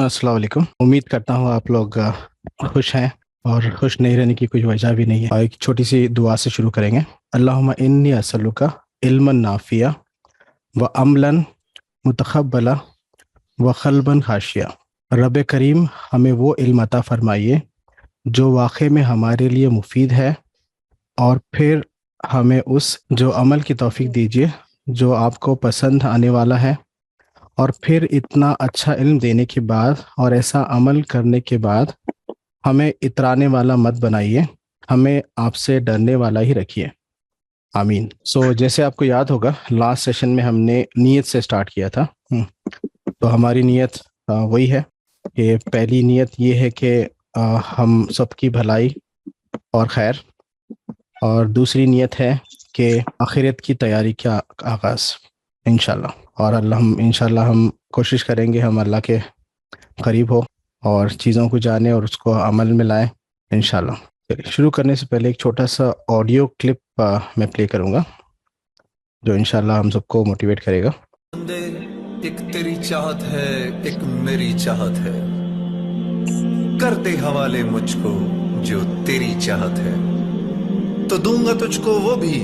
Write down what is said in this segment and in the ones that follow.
अस्सलाम वालेकुम। उम्मीद करता हूँ आप लोग खुश हैं, और खुश नहीं रहने की कोई वजह भी नहीं है। और एक छोटी सी दुआ से शुरू करेंगे। अल्लाहुम्मा इन्नी असअलुका इल्मन नाफिया व अमलन मुतक़ब्बला व क़ल्बन खाशिया। रब करीम, हमें वो इल्म अता फरमाइए जो वाक़ई में हमारे लिए मुफीद है, और फिर हमें उस जो अमल की तौफीक दीजिए जो आपको पसंद आने वाला है। और फिर इतना अच्छा इल्म देने के बाद और ऐसा अमल करने के बाद हमें इतराने वाला मत बनाइए, हमें आपसे डरने वाला ही रखिए। आमीन। जैसे आपको याद होगा, लास्ट सेशन में हमने नीयत से स्टार्ट किया था। तो हमारी नीयत वही है कि पहली नीयत ये है कि हम सबकी भलाई और खैर, और दूसरी नीयत है कि आखिरत की तैयारी का आगाज़ इंशाल्लाह। और हम इंशाल्लाह हम कोशिश करेंगे हम अल्लाह के करीब हो और चीज़ों को जाने और उसको अमल में लाएं इंशाल्लाह। चलिए, शुरू करने से पहले एक छोटा सा ऑडियो क्लिप मैं प्ले करूँगा जो इंशाल्लाह हम सबको मोटिवेट करेगा। एक तेरी चाहत है, एक मेरी चाहत है, कर दे हवाले मुझको जो तेरी चाहत है, तो दूंगा तुझको वो भी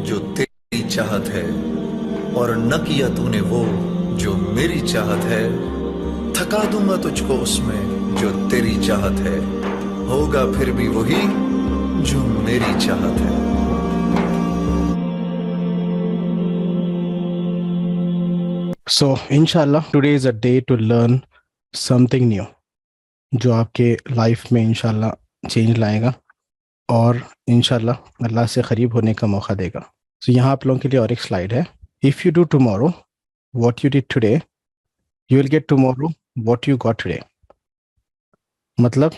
जो तेरी चाहत है, और न किया तूने वो जो मेरी चाहत है, थका दूंगा तुझको उसमें जो तेरी चाहत है, होगा फिर भी वही जो मेरी चाहत है। इंशाल्लाह today is a day to learn something new, जो आपके लाइफ में इंशाल्लाह चेंज लाएगा और इंशाल्लाह अल्लाह से करीब होने का मौका देगा। यहाँ आप लोगों के लिए और एक स्लाइड है। If you do tomorrow what you did today, you will get tomorrow what you got today. मतलब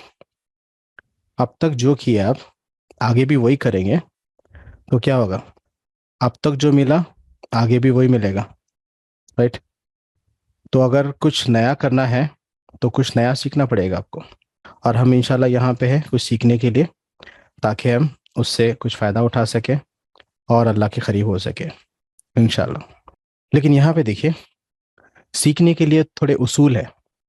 अब तक जो किया आप आगे भी वही करेंगे तो क्या होगा, अब तक जो मिला आगे भी वही मिलेगा, राइट। तो अगर कुछ नया करना है तो कुछ नया सीखना पड़ेगा आपको, और हम इंशाल्लाह यहाँ पे हैं कुछ सीखने के लिए, ताकि हम उससे कुछ फ़ायदा उठा सकें और अल्लाह के करीब हो सके इंशाल्लाह। लेकिन यहाँ पे देखिए, सीखने के लिए थोड़े उसूल है।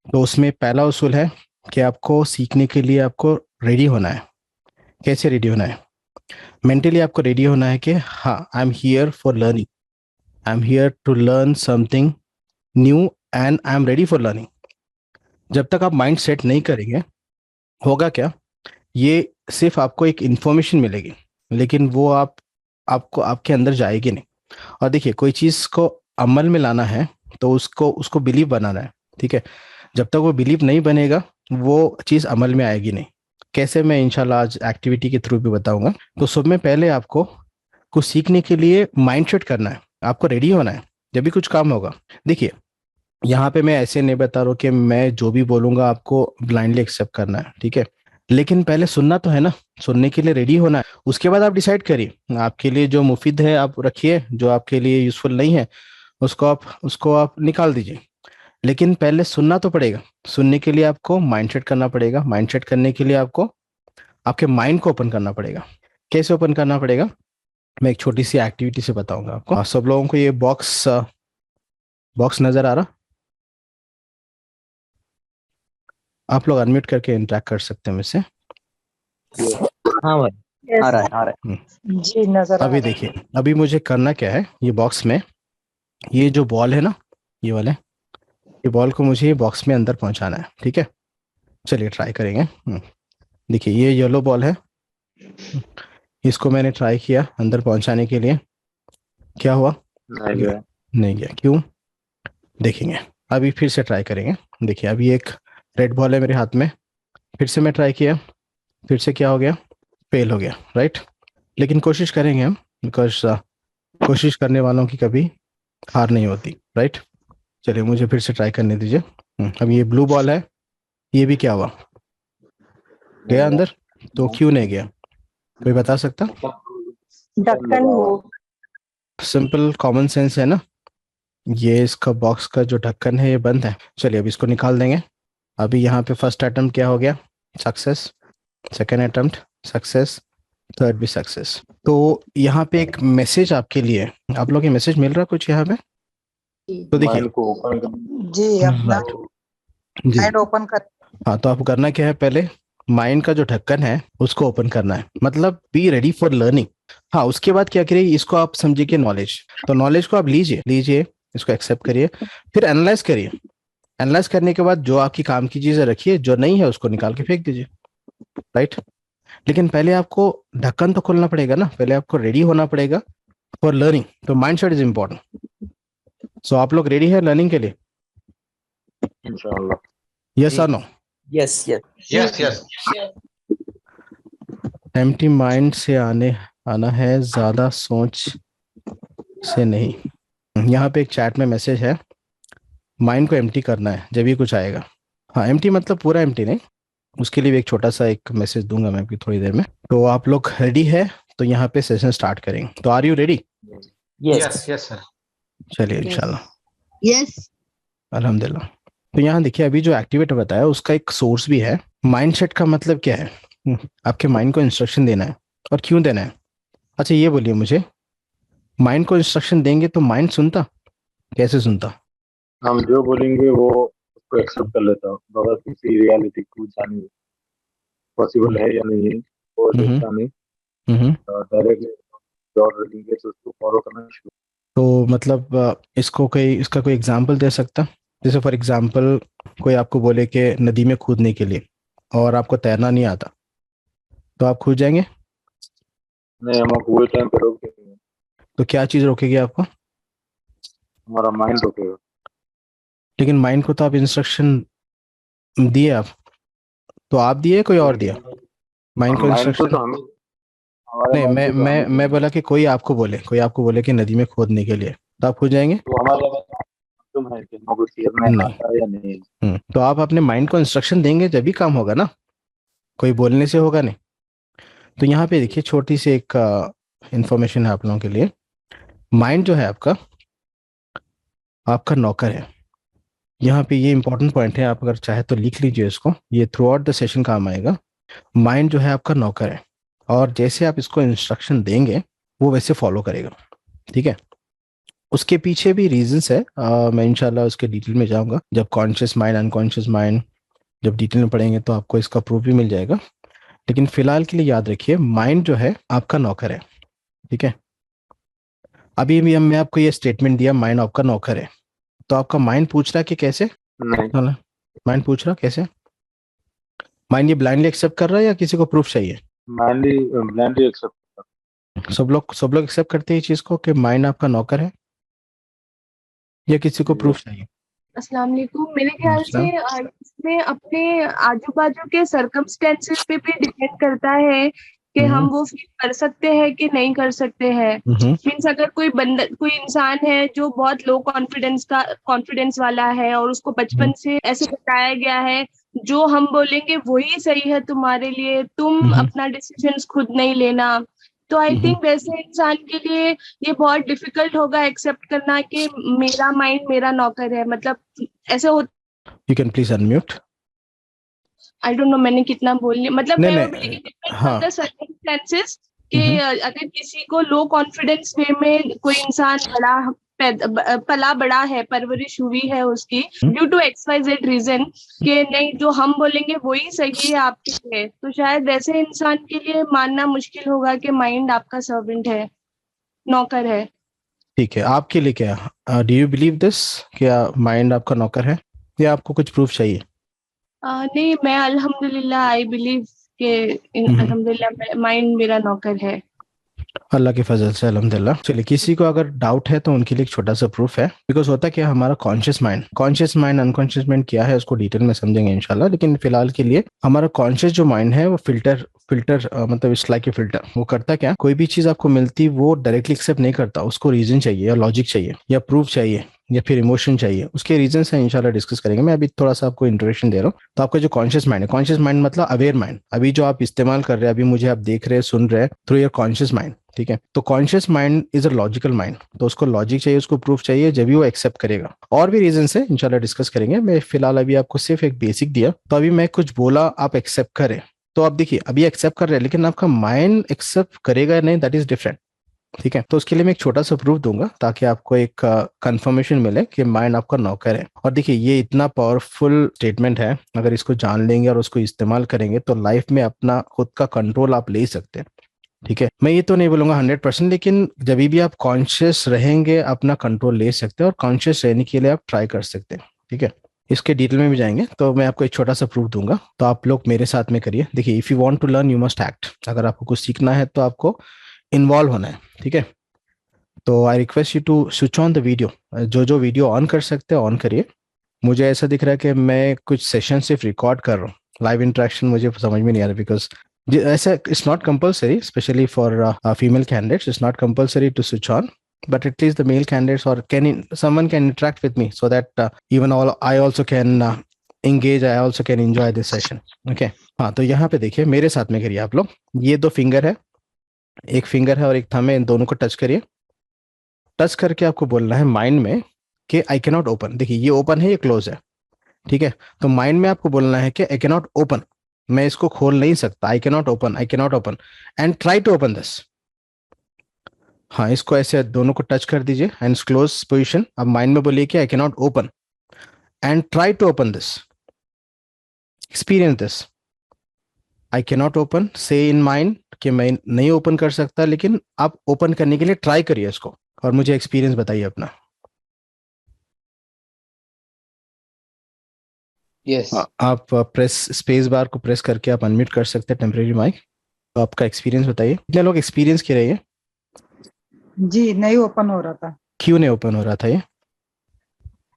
तो उसमें पहला उसूल है कि आपको सीखने के लिए आपको रेडी होना है। कैसे रेडी होना है? मेंटली आपको रेडी होना है कि हाँ, I am here for learning, I am here to learn something new and I am ready for learning. जब तक आप माइंड सेट नहीं करेंगे, होगा क्या, ये सिर्फ आपको एक इंफॉर्मेशन मिलेगी, लेकिन वो आपको आपके अंदर जाएगी नहीं। और देखिए, कोई चीज़ को अमल में लाना है तो उसको उसको बिलीव बनाना है, ठीक है। जब तक वो बिलीव नहीं बनेगा वो चीज़ अमल में आएगी नहीं। कैसे, मैं इंशाल्लाह आज एक्टिविटी के थ्रू भी बताऊंगा। तो सब में पहले आपको कुछ सीखने के लिए माइंड सेट करना है, आपको रेडी होना है जब भी कुछ काम होगा। देखिए, यहाँ पे मैं ऐसे नहीं बता रहा हूँ कि मैं जो भी बोलूँगा आपको ब्लाइंडली एक्सेप्ट करना है, ठीक है। लेकिन पहले सुनना तो है ना, सुनने के लिए रेडी होना है। उसके बाद आप डिसाइड करिए, आपके लिए जो मुफीद है आप रखिए, जो आपके लिए यूज़फुल नहीं है उसको आप निकाल दीजिए। लेकिन पहले सुनना तो पड़ेगा। सुनने के लिए आपको माइंडसेट करना पड़ेगा। माइंडसेट करने के लिए आपको आपके माइंड को ओपन करना पड़ेगा। कैसे ओपन करना पड़ेगा, मैं एक छोटी सी एक्टिविटी से बताऊंगा आपको। सब लोगों को ये बॉक्स बॉक्स नजर आ रहा? आप लोग अनम्यूट करके इंटरेक्ट कर सकते हैं मुझसे। हाँ भाई, आ रहा है आ रहा है जी, नजर अभी देखिए, अभी मुझे करना क्या है, ये बॉक्स में ये जो बॉल है ना, ये वाले, ये बॉल को मुझे ये बॉक्स में अंदर पहुंचाना है, ठीक है। चलिए ट्राई करेंगे। देखिए, ये येलो बॉल है, इसको मैंने ट्राई किया अंदर पहुंचाने के लिए। क्या हुआ? नहीं गया। क्यों? देखेंगे। अभी फिर से ट्राई करेंगे। देखिए, अभी एक रेड बॉल है मेरे हाथ में, फिर से मैं ट्राई किया, फिर से क्या हो गया, फेल हो गया, राइट। लेकिन कोशिश करेंगे हम, बिकॉज कोशिश करने वालों की कभी हार नहीं होती, राइट। चलिए, मुझे फिर से ट्राई करने दीजिए। अब ये ब्लू बॉल है, ये भी क्या हुआ, गया अंदर। तो क्यों नहीं गया, कोई बता सकता? ढक्कन वो सिंपल कॉमन सेंस है ना। ये इसका बॉक्स का जो ढक्कन है ये बंद है। चलिए, अब इसको निकाल देंगे। अभी यहाँ पे फर्स्ट अटेम्प्ट क्या हो गया, success. Second attempt success, third भी सक्सेस। तो यहाँ पे एक मैसेज आपके लिए, आप लोग ये मैसेज मिल रहा कुछ यहाँ पे? तो देखिए माइंड को ओपन जी अपना जी माइंड ओपन कर। हाँ, तो आपको करना क्या है, पहले माइंड का जो ढक्कन है उसको ओपन करना है, मतलब बी रेडी फॉर लर्निंग। हाँ, उसके बाद क्या करिए, इसको आप समझिए कि नॉलेज, तो नॉलेज को आप लीजिए लीजिए, इसको एक्सेप्ट करिए, फिर एनालाइज करिए। एनालाइज करने के बाद जो आपकी काम की चीजें रखिए, जो नहीं है उसको निकाल के फेंक दीजिए, राइट। लेकिन पहले आपको ढक्कन तो खोलना पड़ेगा ना, पहले आपको रेडी होना पड़ेगा फॉर लर्निंग, तो माइंड सेट इज इम्पोर्टेंट। सो आप लोग रेडी है लर्निंग के लिए? इंशाल्लाह। यस और no? Yes yes yes yes empty mind से आना है, ज्यादा सोच से नहीं। यहाँ पे एक चैट में मैसेज है, माइंड को एम्प्टी करना है जब भी कुछ आएगा। हाँ, एम्प्टी मतलब पूरा एम्प्टी नहीं, उसके लिए भी एक छोटा सा एक मैसेज दूंगा मैं अभी थोड़ी देर में। तो आप लोग रेडी है तो यहाँ पे सेशन स्टार्ट करेंगे, तो are you ready? Yes yes sir. चलिए इंशाल्लाह, यस अल्हम्दुलिल्लाह। तो यहाँ देखिए, अभी जो एक्टिवेटर बताया उसका एक सोर्स भी है। माइंडसेट का मतलब क्या है? आपके माइंड को इंस्ट्रक्शन देना है, और क्यों देना है? अच्छा ये बोलिए मुझे, माइंड को इंस्ट्रक्शन देंगे तो माइंड सुनता? कैसे सुनता? हम जो बोलेंगे वो उसको एक्सेप्ट कर लेता, बगैर किसी रियलिटी को जाने पॉसिबल है या नहीं है वो देखता नहीं, डायरेक्टली जॉब लेंगे तो उसको फॉलो करना शुरू। तो मतलब इसका कोई एग्जांपल दे सकता? जैसे फॉर एग्जांपल कोई आपको बोले कि नदी में कूदने के लिए, और आपको तैरना नहीं आता, तो आप कूद जाएंगे? नहीं, हम पूरे टाइम पे रोक देंगे, तो क्या चीज़ रोकेगी आपको? हमारा माइंड रोकेगा। लेकिन माइंड को तो आप इंस्ट्रक्शन दिए, आप तो आप दिए, कोई और दिया माइंड को माइंड को इंस्ट्रक्शन? तो हमें हमारे नहीं, mind मैं को तो मैं हमें मैं बोला कि कोई आपको बोले कि नदी में खोदने के लिए, तो आप कूद जाएंगे? तो हमारे मालूम है कि हमको तैरना नहीं। आता है या नहीं। तो आप अपने माइंड को इंस्ट्रक्शन देंगे जब भी काम होगा ना, कोई बोलने से होगा नहीं। तो यहाँ पे देखिए, छोटी सी एक इंफॉर्मेशन है आप लोगों के लिए। माइंड जो है आपका नौकर है। यहाँ पे ये इंपॉर्टेंट पॉइंट है, आप अगर चाहे तो लिख लीजिए इसको, ये थ्रू आउट द सेशन काम आएगा। माइंड जो है आपका नौकर है, और जैसे आप इसको इंस्ट्रक्शन देंगे वो वैसे फॉलो करेगा, ठीक है। उसके पीछे भी रीजंस है, मैं इंशाल्लाह उसके डिटेल में जाऊंगा जब कॉन्शियस माइंड अनकॉन्शियस माइंड जब डिटेल में पढ़ेंगे तो आपको इसका प्रूफ भी मिल जाएगा। लेकिन फिलहाल के लिए याद रखिए, माइंड जो है आपका नौकर है, ठीक है। अभी भी मैं आपको ये स्टेटमेंट दिया, माइंड आपका नौकर है, तो आपका माइंड पूछ रहा है कि कैसे? नहीं, माइंड पूछ रहा कैसे? माइंड ये ब्लाइंडली एक्सेप्ट कर रहा है या किसी को प्रूफ चाहिए? Blindly accept. सब लोग एक्सेप्ट करते हैं इस चीज को कि माइंड आपका नौकर है, या किसी को प्रूफ चाहिए? अस्सलाम वालेकुम। मेरे ख्याल से इसमें अपने आजू बाजू के सर्कमस्टेंसेस पे भी डिपेंड करता है कि हम वो फील कर सकते हैं कि नहीं कर सकते हैं। मीन्स अगर कोई इंसान है जो बहुत लो कॉन्फिडेंस वाला है, और उसको बचपन से ऐसे बताया गया है जो हम बोलेंगे वही सही है तुम्हारे लिए, तुम अपना डिसीजन खुद नहीं लेना, तो आई थिंक वैसे इंसान के लिए ये बहुत डिफिकल्ट होगा एक्सेप्ट करना कि मेरा माइंड मेरा नौकर है। मतलब ऐसे हो। You can please unmute. I don't know मैंने कितना बोल लिया, मतलब नहीं, मैं नहीं, डिपेंड ऑन द सर्कमस्टेंसेस कि अगर किसी को लो कॉन्फिडेंस वे में कोई इंसान पला बड़ा है, परवरिश हुई है उसकी ड्यू टू XYZ रीजन, कि नहीं जो हम बोलेंगे वही सही है आपके लिए, तो शायद वैसे इंसान के लिए मानना मुश्किल होगा कि माइंड आपका सर्वेंट है, नौकर है। ठीक है, आपके लिए क्या, डू यू बिलीव दिस, क्या माइंड आपका नौकर है, या आपको कुछ प्रूफ चाहिए? नहीं, मैं अल्हम्दुलिल्लाह आई बिलीव के अल्हम्दुलिल्लाह माइंड मेरा नौकर है। अल्लाह के फजल से अल्हम्दुलिल्लाह। चलिए, किसी को अगर डाउट है तो उनके लिए एक छोटा सा प्रूफ है। बिकॉज होता क्या, हमारा कॉन्शियस माइंड अनकॉन्शियस माइंड क्या है उसको डिटेल में समझेंगे इंशाल्लाह। लेकिन फिलहाल के लिए हमारा कॉन्शियस जो माइंड है वो फिल्टर मतलब इट्स लाइक ए फिल्टर। वो करता क्या, कोई भी चीज आपको मिलती वो डायरेक्टली एक्सेप्ट नहीं करता, उसको रीजन चाहिए या लॉजिक चाहिए या प्रूफ चाहिए या फिर इमोशन चाहिए। उसके रीजन है इंशाल्लाह डिस्कस करेंगे। मैं अभी थोड़ा सा आपको इंट्रोडक्शन दे रहा हूँ। तो आपका जो कॉन्शियस माइंड है, कॉन्शियस माइंड मतलब अवेयर माइंड, अभी जो आप इस्तेमाल कर रहे हैं, अभी मुझे आप देख रहे हैं सुन रहे हैं थ्रू योर कॉन्शियस माइंड, ठीक है। तो conscious mind is a logical mind, तो उसको लॉजिक चाहिए, उसको प्रूफ चाहिए, जब भी वो एक्सेप्ट करेगा। और भी रीजन है इंशाल्लाह डिस्कस करेंगे। मैं फिलहाल अभी आपको सिर्फ एक बेसिक दिया, तो अभी मैं कुछ बोला आप एक्सेप्ट करें, तो आप देखिए अभी एक्सेप्ट कर रहे हैं, लेकिन आपका माइंड एक्सेप्ट करेगा या नहीं, दैट इज डिफरेंट। ठीक है, तो उसके लिए मैं एक छोटा सा प्रूफ दूंगा ताकि आपको एक कंफर्मेशन मिले कि माइंड आपका नौकर है। और देखिए ये इतना पावरफुल स्टेटमेंट है, अगर इसको जान लेंगे और उसको इस्तेमाल करेंगे तो लाइफ में अपना खुद का कंट्रोल आप ले सकते हैं। ठीक है, मैं ये तो नहीं बोलूंगा 100%, लेकिन जब भी आप कॉन्शियस रहेंगे अपना कंट्रोल ले सकते हैं, और कॉन्शियस रहने के लिए आप ट्राई कर सकते हैं। ठीक है, इसके डिटेल में भी जाएंगे, तो मैं आपको एक छोटा सा प्रूफ दूंगा, तो आप लोग मेरे साथ में करिए। देखिए, if you want to learn you must act. अगर आपको कुछ सीखना है तो आपको इन्वॉल्व होना है। ठीक है, तो I request you to switch on the video. जो जो वीडियो ऑन कर सकते हैं ऑन करिए। मुझे ऐसा दिख रहा है कि मैं कुछ सेशन सिर्फ रिकॉर्ड कर रहा हूँ, लाइव इंटरेक्शन मुझे समझ में नहीं आ रहा, बिकॉज ऐसा it's not compulsory, specially for female candidates it's not compulsory to switch on, but at least the male candidates or someone can interact with me so that even I also can engage, I also can enjoy this session. Okay, हाँ, तो यहाँ पे देखिए मेरे साथ में करिए आप लोग। ये दो फिंगर है, एक फिंगर है और एक थंब है, इन दोनों को टच करिए। टच करके आपको बोलना है माइंड में कि आई कैन नॉट ओपन। देखिए ये ओपन है, ये क्लोज है। ठीक है, तो माइंड में आपको बोलना है कि आई कैन नॉट ओपन, मैं इसको खोल नहीं सकता। I can not open, I can not open, and try to open this. हाँ, इसको ऐसे दोनों को टच कर दीजिए एंड क्लोज पोजीशन। अब माइंड में बोलिए कि I can not open and try to open this, experience this. I can not open, say in mind कि मैं नहीं ओपन कर सकता, लेकिन आप ओपन करने के लिए ट्राई करिए इसको, और मुझे एक्सपीरियंस बताइए अपना। यस आप प्रेस स्पेस बार को प्रेस करके आप अनम्यूट कर सकते हैं टेम्परेरी माइक। तो आपका एक्सपीरियंस बताइए, कितने लोग एक्सपीरियंस किए रहे हैं? जी नहीं ओपन हो रहा था। क्यों नहीं ओपन हो रहा था ये?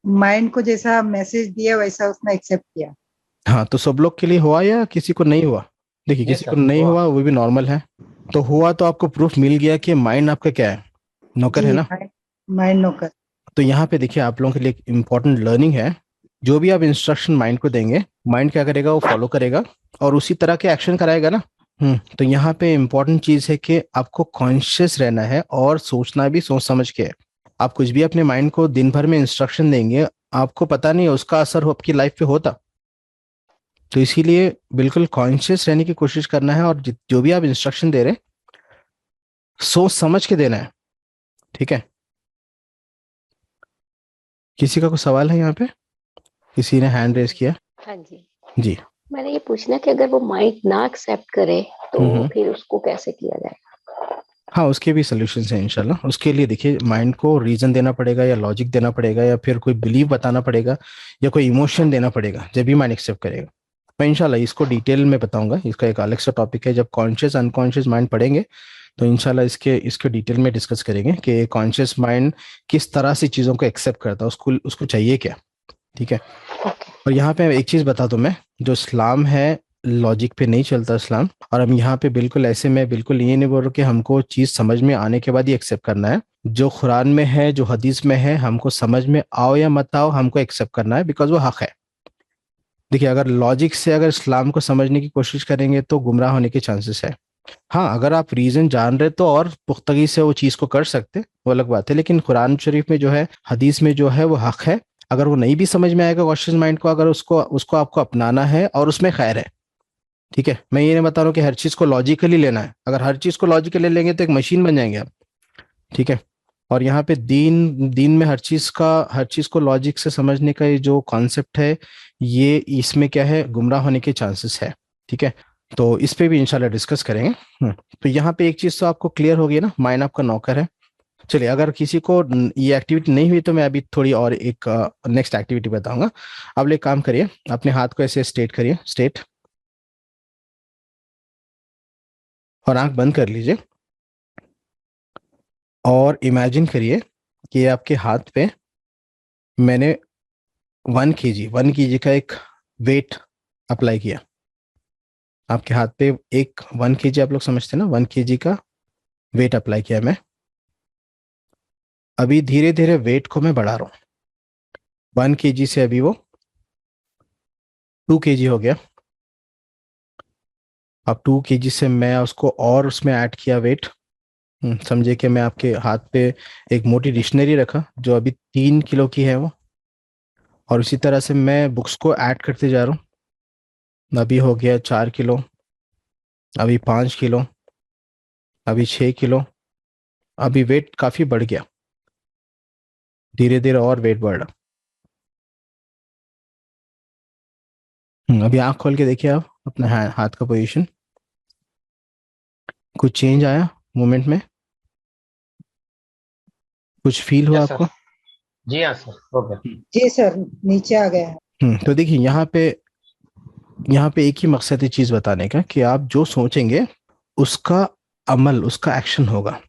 माइंड को जैसा मैसेज दिया वैसा उसने एक्सेप्ट किया। हाँ, तो सब लोग के लिए हुआ या किसी को नहीं हुआ? देखिए, किसी को नहीं हुआ वो भी नॉर्मल है। तो हुआ तो आपको प्रूफ मिल गया कि माइंड आपका क्या है, नौकर है ना। माइंड नौकर। तो यहाँ पे देखिए आप लोगों के लिए एक इम्पोर्टेंट लर्निंग है। जो भी आप इंस्ट्रक्शन माइंड को देंगे, माइंड क्या करेगा, वो फॉलो करेगा और उसी तरह के एक्शन कराएगा ना। तो यहाँ पे इम्पोर्टेंट चीज है कि आपको कॉन्शियस रहना है और सोचना भी सोच समझ के है। आप कुछ भी अपने माइंड को दिन भर में इंस्ट्रक्शन देंगे, आपको पता नहीं है उसका असर आपकी लाइफ पे होता। तो इसीलिए बिल्कुल कॉन्शियस रहने की कोशिश करना है, और जो भी आप इंस्ट्रक्शन दे रहे हैं सोच समझ के देना है। ठीक है, किसी का कोई सवाल है यहाँ पे? किसी ने हैंड रेज किया? हाँ जी जी, मैंने ये पूछना कि अगर वो माइंड ना एक्सेप्ट करे तो फिर उसको कैसे किया जाए? हाँ, उसके भी सोल्यूशंस हैं इंशाल्लाह। उसके लिए देखिए, माइंड को रीजन देना पड़ेगा या लॉजिक देना पड़ेगा या फिर कोई बिलीव बताना पड़ेगा या कोई इमोशन देना पड़ेगा, जब भी माइंड एक्सेप्ट करेगा। मैं इंशाल्लाह इसको डिटेल में बताऊंगा, इसका एक अलग सा टॉपिक है। जब कॉन्शियस अनकॉन्शियस माइंड पढ़ेंगे तो इंशाल्लाह इसके डिटेल में डिस्कस करेंगे कि कॉन्शियस माइंड किस तरह से चीज़ों को एक्सेप्ट करता है, उसको चाहिए क्या। ठीक है, और यहाँ पे एक चीज़ बता दूं मैं, जो इस्लाम है लॉजिक पे नहीं चलता इस्लाम। और हम यहाँ पे बिल्कुल ऐसे, मैं बिल्कुल ये नहीं बोल रहा कि हमको चीज़ समझ में आने के बाद ही एक्सेप्ट करना है। जो कुरान में है, जो हदीस में है, हमको समझ में आओ या मत आओ, हमको एक्सेप्ट करना है, बिकॉज वो हक है। देखिए, अगर लॉजिक से अगर इस्लाम को समझने की कोशिश करेंगे तो गुमराह होने के चांसेस है। हाँ, अगर आप रीजन जान रहे तो और पुख्तगी से वो चीज़ को कर सकते, वो अलग बात है। लेकिन कुरान शरीफ में जो है, हदीस में जो है, वो हक है। अगर वो नहीं भी समझ में आएगा कॉन्शियस माइंड को, अगर उसको आपको अपनाना है और उसमें खैर है। ठीक है, मैं ये नहीं बता रहा हूँ कि हर चीज़ को लॉजिकली लेना है। अगर हर चीज़ को लॉजिकली लेंगे तो एक मशीन बन जाएंगे आप। ठीक है, और यहाँ पे दीन में हर चीज़ को लॉजिक से समझने का ये जो कॉन्सेप्ट है, ये इसमें क्या है, गुमराह होने के चांसेस है। ठीक है, तो इस पे भी इंशाल्लाह डिस्कस करेंगे। तो यहाँ पे एक चीज़ तो आपको क्लियर होगी ना, माइंड आपका नौकर है। चलिए, अगर किसी को ये एक्टिविटी नहीं हुई तो मैं अभी थोड़ी और एक नेक्स्ट एक्टिविटी बताऊंगा। अब एक काम करिए, अपने हाथ को ऐसे स्ट्रेट करिए, स्ट्रेट, और आंख बंद कर लीजिए और इमेजिन करिए कि आपके हाथ पे मैंने 1 kg का एक वेट अप्लाई किया। आपके हाथ पे एक 1 kg, आप लोग समझते हैं ना, 1 kg का वेट अप्लाई किया मैं। अभी धीरे धीरे वेट को मैं बढ़ा रहा हूँ। 1 kg से अभी वो 2 kg हो गया। अब 2 kg से मैं उसको और उसमें ऐड किया वेट। समझे कि मैं आपके हाथ पे एक मोटी डिक्शनरी रखा जो अभी 3 किलो की है वो, और इसी तरह से मैं बुक्स को ऐड करते जा रहा हूँ। अभी हो गया 4 किलो, अभी 5 किलो, अभी 6 किलो, अभी वेट काफी बढ़ गया, धीरे धीरे और वेट बढ़ रहा। अभी आंख खोल के देखिए आप अपने हाथ का पोजीशन, कुछ चेंज आया मूवमेंट में, कुछ फील हुआ आपको? जी हाँ सर, हो गया। जी सर, नीचे आ गया है। तो देखिए यहाँ पे एक ही मकसद है चीज बताने का कि आप जो सोचेंगे उसका अमल, उसका एक्शन होगा।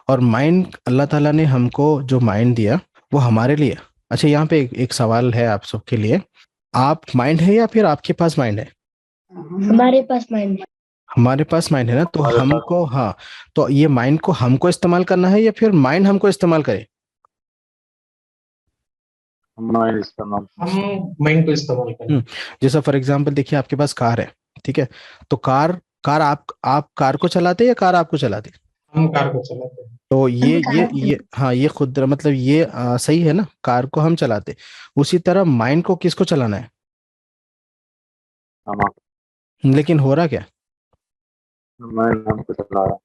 और माइंड, अल्लाह ताला ने हमको जो माइंड दिया वो हमारे लिए। अच्छा, यहाँ पे एक सवाल है आप सबके लिए, आप माइंड है या फिर आपके पास माइंड है? हमारे पास माइंड है। हमारे पास माइंड है ना, तो हमको, हाँ, तो ये माइंड को हमको इस्तेमाल करना है या फिर माइंड हमको इस्तेमाल करे? माइंड इस्तेमाल, हम माइंड को इस्तेमाल करें। जैसा फॉर एग्जांपल देखिए आपके पास कार है, ठीक है, तो कार कार आप कार को चलाते हैं या कार आपको चलाती है? हम कार को चलाते हैं। तो ये हाँ, ये खुद मतलब ये सही है ना, कार को हम चलाते। उसी तरह माइंड को किसको चलाना है? लेकिन हो रहा क्या माइंड हमको चला रहा है।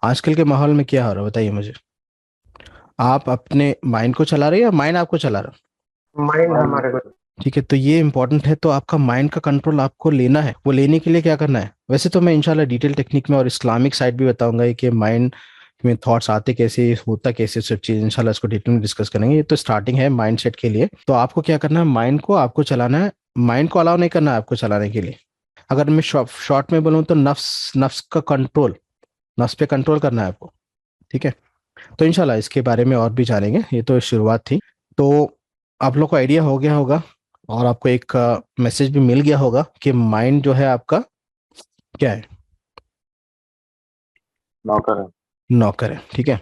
आजकल के माहौल में? क्या हो रहा है बताइए मुझे। आप अपने माइंड को चला रहे हैं या माइंड आपको चला रहा है? माइंड हमारे को। ठीक है, तो ये इंपॉर्टेंट है। तो आपका माइंड का कंट्रोल आपको लेना है, वो लेने के लिए क्या करना है? वैसे तो मैं इंशाल्लाह डिटेल टेक्निक में और इस्लामिक साइड भी बताऊंगा कि माइंड में थॉट्स आते कैसे, होता कैसे, सब चीज इंशाल्लाह इसको डिटेल में डिस्कस करेंगे। ये तो स्टार्टिंग है माइंडसेट के लिए। तो आपको क्या करना है, माइंड को आपको चलाना है, माइंड को अलाउ नहीं करना है आपको चलाने के लिए। अगर मैं शॉर्ट में बोलूँ तो नफ्स का कंट्रोल, नफ्स पे कंट्रोल करना है आपको, ठीक है। तो इंशाल्लाह इसके बारे में और भी जानेंगे, ये तो शुरुआत थी। तो आप लोग को आइडिया हो गया होगा और आपको एक मैसेज भी मिल गया होगा कि माइंड जो है आपका क्या है? नौकर है। नौकर है, ठीक है।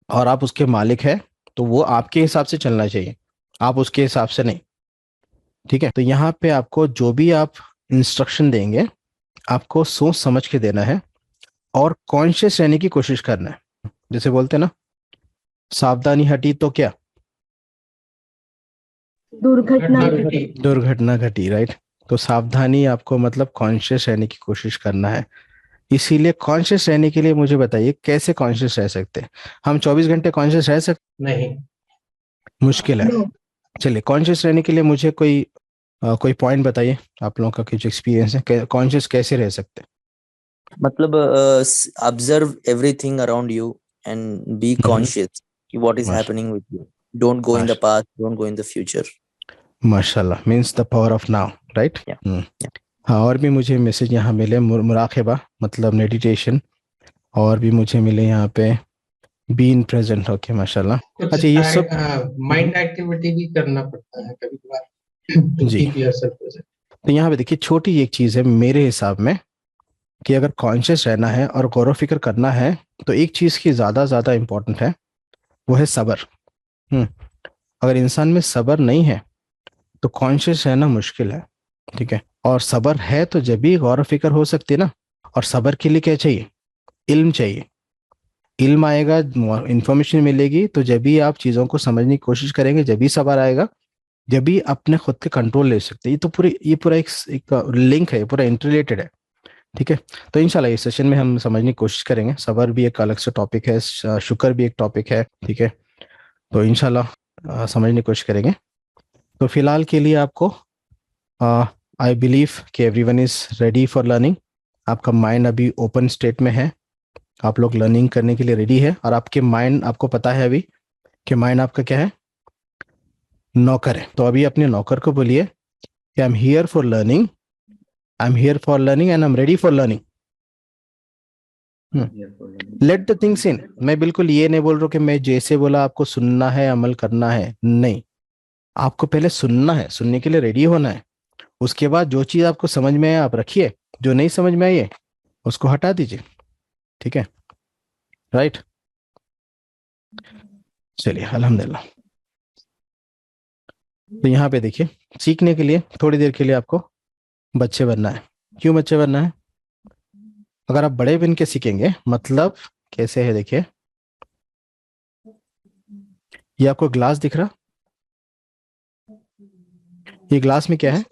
और आप उसके मालिक है, तो वो आपके हिसाब से चलना चाहिए, आप उसके हिसाब से नहीं, ठीक है। तो यहाँ पे आपको जो भी आप इंस्ट्रक्शन देंगे आपको सोच समझ के देना है और कॉन्शियस रहने की कोशिश करना है। जैसे बोलते हैं ना, सावधानी हटी तो क्या? दुर्घटना घटी, राइट। तो सावधानी आपको मतलब कॉन्शियस रहने की कोशिश करना है। इसीलिए कॉन्शियस रहने के लिए मुझे बताइए कैसे कॉन्शियस रह सकते हैं हम? 24 घंटे कॉन्शियस रह सकते? नहीं, मुश्किल है। चलिए, कॉन्शियस रहने के लिए मुझे कोई पॉइंट बताइए, आप लोगों का कुछ एक्सपीरियंस है, कॉन्शियस कैसे रह सकते हैं? मतलब observe everything around you and be conscious कि what is happening with you, don't go in the past, don't go in the future. माशाल्लाह, means the power of now, right. हाँ, और भी मुझे मैसेज यहाँ मिले, मुराक़बा मतलब मेडिटेशन, और भी मुझे मिले यहाँ पे बी इन प्रेजेंट। ओके, माशाल्लाह। अच्छा, ये सब माइंड एक्टिविटी भी करना पड़ता है कभी कभार जी। तो यहाँ पे देखिए, छोटी एक चीज है मेरे हिसाब में कि अगर कॉन्शियस रहना है और गौर व फिक्र करना है तो एक चीज की ज्यादा इंपॉर्टेंट है, वो है सब्र। अगर इंसान में सब्र नहीं है तो कॉन्शियस रहना मुश्किल है, ठीक है। और सब्र है तो जब भी गौर व फिक्र हो सकती है ना। और सब्र के लिए क्या चाहिए? इल्म चाहिए। इल्म आएगा, इंफॉर्मेशन मिलेगी, तो जब भी आप चीज़ों को समझने की कोशिश करेंगे, जब भी सब्र आएगा, जब भी अपने खुद के कंट्रोल ले सकते हैं। ये पूरा एक लिंक है, पूरा इंटरलेटेड है, ठीक है। तो इंशाल्लाह इस सेशन में हम समझने की कोशिश करेंगे। सब्र भी एक अलग से टॉपिक है, शुक्र भी एक टॉपिक है, ठीक है। तो इंशाल्लाह समझने की कोशिश करेंगे। तो फिलहाल के लिए आपको आई बिलीव कि everyone is ready for learning. आपका माइंड अभी ओपन स्टेट में है, आप लोग लर्निंग करने के लिए रेडी है। और आपके माइंड, आपको पता है अभी कि माइंड आपका क्या है? नौकर है। तो अभी अपने नौकर को बोलिए कि आई am here for learning, I am here for learning and I am ready for learning. Let the things in. मैं बिल्कुल ये नहीं बोल रहा कि मैं जैसे बोला आपको सुनना है, अमल करना है, नहीं। आपको पहले सुनना है, सुनने के लिए रेडी होना है। उसके बाद जो चीज आपको समझ में आए आप रखिए, जो नहीं समझ में आई है उसको हटा दीजिए, ठीक है, राइट। चलिए, अल्हम्दुलिल्लाह। तो यहाँ पे देखिए, सीखने के लिए थोड़ी देर के लिए आपको बच्चे बनना है। क्यों बच्चे बनना है? अगर आप बड़े बन के सीखेंगे, मतलब कैसे है देखिए, ये आपको ग्लास दिख रहा, ये ग्लास में क्या है?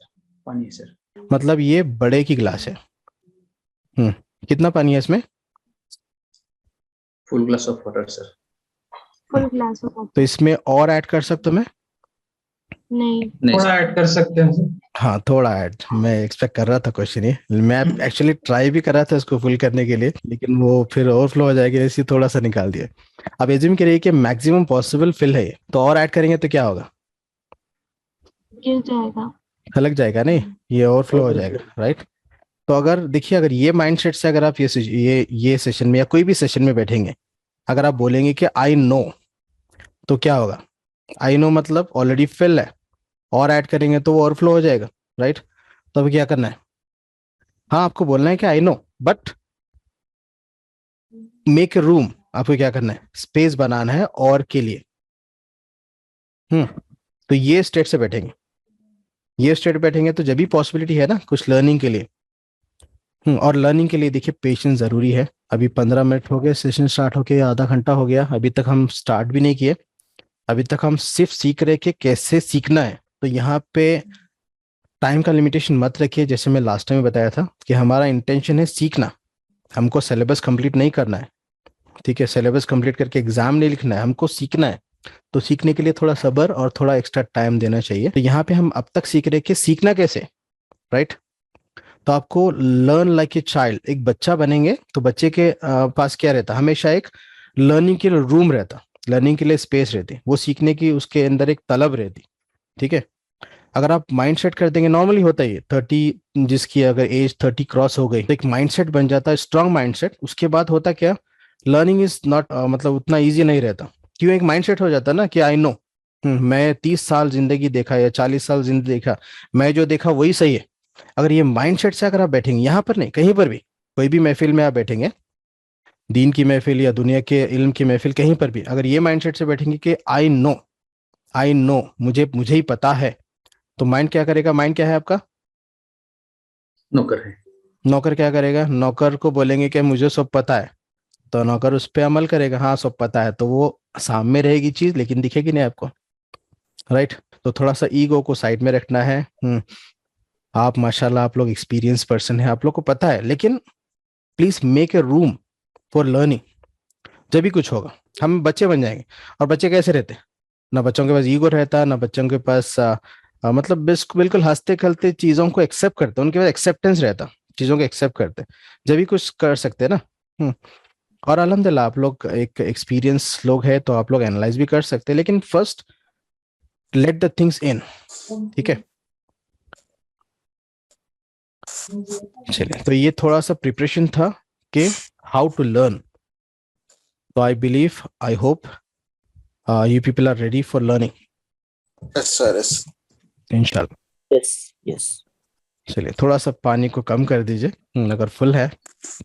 पानी सर। मतलब ये बड़े की ग्लास है। कितना पानी है इसमें? full glass of water, sir. Full glass of तो इसमें और ऐड कर सकता हूं मैं? नहीं, नहीं थोड़ा sir. ऐड कर सकते हैं सर। हाँ, थोड़ा ऐड, मैं एक्सपेक्ट कर रहा था क्वेश्चन ये, मैं एक्चुअली ट्राई भी कर रहा था इसको फुल करने के लिए, लेकिन वो फिर ओवरफ्लो हो जाएगा इसलिए थोड़ा सा निकाल दिया। अब एज्यूम करिए कि मैक्सिमम पॉसिबल फिल है ये, तो और ऐड करेंगे तो क्या होगा? गिर जाएगा। अलग जाएगा नहीं, ये ओवरफ्लो हो जाएगा, राइट? तो अगर देखिए, अगर ये माइंडसेट से अगर आप ये सेशन में या कोई भी सेशन में बैठेंगे, अगर आप बोलेंगे कि आई नो, तो क्या होगा? आई नो मतलब ऑलरेडी फिल है, और ऐड करेंगे तो वो ओवरफ्लो हो जाएगा, राइट? तो अभी क्या करना है? हाँ, आपको बोलना है कि I know, but make a room. आपको क्या करना है? स्पेस बनाना है और के लिए। तो ये स्टेट से बैठेंगे, ये स्टेट बैठेंगे तो जब भी पॉसिबिलिटी है ना कुछ लर्निंग के लिए। और लर्निंग के लिए देखिए पेशेंस जरूरी है। अभी 15 मिनट हो गए, सेशन स्टार्ट होके आधा घंटा हो गया, अभी तक हम स्टार्ट भी नहीं किए, अभी तक हम सिर्फ सीख रहे कि कैसे सीखना है। तो यहाँ पे टाइम का लिमिटेशन मत रखिए, जैसे मैं लास्ट टाइम बताया था कि हमारा इंटेंशन है सीखना, हमको सिलेबस कंप्लीट नहीं करना है, ठीक है? सिलेबस कंप्लीट करके एग्जाम नहीं लिखना है, हमको सीखना है। तो सीखने के लिए थोड़ा सब्र और थोड़ा एक्स्ट्रा टाइम देना चाहिए। तो यहाँ पे हम अब तक सीख रहे कि सीखना कैसे, राइट? तो आपको लर्न लाइक ए चाइल्ड, एक बच्चा बनेंगे तो बच्चे के पास क्या रहता? हमेशा एक लर्निंग के लिए रूम रहता, लर्निंग के लिए स्पेस रहती, वो सीखने की उसके अंदर एक तलब रहती, ठीक है? अगर आप माइंड सेट कर देंगे, नॉर्मली होता है ये 30, जिसकी अगर एज 30 क्रॉस हो गई तो एक माइंड सेट बन जाता है, स्ट्रांग माइंड सेट। उसके बाद होता क्या, लर्निंग इज नॉट मतलब उतना ईजी नहीं रहता। क्यों? एक माइंड सेट हो जाता ना कि आई नो, मैं 30 साल जिंदगी देखा या 40 साल जिंदगी देखा, मैं जो देखा वही सही है। अगर ये माइंड सेट से अगर आप बैठेंगे, यहाँ पर नहीं, कहीं पर भी, कोई भी महफिल में आप बैठेंगे, दीन की महफिल या दुनिया के इल्म की महफिल, कहीं पर भी अगर ये माइंड सेट से बैठेंगे कि आई नो, मुझे ही पता है, तो माइंड क्या करेगा? माइंड क्या है आपका? नौकर है। नौकर क्या करेगा? नौकर को बोलेंगे कि मुझे सब पता है, तो नौकर उस पर अमल करेगा, हाँ सब पता है, तो वो सामने रहेगी चीज लेकिन दिखेगी नहीं आपको, राइट? तो थोड़ा सा ईगो को साइड में रखना है। आप माशाल्लाह, आप लोग एक्सपीरियंस पर्सन है, आप लोग को पता है, लेकिन please make a room for learning. जब भी कुछ होगा हम बच्चे बन जाएंगे। और बच्चे कैसे रहते हैं? ना बच्चों के पास ईगो रहता, ना बच्चों के पास मतलब बिल्कुल हंसते खेलते चीजों को एक्सेप्ट करते, उनके पास एक्सेप्टेंस रहता, चीजों को एक्सेप्ट करते, जब भी कुछ कर सकते हैं ना। और अल्हम्दुलिल्लाह आप लोग एक एक्सपीरियंस लोग हैं, तो आप लोग एनालाइज भी कर सकते हैं, लेकिन first let the things in, ठीक है? चलिए, तो ये थोड़ा सा प्रिपरेशन था कि हाउ टू लर्न। तो I believe, I hope you people are ready for learning. Yes sir, yes इंशाल्लाह। Yes. चलिए, थोड़ा सा पानी को कम कर दीजिए अगर फुल है,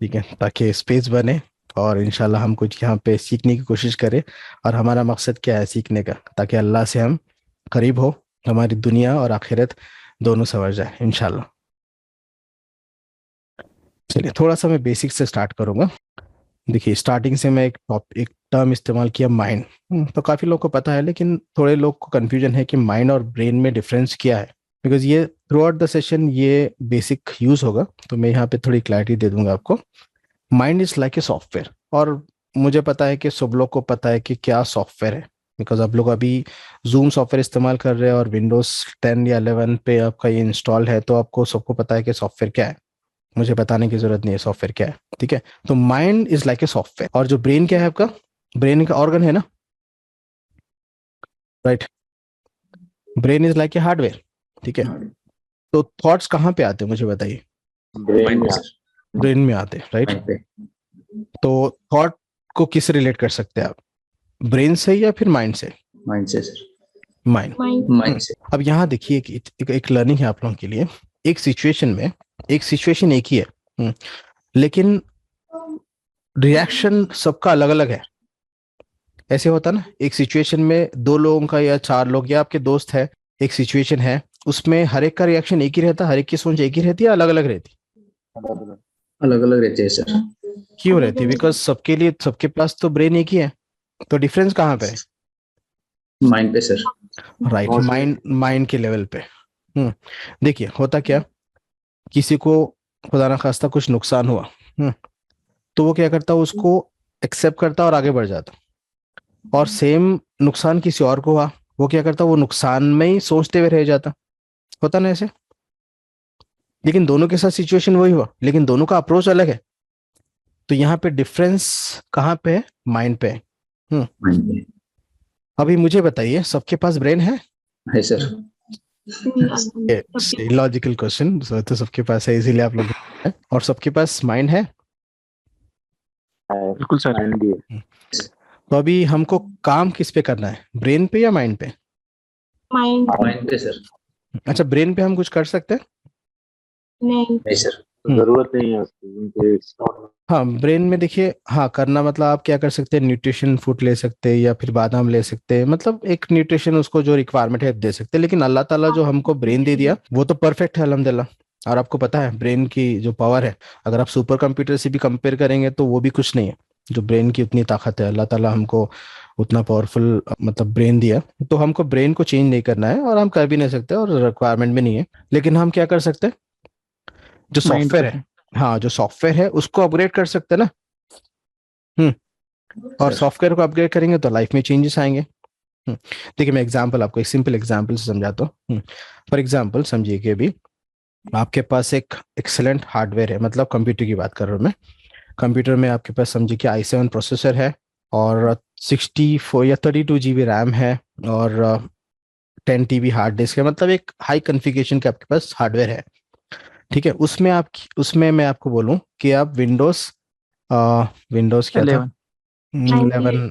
ठीक है, ताकि स्पेस बने और इंशाल्लाह हम कुछ यहाँ पे सीखने की कोशिश करें। और हमारा मकसद क्या है? सीखने का, ताकि अल्लाह से हम करीब हो, हमारी दुनिया और आखिरत दोनों संवर जाए इंशाल्लाह। चलिए, थोड़ा सा मैं बेसिक से स्टार्ट करूंगा। देखिए, स्टार्टिंग से मैं एक टर्म इस्तेमाल किया, माइंड। तो काफ़ी लोग को पता है, लेकिन थोड़े लोग को कन्फ्यूजन है कि माइंड और ब्रेन में डिफरेंस क्या है, बिकॉज ये थ्रू आउट द सेशन ये बेसिक यूज होगा, तो मैं यहाँ पे थोड़ी क्लैरिटी दे दूंगा आपको। Mind is like a software, और मुझे पता है कि सब लोग को पता है कि क्या सॉफ्टवेयर है, बिकॉज आप लोग अभी जूम सॉफ्टवेयर इस्तेमाल कर रहे हैं और विंडोज 10 या 11 पे आपका ये इंस्टॉल है, तो आपको सबको पता है कि सॉफ्टवेयर क्या है, मुझे बताने की जरूरत नहीं है सॉफ्टवेयर क्या है, ठीक है? तो mind is like a software. और जो ब्रेन क्या है आपका? ब्रेन का ऑर्गन है ना, right? Brain is like a hardware, ठीक है? तो थॉट्स कहाँ पे आते हैं मुझे बताइए? ब्रेन में आते हैं, राइट? तो थॉट को किससे रिलेट कर सकते हैं आप? ब्रेन से या फिर माइंड से? माइंड से सर। माइंड से। अब यहाँ देखिए एक लर्निंग है आप लोगों के लिए। एक सिचुएशन एक ही है, लेकिन रिएक्शन सबका अलग अलग है। ऐसे होता ना, एक सिचुएशन में 2 लोगों का या 4 लोग या आपके दोस्त है, एक सिचुएशन है, उसमें हर एक का रिएक्शन एक ही रहता, हर एक की सोच एक ही रहती है, अलग अलग रहती? अलग अलग रहते हैं सर। क्यों रहती है? बिकॉज सबके पास तो ब्रेन एक ही है, तो डिफरेंस कहाँ पे है? माइंड पे सर। राइट, माइंड के लेवल पे। देखिए, होता क्या, किसी को खुदा ना खास्ता कुछ नुकसान हुआ, तो वो क्या करता है, उसको एक्सेप्ट करता और आगे बढ़ जाता, और सेम नुकसान किसी और को हुआ, वो क्या करता, वो नुकसान में ही सोचते हुए रह जाता, होता ना ऐसे। लेकिन दोनों के साथ सिचुएशन वही हुआ, लेकिन दोनों का अप्रोच अलग है। तो यहाँ पे डिफरेंस कहाँ पे है? माइंड पे है। अभी मुझे बताइए, सबके पास ब्रेन है? सर। लॉजिकल क्वेश्चन, तो सबके पास है, इसीलिए आप लोग है। और सबके पास माइंड है? बिल्कुल सर। तो अभी हमको काम किस पे करना है, ब्रेन पे या माइंड पे? माइंड पे सर। अच्छा, ब्रेन पे हम कुछ कर सकते हैं? नहीं सर। जरूरत नहीं है उसकी। हाँ, ब्रेन में देखिए, हाँ करना मतलब आप क्या कर सकते हैं, न्यूट्रिशन फूड ले सकते हैं या फिर बादाम ले सकते हैं, मतलब एक न्यूट्रिशन उसको जो रिक्वायरमेंट है दे सकते हैं। लेकिन अल्लाह ताला जो हमको ब्रेन दे दिया वो तो परफेक्ट है अल्हम्दुलिल्लाह। और आपको पता है ब्रेन की जो पावर है, अगर आप सुपर कंप्यूटर से भी कंपेयर करेंगे तो वो भी कुछ नहीं है। जो ब्रेन की उतनी ताकत है, अल्लाह ताला हमको उतना पावरफुल मतलब ब्रेन दिया, तो हमको ब्रेन को चेंज नहीं करना है और हम कर भी नहीं सकते और रिक्वायरमेंट भी नहीं है। लेकिन हम क्या कर सकते हैं, जो सॉफ्टवेयर है, हाँ जो सॉफ्टवेयर है उसको अपग्रेड कर सकते हैं ना। और सॉफ्टवेयर को अपग्रेड करेंगे तो लाइफ में चेंजेस आएंगे। देखिए मैं एग्जांपल आपको एक सिंपल एग्जांपल से समझाता हूँ। फॉर एग्जांपल समझिए कि अभी आपके पास एक एक्सेलेंट हार्डवेयर है, मतलब कंप्यूटर की बात कर रहा हूँ मैं। कंप्यूटर में आपके पास समझिए कि i7 प्रोसेसर है और 64 या 32 GB रैम है और 10 TB हार्ड डिस्क है, मतलब एक हाई कॉन्फ़िगरेशन का आपके पास हार्डवेयर है। ठीक है, उसमें मैं आपको बोलूं कि आप विंडोज क्या था, 11,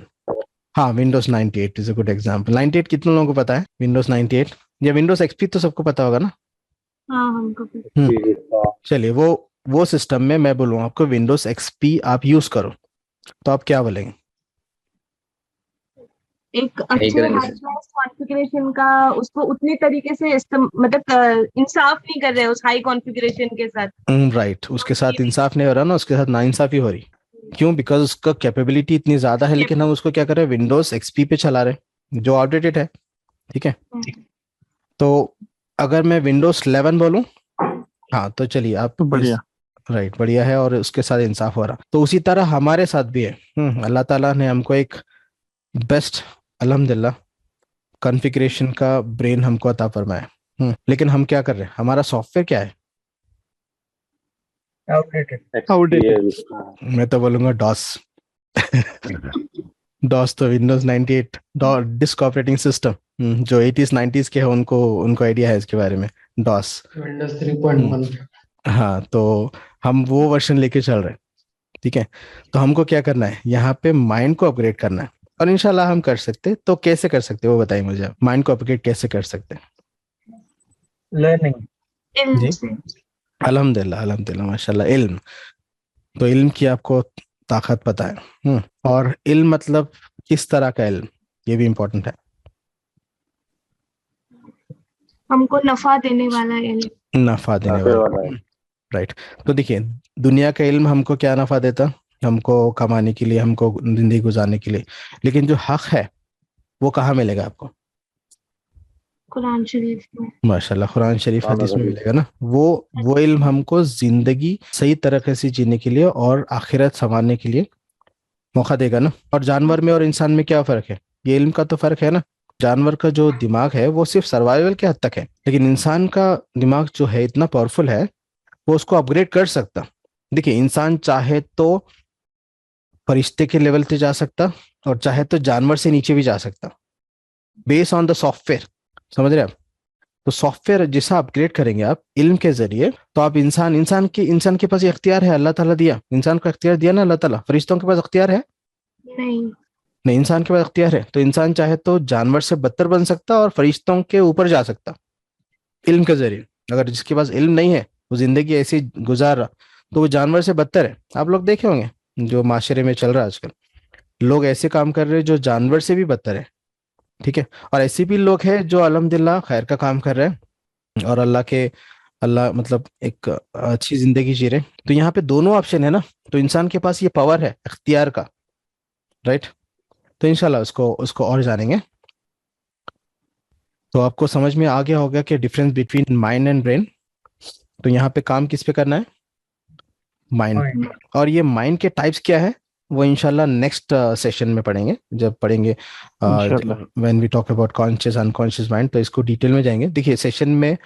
हाँ Windows 98 is a good example. 98 कितने लोगों को पता है? विंडोज 98 या विंडोज एक्सपी तो सबको पता होगा ना। हाँ हमको चलिए वो सिस्टम में मैं बोलूँ आपको विंडोज एक्सपी आप यूज करो, तो आप क्या बोलेंगे? एक अच्छे हाई क्लास कॉन्फ़िगरेशन का उसको उतने तरीके से मतलब इंसाफ नहीं कर रहे उस हाई कॉन्फ़िगरेशन के साथ। राइट, उसके साथ इंसाफ नहीं हो रहा ना, उसके साथ नाइंसाफी हो रही। क्यों? बिकॉज उसका कैपेबिलिटी इतनी ज्यादा है, लेकिन हम उसको क्या कर रहे हैं, विंडोज एक्सपी पे चला रहे हैं जो आउटडेटेड है। ठीक है, तो अगर मैं विंडोज 11 बोलूं, हाँ तो चलिए आप तो बढ़िया, राइट बढ़िया है और उसके साथ इंसाफ हो रहा। तो उसी तरह हमारे साथ भी है। अल्लाह ताला ने हमको एक बेस्ट अल्हम्दुलिल्लाह कॉन्फ़िगरेशन का ब्रेन हमको अता फरमाया। लेकिन हम क्या कर रहे हैं, हमारा सॉफ्टवेयर क्या है? आउटडेटेड। मैं तो बोलूंगा डॉस। डॉस तो विंडोज 98 डिस्क ऑपरेटिंग सिस्टम, जो 80s 90s के हैं उनको आइडिया है इसके बारे में, डॉस विंडोज 3.1। हाँ, तो हम वो वर्जन लेके चल रहे हैं। ठीक है, तो हमको क्या करना है, यहाँ पे माइंड को अपग्रेड करना है और इंशाल्लाह हम कर सकते हैं। तो कैसे कर सकते हैं वो बताइए मुझे, माइंड को अपग्रेड कैसे कर सकते हैं? लर्निंग जी, अल्हम्दुलिल्लाह माशाल्लाह, इल्म। तो इल्म की आपको ताकत पता है। और इल्म मतलब किस तरह का इल्म, ये भी इम्पोर्टेंट है। हमको नफा देने वाला इल्म। नफा देने वाला, राइट। तो देखिए दुनिया का इल्म हमको क्या नफा देता, हमको कमाने के लिए, हमको जिंदगी गुजारने के लिए। लेकिन जो हक है वो कहाँ मिलेगा आपको? कुरान शरीफ में माशाल्लाह, कुरान शरीफ हदीस में मिलेगा ना। वो इल्म हमको जिंदगी सही तरीके से जीने के लिए और आखिरत संवारने के लिए मौका देगा ना। और जानवर में और इंसान में क्या फर्क है? ये इल्म का तो फर्क है ना। जानवर का जो दिमाग है वो सिर्फ सर्वाइवल के हद तक है, लेकिन इंसान का दिमाग जो है इतना पावरफुल है, वो उसको अपग्रेड कर सकता। देखिए इंसान चाहे तो फरिश्ते के लेवल पे जा सकता और चाहे तो जानवर से नीचे भी जा सकता, बेस्ड ऑन द सॉफ्टवेयर। समझ रहे आप? तो सॉफ्टवेयर जैसा अपग्रेड करेंगे आप इल्म के जरिए, तो आप इंसान के पास ये अख्तियार है, अल्लाह ताला दिया इंसान को अख्तियार दिया ना अल्लाह ताला। फरिश्तों के पास अख्तियार है? नहीं, इंसान के पास अख्तियार है। तो इंसान चाहे तो जानवर से बदतर बन सकता और फरिश्तों के ऊपर जा सकता इल्म के जरिए। अगर जिसके पास इल्म नहीं है, वो जिंदगी ऐसी गुजार रहा, तो वो जानवर से बदतर है। आप लोग देखे होंगे जो माशरे में चल रहा है आजकल, लोग ऐसे काम कर रहे हैं जो जानवर से भी बदतर है। ठीक है, और ऐसे भी लोग हैं जो अल्हम्दुलिल्लाह खैर का काम कर रहे हैं और अल्लाह मतलब एक अच्छी जिंदगी जी रहे। तो यहाँ पे दोनों ऑप्शन है ना। तो इंसान के पास ये पावर है इख्तियार का, राइट। तो इंशाल्लाह उसको और जानेंगे। तो आपको समझ में आ गया होगा कि difference between mind and brain. तो यहाँ पे काम किस पे करना है? माइंड। और ये माइंड के टाइप्स क्या है? वो इंशाल्लाह नेक्स्ट सेशन में पढ़ेंगे, जब पढ़ेंगे when we talk about conscious unconscious mind, तो इसको डिटेल में जाएंगे। देखिए सेशन में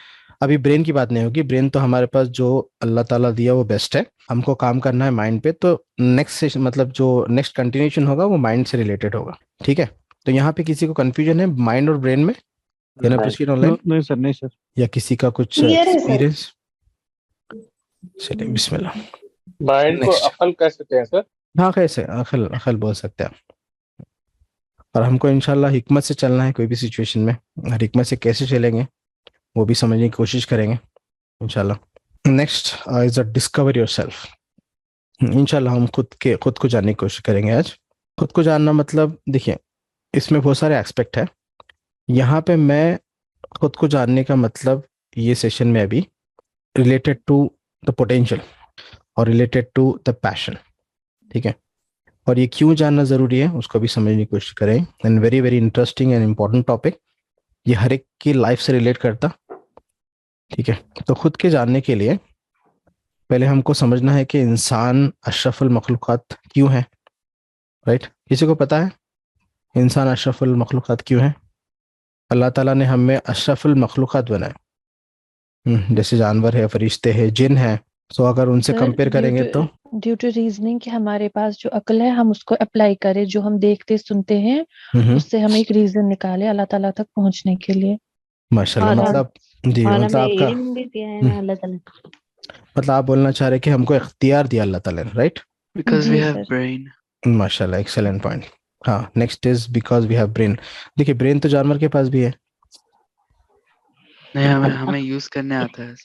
अभी ब्रेन की बात नहीं होगी, ब्रेन तो हमारे पास जो अल्लाह ताला दिया वो बेस्ट है, हमको काम करना है माइंड पे। तो नेक्स्ट सेशन मतलब जो नेक्स्ट कंटिन्यूशन होगा वो माइंड से रिलेटेड होगा, ठीक है। तो यहाँ पे किसी को कंफ्यूजन है माइंड और ब्रेन में? नहीं सर, नहीं सर। या किसी का कुछ एक्सपीरियंस? चलिए बिस्मिल्लाह। माइंड को अकल कह सकते हैं सर? हाँ कैसे अकल, अकल बोल सकते हैं। और हमको इंशाल्लाह हिकमत से चलना है कोई भी सिचुएशन में, और हिकमत से कैसे चलेंगे वो भी समझने की कोशिश करेंगे इंशाल्लाह। Next is a discover yourself. इंशाल्लाह हम खुद को जानने की कोशिश करेंगे आज। खुद को जानना मतलब देखिए इसमें बहुत सारे एस्पेक्ट है। यहाँ पे मैं खुद को जानने का मतलब ये सेशन में अभी रिलेटेड टू द पोटेंशियल और रिलेटेड टू द पैशन, ठीक है। और ये क्यों जानना ज़रूरी है उसको भी समझने की कोशिश करें। And very very interesting and important topic, ये हर एक की लाइफ से रिलेट करता, ठीक है। तो खुद के जानने के लिए पहले हमको समझना है कि इंसान अशरफुल मखलूक़ात क्यों है, राइट। किसी को पता है इंसान अशरफुल मखलूक़ात क्यों है? अल्लाह ताला ने हमें अशरफुल मखलूक़ात बनाए, जैसे जानवर है, फरिश्ते हैं, जिन है। सो अगर उनसे कंपेयर करेंगे तो ड्यू टू रीजनिंग कि हमारे पास जो अक्ल है हम उसको अप्लाई करें, जो हम देखते सुनते हैं उससे हम एक रीजन निकाले अल्लाह ताला तक पहुंचने के लिए। माशाल्लाह। मतलब जी मतलब आपका मतलब आप बोलना चाह रहे कि हमको इख्तियार दिया अल्लाह ताला ने, right? Because we have brain. माशाल्लाह, एक्सीलेंट पॉइंट। हाँ, next is because we have brain. देखिए ब्रेन तो जानवर के पास भी है। नहीं, हमें यूज करने आता है।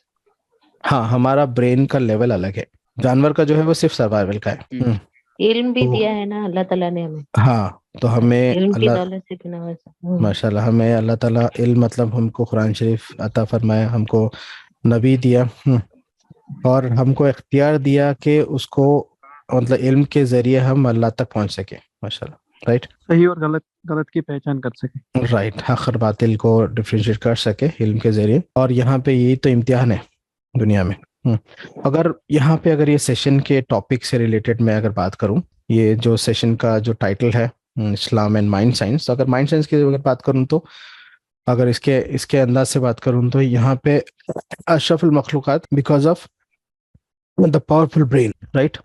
हाँ, हमारा ब्रेन का लेवल अलग है, जानवर का जो है वो सिर्फ सर्वाइवल का है। इल्म भी दिया है ना अल्लाह ताला ने हमें। हाँ, तो हमें इल्म की दौलत से बिना वैसा। माशाल्लाह हमें अल्लाह ताला इल्म मतलब हमको कुरान शरीफ अता फरमाया, हमको नबी दिया, और हमको इख्तियार दिया कि उसको मतलब इल्म के जरिए हम अल्लाह तक पहुंच सके। माशाल्लाह, राइट। सही और गलत की पहचान कर सके, राइट। हक और बातिल को डिफरेंशिएट कर सके इल्म के जरिए। और यहाँ पे यही तो इम्तिहान है दुनिया में। अगर यहाँ पे अगर ये सेशन के टॉपिक से रिलेटेड मैं अगर बात करूँ, ये जो सेशन का जो टाइटल है इस्लाम एंड माइंड साइंस, अगर माइंड साइंस की अगर बात करूँ तो अगर इसके अंदाज से बात करूँ तो यहाँ पे अशरफुल मखलूक़ात because of the powerful brain, right.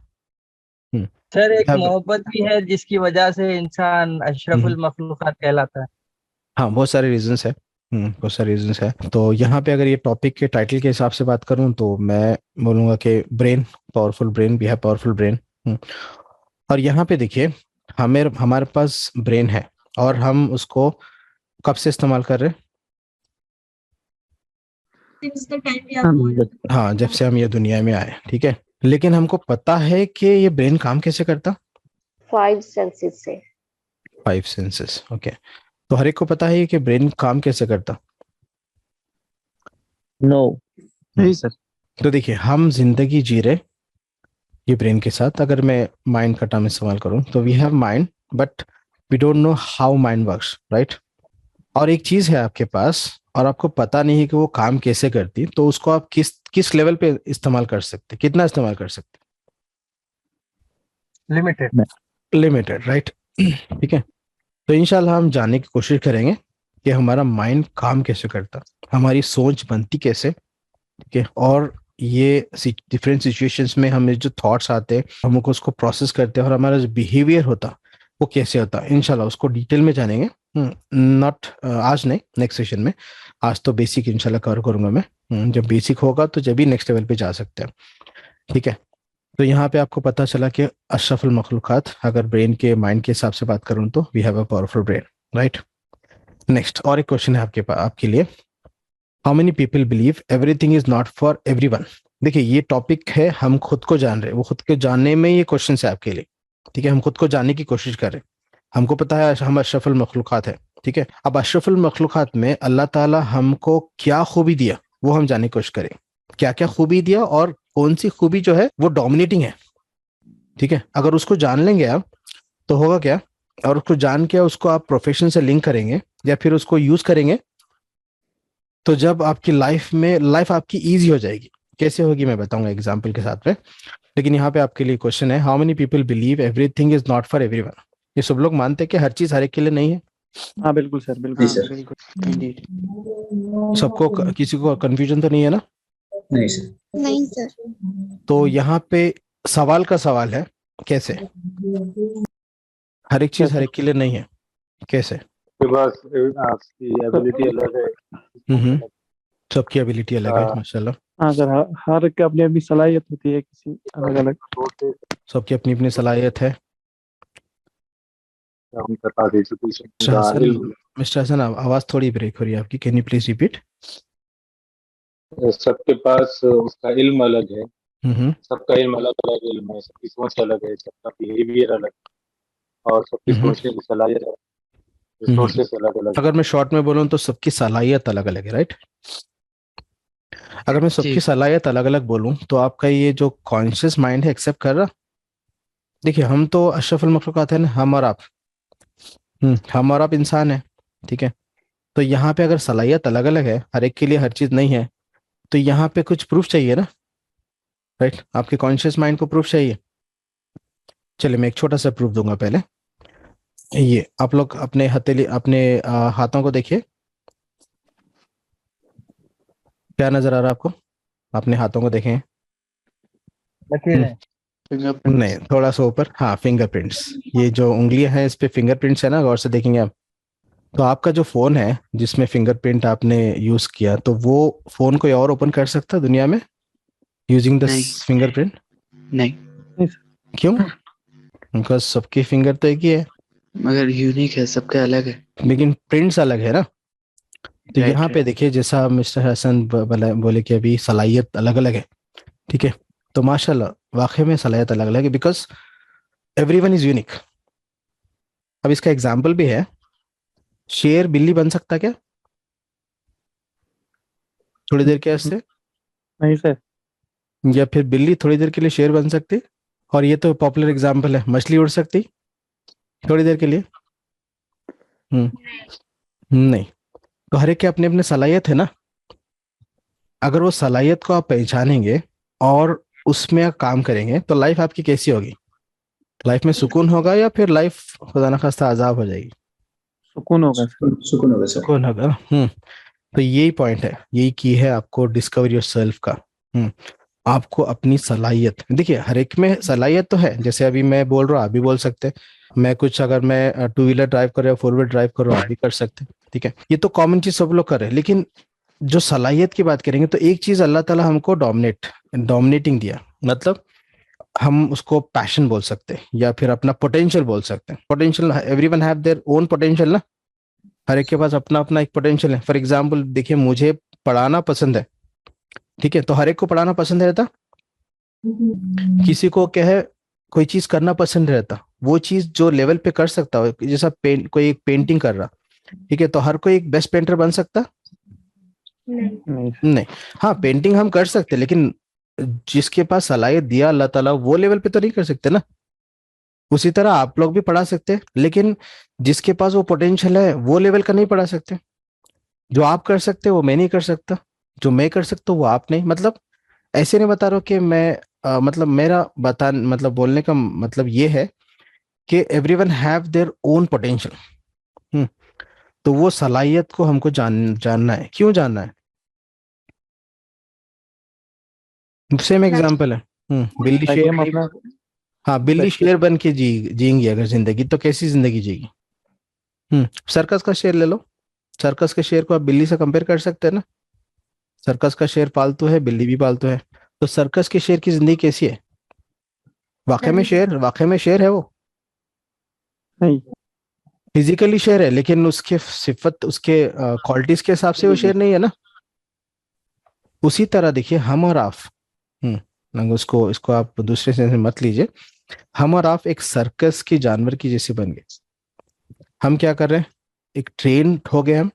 Sir एक मोहब्बत भी है जिसकी वजह से इंसान अशरफुल मखलूक़ात कहलाता है। हाँ, बहुत सारे रीजंस है, बहुत सारे रीजंस है। तो यहाँ पे अगर ये टॉपिक के टाइटल के हिसाब से बात करूँ तो मैं बोलूँगा कि brain, powerful brain, we have powerful brain. और यहाँ पे देखिए हमारे पास ब्रेन है और हम उसको कब से इस्तेमाल कर रहे हैं? हाँ, जब से हम ये दुनिया में आए, ठीक है। लेकिन हमको पता है कि ये ब्रेन काम कैसे करता? 5 सेंसेस से। 5 सेंसेस, ओके। तो हर एक को पता है कि ब्रेन काम कैसे करता? नो नहीं सर। तो देखिए हम जिंदगी जी रहे ये ब्रेन के साथ। अगर मैं माइंड का टर्म इस्तेमाल करूं तो we have mind but we don't know how mind works, right. और एक चीज है आपके पास और आपको पता नहीं है कि वो काम कैसे करती, तो उसको आप किस लेवल पे इस्तेमाल कर सकते, कितना इस्तेमाल कर सकते? Limited, right. ठीक है। तो इंशाल्लाह हम जानने की कोशिश करेंगे कि हमारा माइंड काम कैसे करता, हमारी सोच बनती कैसे, ठीक है। और ये डिफरेंट सिचुएशंस में हमें जो थॉट्स आते हैं हम उसको प्रोसेस करते हैं और हमारा जो बिहेवियर होता वो कैसे होता है, इंशाल्लाह उसको डिटेल में जानेंगे। नॉट आज नहीं, नेक्स्ट सेशन में। आज तो बेसिक इंशाल्लाह कवर करूंगा मैं। जब बेसिक होगा तो जब भी नेक्स्ट लेवल पे जा सकते हैं, ठीक है। तो यहाँ पे आपको पता चला कि अशरफुल मखलूक़ात, अगर ब्रेन के माइंड के हिसाब से बात करूँ तो we have a powerful brain, right. Next और एक क्वेश्चन है आपके लिए, how many people believe everything is not for everyone. देखिए ये टॉपिक है, हम खुद को जान रहे हैं, वो खुद के जानने में ये क्वेश्चन है आपके लिए, ठीक है। हम खुद को जानने की कोशिश कर रहे हैं, हमको पता है हम अशरफुल मखलूक़ात है, ठीक है। अब अशरफुल मखलूक़ात में अल्लाह ताला हमको क्या खूबी दिया वो हम जानने की कोशिश करें, क्या क्या खूबी दिया और कौन सी खूबी जो है वो डोमिनेटिंग है, ठीक है। अगर उसको जान लेंगे आप तो होगा क्या, और उसको जान के उसको आप प्रोफेशन से लिंक करेंगे या फिर उसको यूज करेंगे, तो जब आपकी लाइफ आपकी ईजी हो जाएगी। कैसे होगी मैं बताऊंगा एग्जाम्पल के साथ में। लेकिन यहाँ पे आपके लिए क्वेश्चन है, how many people believe everything is not for everyone? ये सब लोग मानते हैं कि हर चीज हर एक के लिए नहीं है? हाँ बिल्कुल सर, बिल्कुल बिल्कुल इंडीड। सबको किसी को कंफ्यूजन तो नहीं है ना? नहीं सर। नहीं सर। तो यहाँ पे सवाल का सवाल है, कैसे हर एक चीज हर एक के लिए नहीं है? कैसे? आपकी एबिलिटी अलग है। सबकी एबिलिटी अलग है, माशाल्लाह। हाँ सर, हर एक की अपनी अपनी सलाहियत होती है, किसी अलग अलग, सबकी अपनी अपनी सलाहियत है। मिस्टर हसन, आवाज थोड़ी ब्रेक हो रही है आपकी, कैन यू प्लीज रिपीट? सबके पास उसका इल्म अलग है, सबका इल्म अलग अलग इल्म है, सबकी सोच अलग है, सबका बिहेवियर अलग है, और सबकी सोचने की सलाहियत रिसोर्सेस अलग अलग। अगर मैं शॉर्ट में बोलूं तो सबकी सलाहियत अलग अलग है, राइट? अगर मैं सबकी सलाहियत अलग अलग बोलूं तो आपका ये जो कॉन्शियस माइंड है एक्सेप्ट कर रहा? देखिए, हम तो अशरफुल मखलूकात है ना, हम और आप इंसान है, ठीक है? तो यहाँ पे अगर सलाहियत अलग अलग है, हर एक के लिए हर चीज नहीं है, तो यहाँ पे कुछ प्रूफ चाहिए ना, राइट? आपके कॉन्शियस माइंड को प्रूफ चाहिए। चलिए मैं एक छोटा सा प्रूफ दूंगा। पहले ये आप लोग अपने हथेली, अपने हाथों को देखिए, क्या नजर आ रहा है आपको? अपने हाथों को देखें। नहीं, थोड़ा सा ऊपर, हाँ, फिंगरप्रिंट्स। ये जो उंगलियां हैं इस पे फिंगरप्रिंट्स है ना, गौर से देखेंगे आप। तो आपका जो फोन है जिसमें फिंगरप्रिंट आपने यूज किया, तो वो फोन कोई और ओपन कर सकता है दुनिया में यूजिंग दिस फिंगरप्रिंट? नहीं। क्यों? बिकॉज सबकी फिंगर तो एक ही है, मगर यूनिक है, सबके अलग है, लेकिन प्रिंट्स अलग है ना। तो यहाँ पे देखिए, जैसा मिस्टर हसन बोले कि अभी सलाहियत अलग अलग है, ठीक है? तो माशाल्लाह वाकई में सलाहियत अलग अलग है, बिकॉज एवरीवन इज यूनिक। अब इसका एग्जाम्पल भी है, शेर बिल्ली बन सकता क्या थोड़ी देर के वास्ते? नहीं सर। या फिर बिल्ली थोड़ी देर के लिए शेर बन सकती? और ये तो पॉपुलर एग्जाम्पल है, मछली उड़ सकती थोड़ी देर के लिए? नहीं। तो हर एक के अपने अपने सलाहियत है ना। अगर वो सलाहियत को आप पहचानेंगे और उसमें काम करेंगे तो लाइफ आपकी कैसी होगी? लाइफ में सुकून होगा या फिर लाइफ खुदा न खास्ता अजाब हो जाएगी? सुकून होगा, सुकून होगा सर। सुकून होगा। तो यही पॉइंट है, यही की है आपको डिस्कवर योरसेल्फ का। आपको अपनी सलाहियत, देखिए हर एक में सलाहियत तो है। जैसे अभी मैं बोल रहा हूँ, आप भी बोल सकते हैं। मैं कुछ, अगर मैं 2 व्हीलर ड्राइव कर रहा हूँ, 4 व्हीलर ड्राइव कर रहा हूँ, आप भी कर सकते हैं, ठीक है? ये तो कॉमन चीज सब लोग कर रहे हैं। लेकिन जो सलाहियत की बात करेंगे तो एक चीज अल्लाह ताला हमको डोमिनेटिंग दिया, मतलब हम उसको पैशन बोल सकते हैं या फिर अपना पोटेंशियल बोल सकते हैं। Potential, everyone have their own potential ना, हर एक के पास अपना अपना एक पोटेंशियल है। फॉर एग्जाम्पल देखिए, मुझे पढ़ाना पसंद है, ठीक है? तो हर एक को पढ़ाना पसंद रहता, किसी को क्या है, कोई चीज करना पसंद रहता, वो चीज जो लेवल पे कर सकता हो। जैसा कोई एक पेंटिंग कर रहा, ठीक है? तो हर कोई एक बेस्ट पेंटर बन सकता? नहीं। हाँ, पेंटिंग हम कर सकते, लेकिन जिसके पास सलाहियत दिया अल्लाह ताला, वो लेवल पे तो नहीं कर सकते ना। उसी तरह आप लोग भी पढ़ा सकते, लेकिन जिसके पास वो पोटेंशियल है वो लेवल का नहीं पढ़ा सकते। जो आप कर सकते वो मैं नहीं कर सकता, जो मैं कर सकता हूँ वो आप नहीं। मतलब ऐसे नहीं बता रहा हूँ कि मैं मतलब मेरा मतलब बोलने का मतलब ये है कि everyone have their own potential. तो वो सलाहियत को हमको जानना है। क्यों जानना है? सेम एग्जांपल है, बिल्ली शेर, हाँ, बिल्ली शेर बन के जिएंगी अगर जिंदगी, तो कैसी जिंदगी जिएगी? सर्कस का शेर ले लो, सर्कस के शेर को आप बिल्ली से कंपेयर कर सकते हैं ना। सर्कस का शेर पालतू है, बिल्ली भी पालतू है, तो सर्कस के शेर की जिंदगी कैसी है? वाकई में शेर है वो? नहीं, फिजिकली शेर है, लेकिन उसके सिफत, उसके क्वालिटीज के हिसाब से वो शेर नहीं है ना। उसी तरह देखिए, हम और आप, इसको आप दूसरे सेंस में मत लीजिए, हम और आप एक सर्कस की जानवर की जैसे बन गए। हम क्या कर रहे हैं, एक ट्रेन हो गए हम,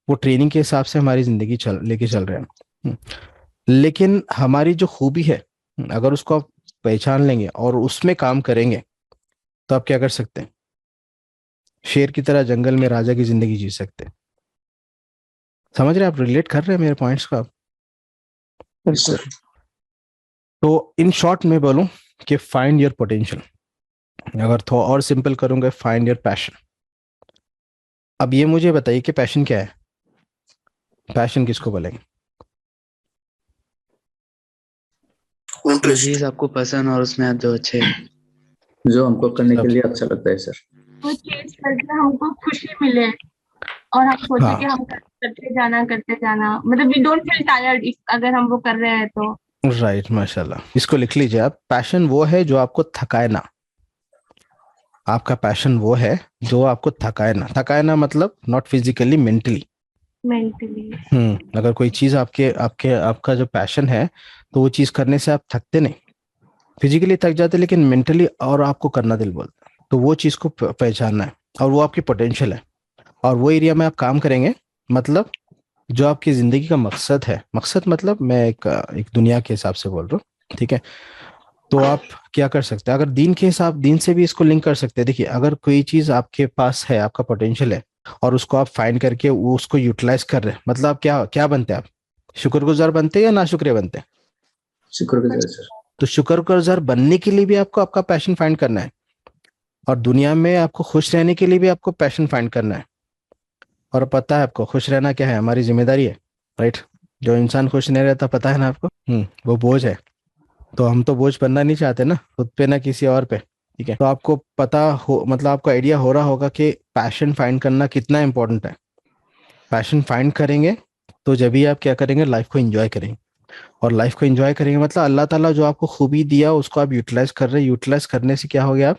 वो ट्रेनिंग के हिसाब से हमारी जिंदगी लेके चल रहे हैं। लेकिन हमारी जो खूबी है, अगर उसको आप पहचान लेंगे और उसमें काम करेंगे, तो आप क्या कर सकते हैं? शेर की तरह जंगल में राजा की जिंदगी जी सकते हैं। समझ रहे हैं आप? रिलेट कर रहे हैं मेरे पॉइंट्स को आप? तो इन शॉर्ट में बोलूं कि फाइंड योर पोटेंशियल, अगर थोड़ा और सिंपल करूंगा फाइंड योर पैशन। अब ये मुझे बताइए कि पैशन क्या है? पैशन किसको बोलेंगे? जो चीज आपको पसंद और उसमें आप जो अच्छे जो हमको करने के लिए अच्छा लगता है सर। वो चीज करके हमको खुशी मिले और हम सोचे कि हम करते जाना, मतलब वी डोंट फील टायर्ड अगर हम वो कर रहे हैं तो। राइट, माशाल्लाह। इसको लिख लीजिए आप। पैशन वो है जो आपको थकाए ना। आपका पैशन वो है जो आपको थकाए ना। थकाए ना मतलब नॉट फिजिकली, मेंटली। अगर कोई चीज आपका जो पैशन है तो वो चीज करने से आप थकते नहीं, फिजिकली थक जाते लेकिन मेंटली और आपको करना दिल बोलता है। तो वो चीज को पहचानना है और वो आपकी पोटेंशियल है और वो एरिया में आप काम करेंगे। मतलब जो आपकी जिंदगी का मकसद है, मकसद मतलब मैं एक दुनिया के हिसाब से बोल रहा हूँ, ठीक है? तो आप क्या कर सकते हैं? अगर दीन से भी इसको लिंक कर सकते हैं। देखिए, अगर कोई चीज आपके पास है, आपका पोटेंशियल है और उसको आप फाइंड करके वो उसको यूटिलाइज कर रहे हैं, मतलब आप क्या बनते हैं? आप शुक्रगुजार बनते हैं या ना शुक्रिया बनते हैं? शुक्रगुजार सर। तो शुक्रगुजार बनने के लिए भी आपको आपका पैशन फाइंड करना है और दुनिया में आपको खुश रहने के लिए भी आपको पैशन फाइंड करना है। और पता है आपको खुश रहना क्या है? हमारी जिम्मेदारी है, राइट? जो इंसान खुश नहीं रहता, पता है ना आपको, वो बोझ है। तो हम तो बोझ बनना नहीं चाहते ना, खुद पे ना किसी और पे, ठीक है? तो आपको पता हो, मतलब आपको आइडिया हो रहा होगा कि पैशन फाइंड करना कितना इंपॉर्टेंट है। पैशन फाइंड करेंगे तो जब भी आप क्या करेंगे, लाइफ को एंजॉय करेंगे। और लाइफ को एंजॉय करेंगे मतलब अल्लाह ताला जो आपको खूबी दिया उसको आप यूटिलाइज कर रहे हैं। यूटिलाइज करने से क्या हो गया, आप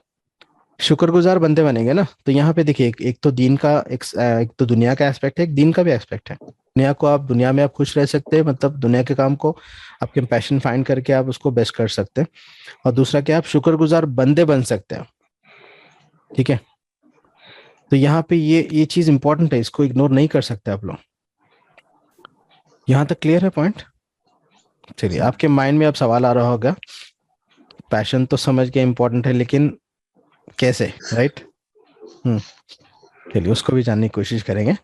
शुक्रगुजार बंदे बनेंगे ना। तो यहाँ पे देखिए, एक तो दीन का एक तो दुनिया का एस्पेक्ट है, एक दीन का भी एस्पेक्ट है। दुनिया में आप खुश रह सकते हैं, मतलब दुनिया के काम को आपके पैशन फाइंड करके आप उसको बेस्ट कर सकते हैं। और दूसरा क्या, आप शुक्रगुजार बंदे बन सकते हैं, ठीक है? तो यहाँ पे ये चीज इंपॉर्टेंट है, इसको इग्नोर नहीं कर सकते आप लोग। यहाँ तक क्लियर है पॉइंट? चलिए, आपके माइंड में अब सवाल आ रहा होगा, पैशन तो समझ के इम्पोर्टेंट है लेकिन कैसे, राइट? चलिए उसको भी जानने की कोशिश करेंगे।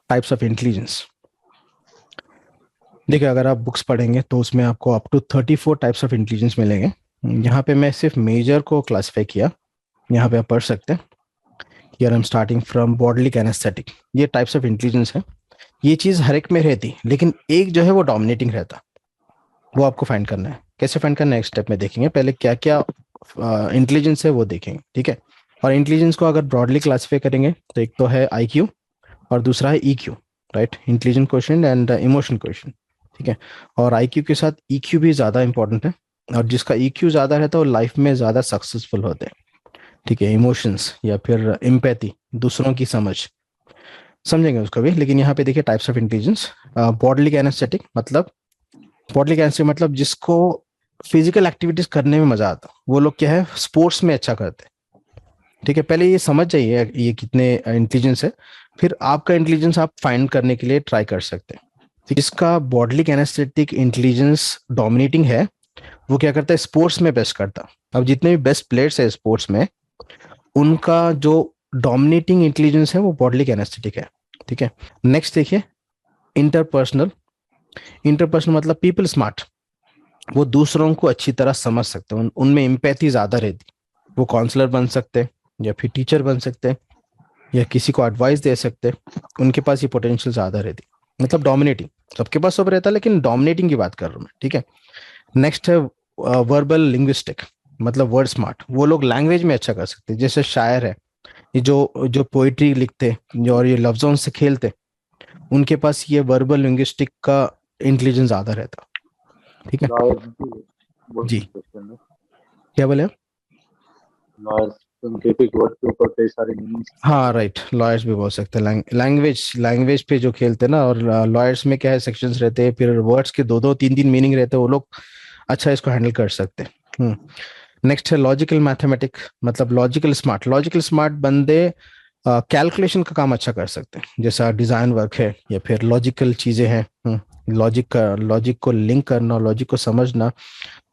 Types of intelligence. देखिए, अगर आप बुक्स पढ़ेंगे तो उसमें आपको up to 34 types of intelligence मिलेंगे। यहाँ पे मैं सिर्फ मेजर को क्लासिफाई किया, यहाँ पे आप पढ़ सकते हैं। Here I am starting from bodily kinaesthetic. ये टाइप्स ऑफ इंटेलिजेंस है। ये चीज हर एक में रहती, लेकिन एक जो है वो डोमिनेटिंग रहता, वो आपको फाइंड करना है। कैसे फाइंड करना है नेक्स्ट स्टेप में देखेंगे, पहले क्या क्या इंटेलिजेंस है वो देखेंगे, ठीक है? और इंटेलिजेंस को अगर ब्रॉडली क्लासिफाई करेंगे तो एक तो है IQ और दूसरा है EQ, right? Intelligent question and emotion question, ठीक है? और IQ के साथ EQ भी ज़्यादा इंपॉर्टेंट है और जिसका EQ ज़्यादा रहता है वो लाइफ में ज़्यादा सक्सेसफुल होते हैं, ठीक है? इमोशंस या फिर एम्पैथी, दूसरों की समझेंगे उसको भी। लेकिन यहाँ पे देखिए types of intelligence. Bodily kinaesthetic मतलब जिसको फिजिकल एक्टिविटीज करने में मजा आता, वो लोग क्या है, स्पोर्ट्स में अच्छा करते हैं, ठीक है? पहले ये समझ जाइए ये कितने इंटेलिजेंस है, फिर आपका इंटेलिजेंस आप फाइंड करने के लिए ट्राई कर सकते हैं। जिसका बॉडली कैनेस्थेटिक इंटेलिजेंस डोमिनेटिंग है वो क्या करता है, स्पोर्ट्स में बेस्ट करता। अब जितने भी बेस्ट प्लेयर्स है स्पोर्ट्स में, उनका जो डोमिनेटिंग इंटेलिजेंस है वो बॉडली कैनेस्थेटिक है, ठीक है? नेक्स्ट देखिए इंटरपर्सनल मतलब पीपल स्मार्ट। वो दूसरों को अच्छी तरह समझ सकते हैं, उनमें एम्पैथी ज्यादा रहती। वो काउंसलर बन सकते हैं या फिर टीचर बन सकते हैं या किसी को एडवाइस दे सकते हैं। उनके पास ये पोटेंशियल ज्यादा रहती, मतलब डोमिनेटिंग। सबके पास सब रहता है लेकिन डोमिनेटिंग की बात कर रहा हूँ मैं, ठीक है? नेक्स्ट है वर्बल लिंग्विस्टिक, मतलब वर्ड स्मार्ट। वो लोग लैंग्वेज में अच्छा कर सकते हैं, जैसे शायर है, ये जो पोइट्री लिखते और ये लफ्जों से खेलते, उनके पास ये वर्बल लिंग्विस्टिक का इंटेलिजेंस ज्यादा रहता, ठीक है? जी, क्या बोले? हाँ राइट, लॉयर्स भी बोल सकते हैं। लैंग्वेज पे जो खेलते हैं ना, और लॉयर्स में क्या है, सेक्शंस रहते हैं, फिर वर्ड्स के 2-2 3-3 मीनिंग रहते हैं, वो लोग अच्छा इसको हैंडल कर सकते हैं। नेक्स्ट है लॉजिकल मैथमेटिक, मतलब लॉजिकल स्मार्ट बंदे कैलकुलेशन का काम अच्छा कर सकते हैं, जैसा डिजाइन वर्क है या फिर लॉजिकल चीजें हैं। लॉजिक को लिंक करना, लॉजिक को समझना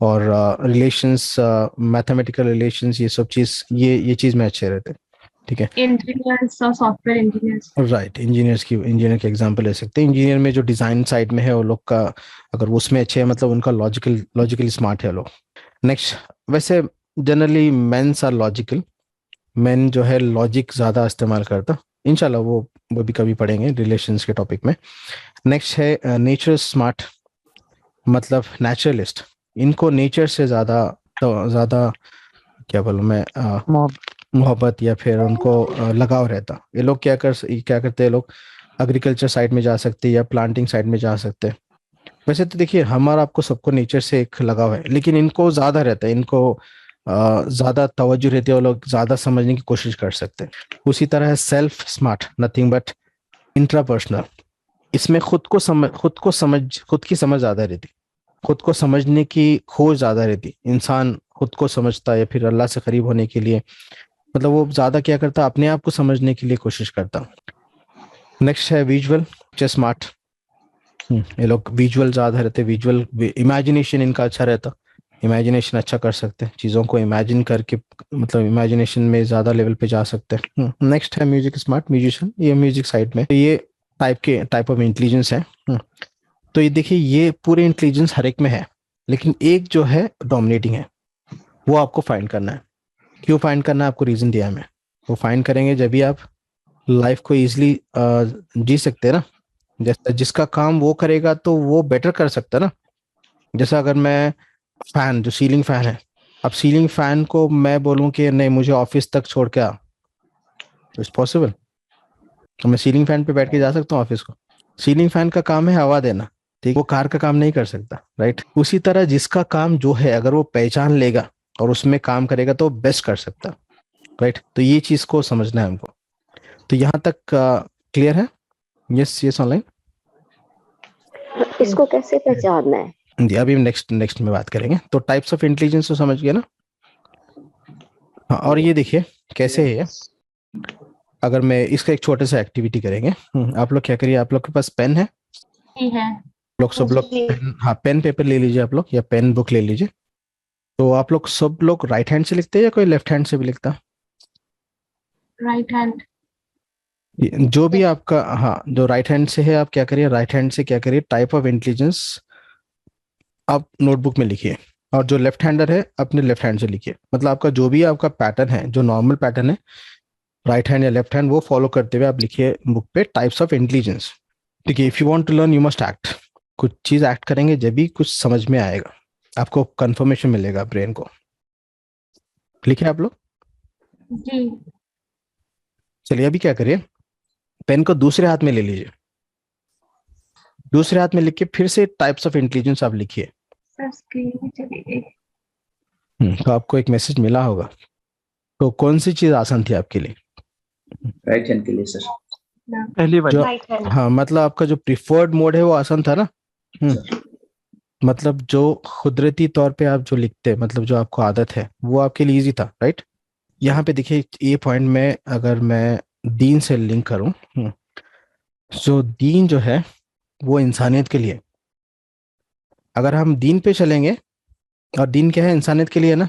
और रिलेशंस, मैथमेटिकल रिलेशंस, ये सब चीज ये चीज में अच्छे रहते हैं, ठीक है, इंजीनियर्स और सॉफ्टवेयर इंजीनियर्स। राइट, इंजीनियर के एग्जांपल ले सकते हैं। इंजीनियर में जो डिजाइन साइड में है वो लोग का, अगर उसमें अच्छे है मतलब उनका लॉजिकली स्मार्ट है लोग। नेक्स्ट, वैसे generally mens are logical, men जो है लॉजिक ज़्यादा इस्तेमाल करता, इंशाल्लाह वो भी कभी पढ़ेंगे रिलेशंस के टॉपिक में। नेक्स्ट है नेचर स्मार्ट, मतलब नेचुरलिस्ट, इनको नेचर से ज़्यादा क्या बोलूँ मैं, मोहब्बत या फिर उनको लगाव रहता। ये लोग क्या करते हैं, लोग एग्रीकल्चर साइड में जा सकते हैं या प्लांटिंग साइड में जा सकते हैं। वैसे तो देखिए हमारा आपको सबको नेचर से एक लगाव है, लेकिन इनको ज़्यादा रहता है, इनको ज़्यादा तवज्जो रहती है, वो लोग ज़्यादा समझने की कोशिश कर सकते हैं। उसी तरह है self smart, nothing but intrapersonal, इसमें खुद की समझ ज़्यादा रहती, खुद को समझने की खोज ज़्यादा रहती। इंसान खुद को समझता है या फिर अल्लाह से करीब होने के लिए, मतलब वो ज़्यादा क्या करता, अपने आप को समझने के लिए कोशिश करता। नेक्स्ट है विजुअल स्मार्ट, ये लोग विजुअल ज़्यादा रहते, विजुअल इमेजिनेशन इनका अच्छा रहता, इमेजिनेशन अच्छा कर सकते हैं, चीज़ों को इमेजिन करके मतलब इमेजिनेशन में ज़्यादा लेवल पे जा सकते हैं। नेक्स्ट है म्यूजिक स्मार्ट, म्यूजिशियन, ये म्यूजिक साइड में, तो ये टाइप ऑफ इंटेलिजेंस है। तो ये देखिए ये पूरे इंटेलिजेंस हर एक में है, लेकिन एक जो है डोमिनेटिंग है, वो आपको फाइंड करना है। क्यों फाइंड करना है, आपको रीज़न दिया है मैं, वो फाइंड करेंगे जब भी आप लाइफ को ईजिली जी सकते हैं ना। जैसे जिसका काम वो करेगा तो वो बेटर कर सकता है ना। जैसा अगर मैं फैन, जो सीलिंग फैन है, अब सीलिंग फैन को मैं बोलूं कि नहीं मुझे ऑफिस तक छोड़ के आ, इट्स पॉसिबल? तो मैं सीलिंग फैन पे बैठ के जा सकता हूँ ऑफिस को? सीलिंग फैन का काम है हवा देना, ठीक, वो कार का काम नहीं कर सकता, राइट। उसी तरह जिसका काम जो है अगर वो पहचान लेगा और उसमें काम करेगा तो बेस्ट कर सकता, राइट। तो ये चीज को समझना है हमको। तो यहाँ तक क्लियर है? Yes online. इसको कैसे पहचानना है? अभी नेक्स्ट में बात करेंगे। तो टाइप्स ऑफ इंटेलिजेंस तो समझ गए ना। हाँ, और ये देखिए कैसे है ये। अगर मैं इसका एक छोटा सा एक्टिविटी करेंगे, आप लोग क्या करिए, आप लोग के पास पेन है? सब लोग हाँ पेन पेपर ले लीजिए आप लोग, या पेन बुक ले लीजिए। तो आप लोग सब लोग राइट हैंड से लिखते हैं या कोई लेफ्ट हैंड से भी लिखता? Right hand. जो भी आपका, हाँ जो राइट हैंड से है, आप क्या करिए, राइट हैंड से क्या करिए, टाइप ऑफ इंटेलिजेंस आप नोटबुक में लिखिए, और जो लेफ्ट हैंडर है अपने लेफ्ट हैंड से लिखिए। मतलब आपका जो भी आपका पैटर्न है, जो नॉर्मल पैटर्न है, राइट हैंड या लेफ्ट हैंड, वो फॉलो करते हुए आप लिखिए बुक पे टाइप्स ऑफ इंटेलिजेंस। ठीक है, if you want to learn you must act. कुछ चीज एक्ट करेंगे जब भी कुछ समझ में आएगा, आपको कंफर्मेशन मिलेगा ब्रेन को। लिखे आप लोग? जी। चलिए अभी क्या करिए, पेन को दूसरे हाथ में ले लीजिए, दूसरे हाथ में लिख के फिर से टाइप्स ऑफ इंटेलिजेंस आप लिखिए। तो आपको एक मैसेज मिला होगा। तो कौन सी चीज आसान थी आपके लिए? राइट हैंड के लिए सर, पहली बार। हाँ मतलब आपका जो प्रिफर्ड मोड है वो आसान था ना। मतलब जो कुदरती तौर पे आप जो लिखते हैं, मतलब जो आपको आदत है, वो आपके लिए इजी था, राइट। यहाँ पे देखिए ये पॉइंट में अगर मैं दीन से लिंक करूं, जो दीन जो है वो इंसानियत के लिए, अगर हम दीन पे चलेंगे, और दीन क्या है, इंसानियत के लिए ना,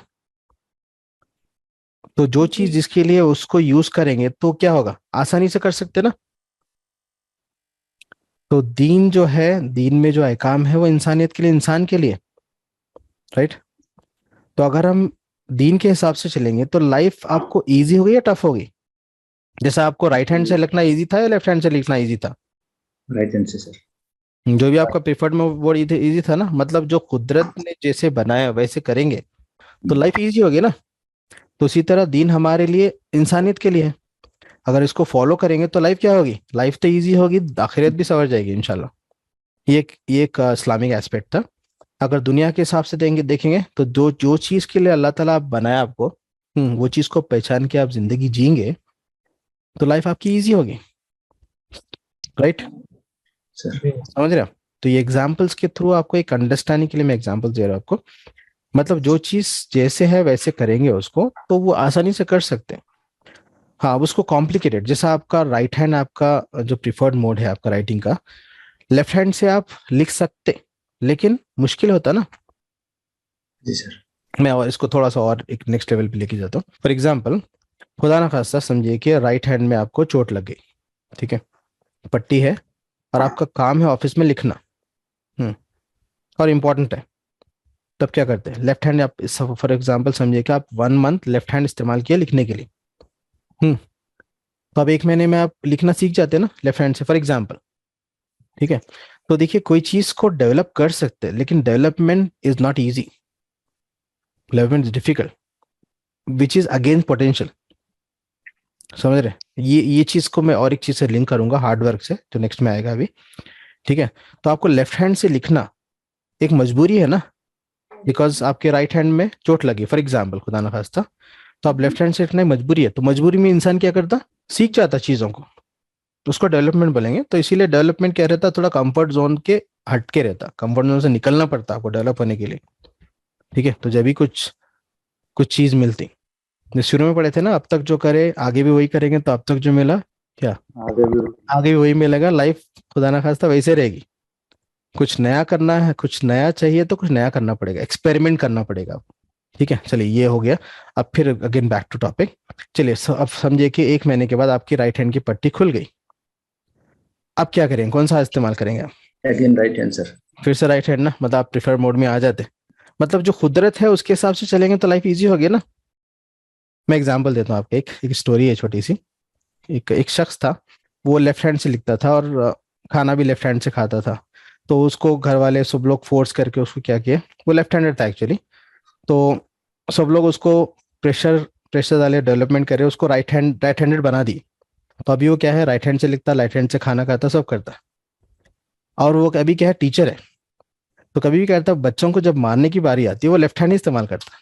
तो जो चीज जिसके लिए उसको यूज करेंगे तो क्या होगा, आसानी से कर सकते ना। तो दीन जो है, दीन में जो अहकाम है वो इंसानियत के लिए, इंसान के लिए, राइट। तो अगर हम दीन के हिसाब से चलेंगे तो लाइफ आपको इजी होगी या टफ होगी? जैसा आपको राइट हैंड से लिखना इजी था या लेफ्ट हैंड से लिखना इजी था? राइट हैंड से सर। जो भी आपका प्रेफर्ड में वो इजी था ना। मतलब जो कुदरत ने जैसे बनाया वैसे करेंगे तो लाइफ इजी होगी ना। तो उसी तरह दीन हमारे लिए इंसानियत के लिए है, अगर इसको फॉलो करेंगे तो लाइफ क्या होगी, लाइफ तो इजी होगी, आखिरत भी संवर जाएगी इंशाल्लाह। ये एक इस्लामिक एस्पेक्ट था। अगर दुनिया के हिसाब से देखेंगे तो जो चीज के लिए अल्लाह ताला बनाया आपको, वो चीज को पहचान के आप जिंदगी जिएंगे तो लाइफ आपकी इजी होगी, राइट। समझ रहे हो? तो ये एग्जाम्पल्स के थ्रू आपको एक अंडरस्टैंडिंग के लिए मैं एग्जाम्पल दे रहा हूँ आपको। मतलब जो चीज जैसे है वैसे करेंगे उसको तो वो आसानी से कर सकते हैं। हाँ, अब उसको कॉम्प्लिकेटेड, जैसा आपका राइट हैंड, आपका जो प्रिफर्ड मोड है आपका राइटिंग का, लेफ्ट हैंड से आप लिख सकते, लेकिन मुश्किल होता ना। जी सर। मैं और इसको थोड़ा सा और एक नेक्स्ट लेवल पे लेके जाता हूँ। फॉर एग्जाम्पल खुदा ना खास्ता समझिए कि राइट हैंड में आपको चोट लग गई, ठीक है, पट्टी है और आपका काम है ऑफिस में लिखना, और इम्पोर्टेंट है, तब क्या करते हैं, लेफ्ट हैंड आप फॉर एग्जांपल समझिए कि आप 1 मंथ लेफ्ट हैंड इस्तेमाल किया लिखने के लिए, तो अब 1 महीने में आप लिखना सीख जाते हैं ना लेफ्ट हैंड से फॉर एग्जांपल, ठीक है। तो देखिए कोई चीज को डेवलप कर सकते हैं, लेकिन development is not easy, development is difficult which is against potential, समझ रहे, ये चीज को मैं और एक चीज से लिंक करूंगा हार्डवर्क से, जो नेक्स्ट में आएगा अभी, ठीक है। तो आपको लेफ्ट हैंड से लिखना एक मजबूरी है ना, बिकॉज आपके राइट हैंड में चोट लगी फॉर एग्जाम्पल, खुदा ना खास्ता, तो आप लेफ्ट हैंड से लिखना मजबूरी है, तो मजबूरी में इंसान क्या करता, सीख जाता चीजों को, तो उसको डेवलपमेंट बोलेंगे। तो इसीलिए डेवलपमेंट क्या रहता, थोड़ा कंफर्ट जोन के हट के रहता, कंफर्ट जोन से निकलना पड़ता आपको डेवलप होने के लिए, ठीक है। तो जब भी कुछ चीज मिलती, शुरू में पढ़े थे ना, अब तक जो करे आगे भी वही करेंगे, तो अब तक जो मिला क्या आगे भी वही मिलेगा, लाइफ खुदा ना खास्ता वैसे रहेगी। कुछ नया करना है, कुछ नया चाहिए तो कुछ नया करना पड़ेगा, एक्सपेरिमेंट करना पड़ेगा, ठीक है। चलिए ये हो गया, अब फिर अगेन बैक टू टॉपिक। चलिए अब समझिए कि 1 महीने के बाद आपकी राइट हैंड की पट्टी खुल गई, अब क्या करेंगे, कौन सा इस्तेमाल करेंगे आप? Again right hand sir. फिर से राइट हैंड ना, मतलब आप प्रिफर मोड में आ जाते, मतलब जो कुदरत है उसके हिसाब से चलेंगे तो लाइफ इजी होगी ना। मैं एग्जांपल देता हूँ आपको, एक स्टोरी है छोटी सी। एक शख्स था, वो लेफ्ट हैंड से लिखता था और खाना भी लेफ्ट हैंड से खाता था, तो उसको घर वाले सब लोग फोर्स करके उसको क्या किया, वो लेफ्ट हैंडेड था एक्चुअली, तो सब लोग उसको प्रेशर डाले, डेवलपमेंट करे, उसको राइट हैंडेड बना दी। तो अभी वो क्या है, राइट हैंड से लिखता, राइट हैंड से खाना खाता, सब करता, और वो अभी क्या है, टीचर है। तो कभी भी कहता बच्चों को जब मारने की बारी आती है वो लेफ्ट हैंड ही इस्तेमाल करता,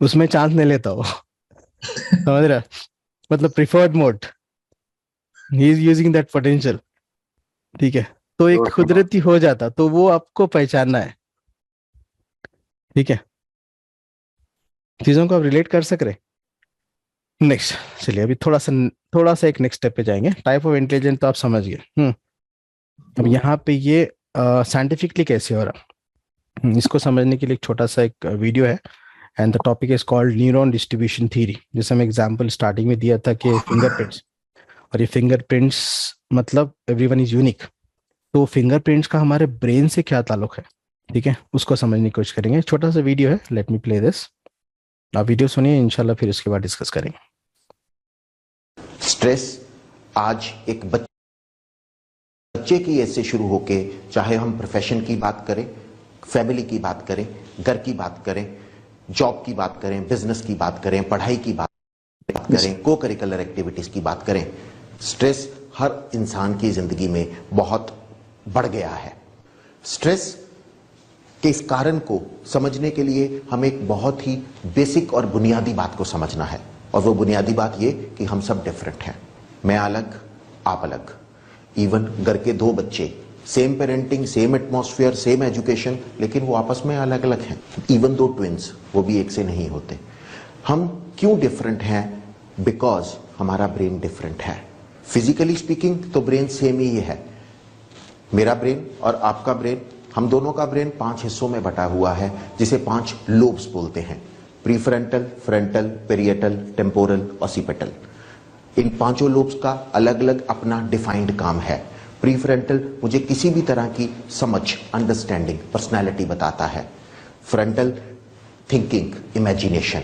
उसमें चांस नहीं लेता वो समझ रहा, मतलब preferred mode, he is using that potential, ठीक है। तो एक कुदरती हो जाता, तो वो आपको पहचानना है, ठीक है, चीजों को आप रिलेट कर सक रहे। नेक्स्ट चलिए अभी थोड़ा सा एक नेक्स्ट स्टेप पे जाएंगे। टाइप ऑफ इंटेलिजेंस तो आप समझ गए। अब यहाँ पे ये साइंटिफिकली कैसे हो रहा, इसको समझने के लिए एक छोटा सा एक वीडियो है, and the topic is called neuron distribution theory. जैसे हम एग्जांपल स्टार्टिंग में दिया था कि फिंगरप्रिंट्स, और ये फिंगरप्रिंट्स मतलब एवरीवन इज यूनिक, तो फिंगरप्रिंट्स का हमारे ब्रेन से क्या ताल्लुक है, ठीक है, उसको समझने की कोशिश करेंगे। छोटा सा वीडियो है, लेट मी प्ले दिस, आप वीडियो सुनिए, इंशाल्लाह फिर उसके बाद डिस्कस करेंगे। स्ट्रेस आज एक बच्चे की एज से शुरू होके, चाहे हम प्रोफेशन की बात करें, फैमिली की बात करें, घर की बात करें, जॉब की बात करें, बिजनेस की बात करें, पढ़ाई की बात करें, को करिकुलर एक्टिविटीज की बात करें, स्ट्रेस हर इंसान की जिंदगी में बहुत बढ़ गया है। स्ट्रेस के इस कारण को समझने के लिए हमें एक बहुत ही बेसिक और बुनियादी बात को समझना है, और वो बुनियादी बात ये कि हम सब डिफरेंट हैं। मैं अलग, आप अलग, इवन घर के 2 बच्चे, same parenting, same atmosphere, same education, लेकिन वो आपस में अलग अलग हैं। इवन 2 ट्विंस, वो भी एक से नहीं होते। हम क्यों डिफरेंट हैं? बिकॉज हमारा ब्रेन डिफरेंट है। फिजिकली स्पीकिंग तो ब्रेन सेम ही है, मेरा ब्रेन और आपका ब्रेन, हम दोनों का ब्रेन 5 हिस्सों में बटा हुआ है, जिसे 5 लोब्स बोलते हैं, prefrontal, frontal, parietal, temporal, occipital. इन 5 लोब्स का अलग अलग अपना डिफाइंड काम है। प्रीफ्रंटल मुझे किसी भी तरह की समझ, अंडरस्टैंडिंग, पर्सनैलिटी बताता है। Frontal thinking, imagination.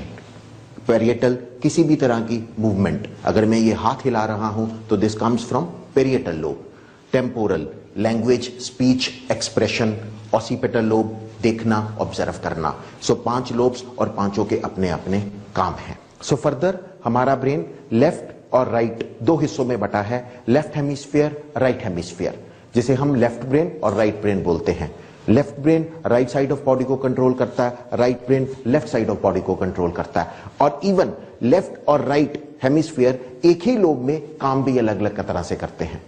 पेरिएटल किसी भी तरह की मूवमेंट, अगर मैं ये हाथ हिला रहा हूं तो this comes from parietal lobe. Temporal language, speech, expression. Occipital lobe देखना, ऑब्जर्व करना। सो 5 लोब्स और 5 के अपने अपने काम हैं। सो फर्दर हमारा ब्रेन लेफ्ट और राइट 2 हिस्सों में बटा है, लेफ्ट हेमिस्फीयर, राइट हेमिस्फीयर, जिसे हम लेफ्ट ब्रेन और राइट ब्रेन बोलते हैं। Left brain right side of body को कंट्रोल करता है, right brain left side of body को कंट्रोल करता है, और इवन लेफ्ट और राइट हेमिस्फीयर एक ही लोब में काम भी अलग अलग तरह से करते हैं।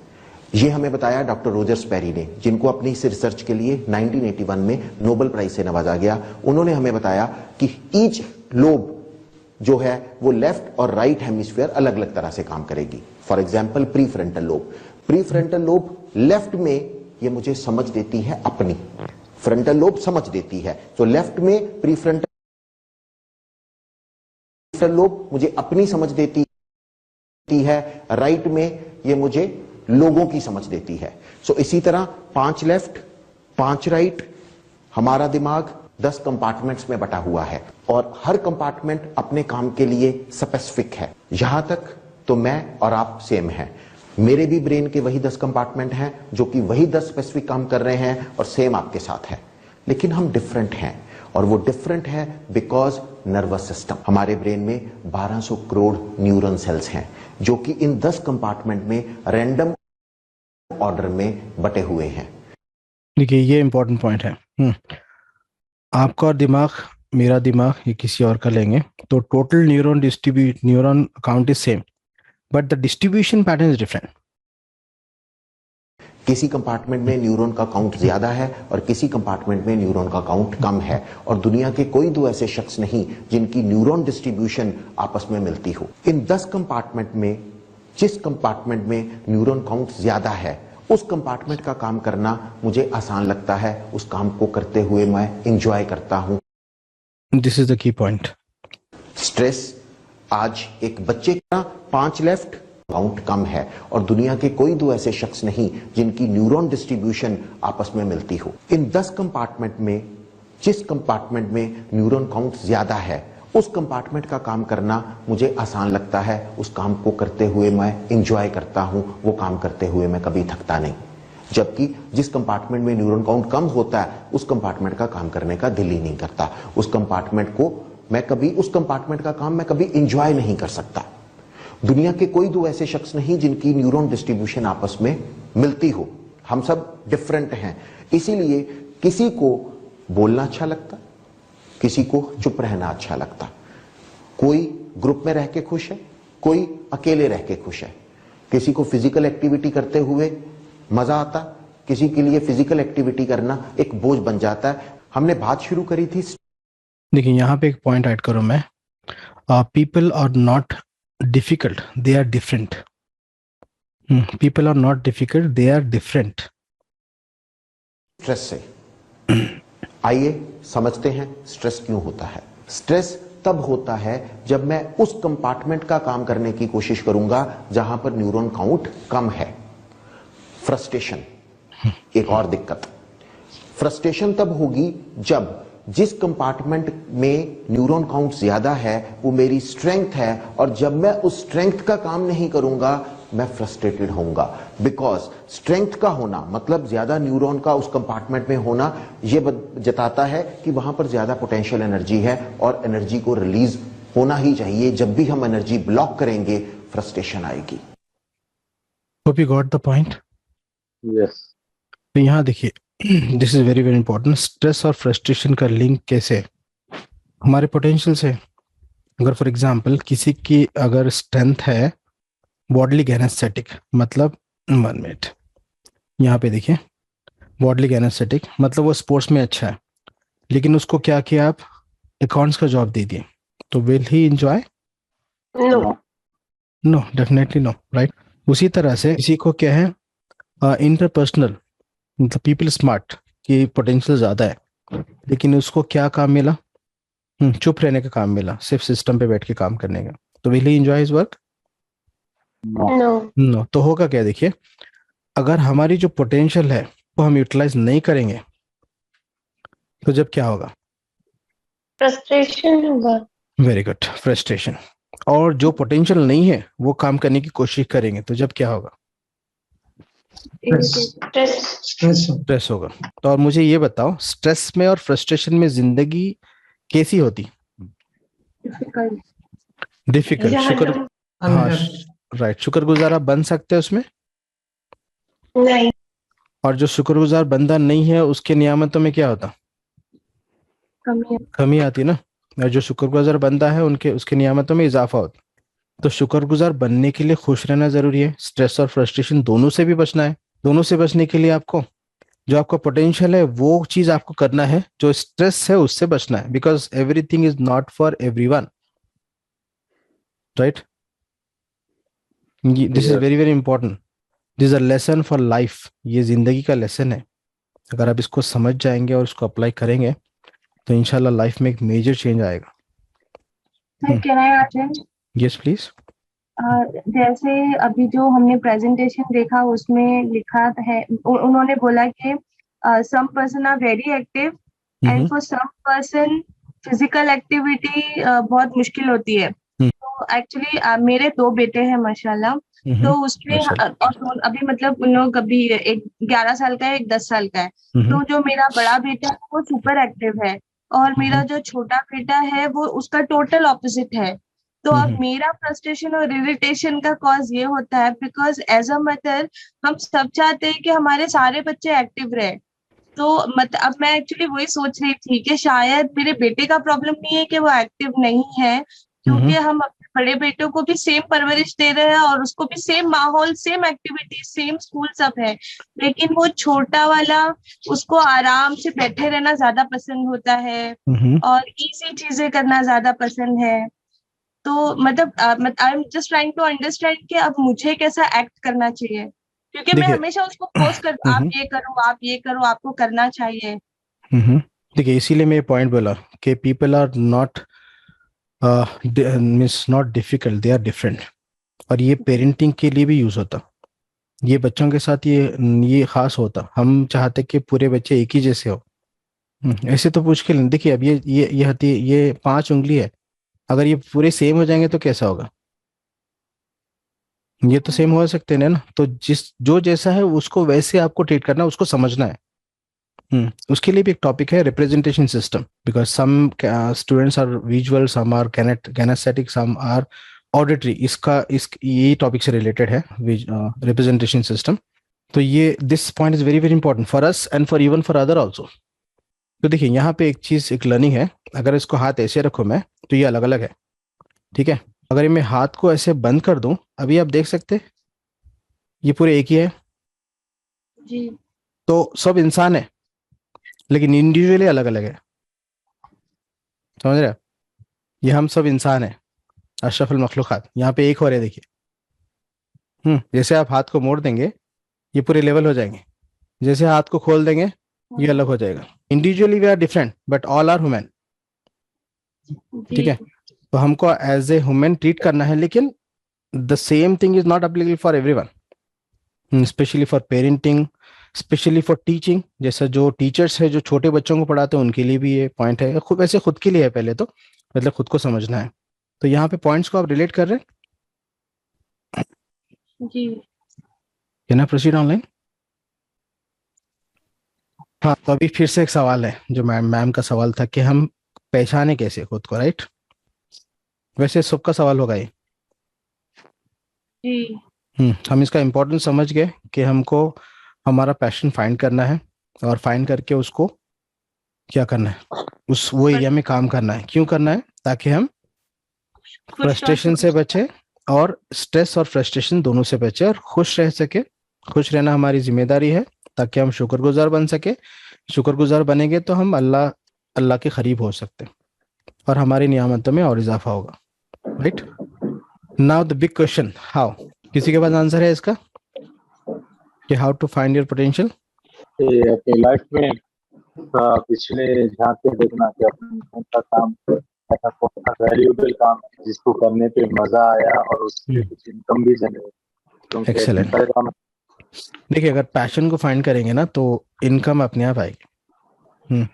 ये हमें बताया डॉक्टर रोजर स्पैरी ने, जिनको अपनी इस रिसर्च के लिए 1981 में नोबेल प्राइज से नवाजा गया। उन्होंने हमें बताया कि ईच लोब जो है वो लेफ्ट और राइट हेमिस्फीयर अलग अलग तरह से काम करेगी। For example prefrontal lobe, prefrontal lobe left में ये मुझे समझ देती है अपनी, फ्रंटल लोब समझ देती है, तो लेफ्ट में प्रीफ्रंटल लोग मुझे अपनी समझ देती है, राइट में ये मुझे लोगों की समझ देती है। सो इसी तरह 5 लेफ्ट 5 राइट, हमारा दिमाग 10 कंपार्टमेंट्स में बटा हुआ है और हर कंपार्टमेंट अपने काम के लिए स्पेसिफिक है। यहां तक तो मैं और आप सेम हैं। मेरे भी ब्रेन के वही 10 कंपार्टमेंट हैं जो कि वही 10 स्पेसिफिक काम कर रहे हैं और सेम आपके साथ है, लेकिन हम डिफरेंट हैं और वो डिफरेंट है बिकॉज नर्वस सिस्टम, हमारे ब्रेन में 1200 करोड़ न्यूरॉन सेल्स हैं जो कि इन 10 कंपार्टमेंट में रैंडम ऑर्डर में बटे हुए हैं। देखिए ये इंपॉर्टेंट पॉइंट है। आपका दिमाग, मेरा दिमाग, ये किसी और का लेंगे तो total neuron count is same but the distribution pattern is different. किसी कंपार्टमेंट में न्यूरॉन का काउंट ज्यादा है और किसी कंपार्टमेंट में न्यूरॉन का काउंट कम है और दुनिया के कोई 2 ऐसे शख्स नहीं जिनकी न्यूरॉन डिस्ट्रीब्यूशन आपस में मिलती हो। इन 10 कंपार्टमेंट में जिस कंपार्टमेंट में न्यूरॉन काउंट ज्यादा है उस कंपार्टमेंट का काम करना मुझे आसान लगता है, उस काम को करते हुए मैं एंजॉय करता हूं। This is the key point. Stress आज एक बच्चे का 5 लेफ्ट काउंट कम है और दुनिया के कोई 2 ऐसे शख्स नहीं जिनकी न्यूरॉन डिस्ट्रीब्यूशन आपस में मिलती हो। इन 10 कंपार्टमेंट में जिस कंपार्टमेंट में न्यूरॉन काउंट ज्यादा है उस कंपार्टमेंट का काम करना मुझे आसान लगता है, उस काम को करते हुए मैं एंजॉय करता हूं, वो काम करते हुए मैं कभी थकता नहीं। जबकि जिस कंपार्टमेंट में न्यूरॉन काउंट कम होता है उस कंपार्टमेंट का काम करने का दिल ही नहीं करता, उस कंपार्टमेंट का काम मैं कभी एंजॉय नहीं कर सकता। दुनिया के कोई 2 ऐसे शख्स नहीं जिनकी न्यूरॉन डिस्ट्रीब्यूशन आपस में मिलती हो। हम सब डिफरेंट हैं, इसीलिए किसी को बोलना अच्छा लगता, किसी को चुप रहना अच्छा लगता, कोई ग्रुप में रह के खुश है, कोई अकेले रह के खुश है, किसी को फिजिकल एक्टिविटी करते हुए मजा आता, किसी के लिए फिजिकल एक्टिविटी करना एक बोझ बन जाता है। हमने बात शुरू करी थी। देखिए यहाँ पे एक पॉइंट ऐड करूं मैं, people are not difficult, they are different. People are not difficult, they are different. Stress से आइए समझते हैं स्ट्रेस क्यों होता है। स्ट्रेस तब होता है जब मैं उस कंपार्टमेंट का काम करने की कोशिश करूंगा जहां पर न्यूरॉन काउंट कम है। फ्रस्ट्रेशन एक और दिक्कत। फ्रस्ट्रेशन तब होगी जब जिस कंपार्टमेंट में न्यूरॉन काउंट ज्यादा है वो मेरी स्ट्रेंथ है और जब मैं उस स्ट्रेंथ का काम नहीं करूंगा मैं फ्रस्ट्रेटेड होऊंगा। बिकॉज स्ट्रेंथ का होना मतलब ज्यादा न्यूरॉन का उस कंपार्टमेंट में होना ये जताता है कि वहां पर ज्यादा पोटेंशियल एनर्जी है और एनर्जी को रिलीज होना ही चाहिए। जब भी हम एनर्जी ब्लॉक करेंगे फ्रस्ट्रेशन आएगी। Hope you got the point. Yes. तो यहाँ देखिए, this is very very important. Stress और फ्रस्ट्रेशन का लिंक कैसे हमारे पोटेंशियल से। अगर फॉर एग्जांपल किसी की अगर स्ट्रेंथ है बॉडली एनेस्थेटिक, मतलब 1 मिनट यहाँ पे देखिए, बॉडली एनेस्थेटिक मतलब वो स्पोर्ट्स में अच्छा है, लेकिन उसको क्या किया आप, अकाउंट्स का जॉब दे दिए, तो will he enjoy? No, definitely no, right. उसी तरह से किसी को क्या है, इंटरपर्सनल मतलब पीपल स्मार्ट की पोटेंशियल ज्यादा है, लेकिन उसको क्या काम मिला, चुप रहने का काम मिला, सिर्फ सिस्टम पे बैठ के काम करने का, तो will he enjoy his work? No. तो होगा क्या, देखिए, अगर हमारी जो पोटेंशियल है वो हम यूटिलाइज नहीं करेंगे तो जब क्या होगा, फ्रस्ट्रेशन होगा। Very good, frustration. और जो पोटेंशियल नहीं है वो काम करने की कोशिश करेंगे तो जब क्या होगा, स्ट्रेस होगा। तो और मुझे ये बताओ, स्ट्रेस में और फ्रस्ट्रेशन में जिंदगी कैसी होती? डिफिकल्ट। शुक्र, हाँ राइट, शुक्रगुजार आप बन सकते हैं उसमें? नहीं। और जो शुक्रगुजार बंदा नहीं है उसके नियामतों में क्या होता, कमी आती ना। और जो शुक्रगुजार बंदा है उसके नियामतों में इजाफा होता। तो शुक्रगुजार बनने के लिए खुश रहना जरूरी है। स्ट्रेस और फ्रस्ट्रेशन दोनों से भी बचना है। दोनों से बचने के लिए आपको जो आपका पोटेंशियल है वो चीज आपको करना है, जो स्ट्रेस है उससे बचना है, because everything is not for everyone, right. This is very very important, this is a lesson for life. ये जिंदगी का लेसन है। अगर आप इसको समझ जाएंगे और इसको अप्लाई करेंगे तो इंशाल्लाह लाइफ में एक मेजर चेंज आएगा। Can I ask? Yes please. जैसे अभी जो हमने प्रेजेंटेशन देखा उसमें लिखा है, उन्होंने बोला कि some person are very active and for some person physical activity बहुत मुश्किल होती है। तो एक्चुअली मेरे 2 बेटे हैं माशाल्लाह, तो उसमें और अभी मतलब उन लोग अभी एक 11 साल का है, एक 10 साल का है। तो जो मेरा बड़ा बेटा है वो सुपर एक्टिव है और मेरा जो छोटा बेटा है वो उसका टोटल ऑपोजिट है। तो अब मेरा फ्रस्ट्रेशन और इरिटेशन का कॉज ये होता है बिकॉज एज अ मदर हम सब चाहते हैं कि हमारे सारे बच्चे एक्टिव रहे। तो अब मैं एक्चुअली वही सोच रही थी कि शायद मेरे बेटे का प्रॉब्लम नहीं है कि वो एक्टिव नहीं है, क्योंकि हम अपने बड़े बेटों को भी सेम परवरिश दे रहे हैं और उसको भी सेम माहौल, सेम एक्टिविटी, सेम स्कूल सब है, लेकिन वो छोटा वाला उसको आराम से बैठे रहना ज्यादा पसंद होता है और इजी चीजें करना ज्यादा पसंद है। तो मतलब I am just trying to understand कि अब मुझे कैसा एक्ट करना चाहिए, क्योंकि मैं हमेशा उसको फोर्स करती हूँ, आप ये करो, आप ये करो, आपको करना चाहिए। देखिए इसीलिए मैं ये पॉइंट बोला कि people are not means not difficult, they are different. और ये पेरेंटिंग के लिए भी यूज होता, ये बच्चों के साथ ये खास होता। हम चाहते कि पूरे बच्चे एक ही जैसे हो। ऐसे तो मुश्किल नहीं। देखिए अब ये 5 उंगली है, अगर ये पूरे सेम हो जाएंगे तो कैसा होगा? ये तो सेम हो सकते हैं ना। तो जो जैसा है उसको वैसे आपको ट्रीट करना, उसको समझना है। उसके लिए भी एक टॉपिक है representation system, because some students are visual, some are kinesthetic, some are auditory. ये टॉपिक से रिलेटेड है रिप्रेजेंटेशन सिस्टम। तो ये this point is very very important for us and for even for other also. तो देखिए यहाँ पे एक चीज, एक लर्निंग है। अगर इसको हाथ ऐसे रखूं मैं तो ये अलग अलग है, ठीक है। अगर मैं हाथ को ऐसे बंद कर दूं, अभी आप देख सकते ये पूरे एक ही है जी। तो सब इंसान है लेकिन इंडिविजुअली अलग अलग है, समझ रहे हैं? ये हम सब इंसान है, अशरफुल मखलूकात। यहाँ पे एक हो रहे, देखिए। जैसे आप हाथ को मोड़ देंगे ये पूरे लेवल हो जाएंगे, जैसे हाथ को खोल देंगे ये अलग हो जाएगा। Individually we are different but all are human, ठीक है। तो हमको एज ए ह्यूमन ट्रीट करना है, लेकिन the same thing is not applicable for everyone, specially for parenting, specially for teaching. जैसा जो टीचर्स है जो छोटे बच्चों को पढ़ाते हैं उनके लिए भी ये पॉइंट है। खुद वैसे खुद के लिए है, पहले तो मतलब खुद को समझना है। तो यहाँ पे पॉइंट्स को आप रिलेट कर रहे हैं जी। Can I proceed online? हाँ, तो अभी फिर से एक सवाल है जो मैम का सवाल था कि हम पहचाने कैसे खुद को, राइट? वैसे सबका सवाल होगा ये। हम इसका इम्पोर्टेंस समझ गए कि हमको हमारा पैशन फाइंड करना है और फाइंड करके उसको क्या करना है, वो एरिया में काम करना है। क्यों करना है? ताकि हम फ्रस्ट्रेशन से बचे और स्ट्रेस और फ्रस्ट्रेशन दोनों से बचे और खुश रह सके। खुश रहना हमारी जिम्मेदारी है ताकि हम शुक्रगुजार बन सके। शुक्रगुजार बनेंगे तो हम अल्लाह के करीब हो सकते हैं और हमारी नियामतों में और इजाफा होगा, right? Now the big question, how? किसी के पास आंसर है इसका कि how to find your potential? अपनी लाइफ में पिछले झांक के देखना कि अपना कौन सा काम, ऐसा कौन सा वैल्यूएबल काम जिसको करने पे मजा आया और उससे कुछ इनकम भी जनरेट। एक्सेलेंट। देखिए अगर पैशन को फाइंड करेंगे ना तो इनकम अपने आप आएगी।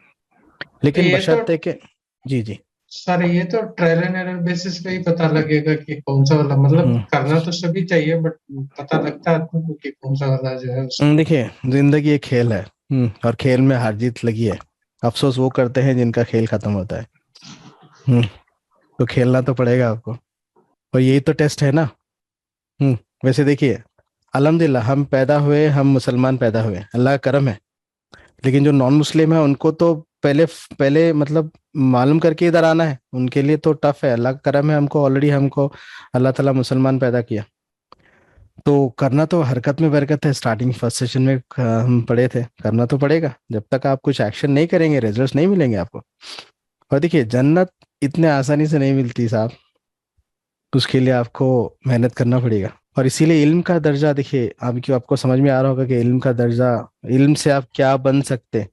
लेकिन बशर्ते के जी सर ये तो ट्रायल एंड एरर बेसिस पे ही पता लगेगा कि कौन सा वाला, मतलब करना तो सभी चाहिए बट पता लगता है आदमी को कि कौन सा वाला जो है। देखिए जिंदगी एक खेल है और खेल में हार जीत लगी है। अफसोस वो करते हैं जिनका खेल खत्म होता है। तो खेलना तो पड़ेगा आपको और यही तो टेस्ट है ना। वैसे देखिए अल्हम्दुलिल्लाह हम पैदा हुए, हम मुसलमान पैदा हुए, अल्लाह का करम है। लेकिन जो नॉन मुस्लिम है उनको तो पहले मतलब मालूम करके इधर आना है, उनके लिए तो टफ है। अल्लाह का करम है, हमको ऑलरेडी हमको अल्लाह ताला मुसलमान पैदा किया। तो करना तो हरकत में बरकत है। स्टार्टिंग फर्स्ट सेशन में हम पढ़े थे, करना तो पड़ेगा। जब तक आप कुछ एक्शन नहीं करेंगे रिजल्ट नहीं मिलेंगे आपको। और देखिए जन्नत इतने आसानी से नहीं मिलती साहब, उसके लिए आपको मेहनत करना पड़ेगा। और इसीलिए इल्म का दर्जा, देखिए आपको समझ में आ रहा होगा कि इल्म का दर्जा, इल्म से आप क्या बन सकते,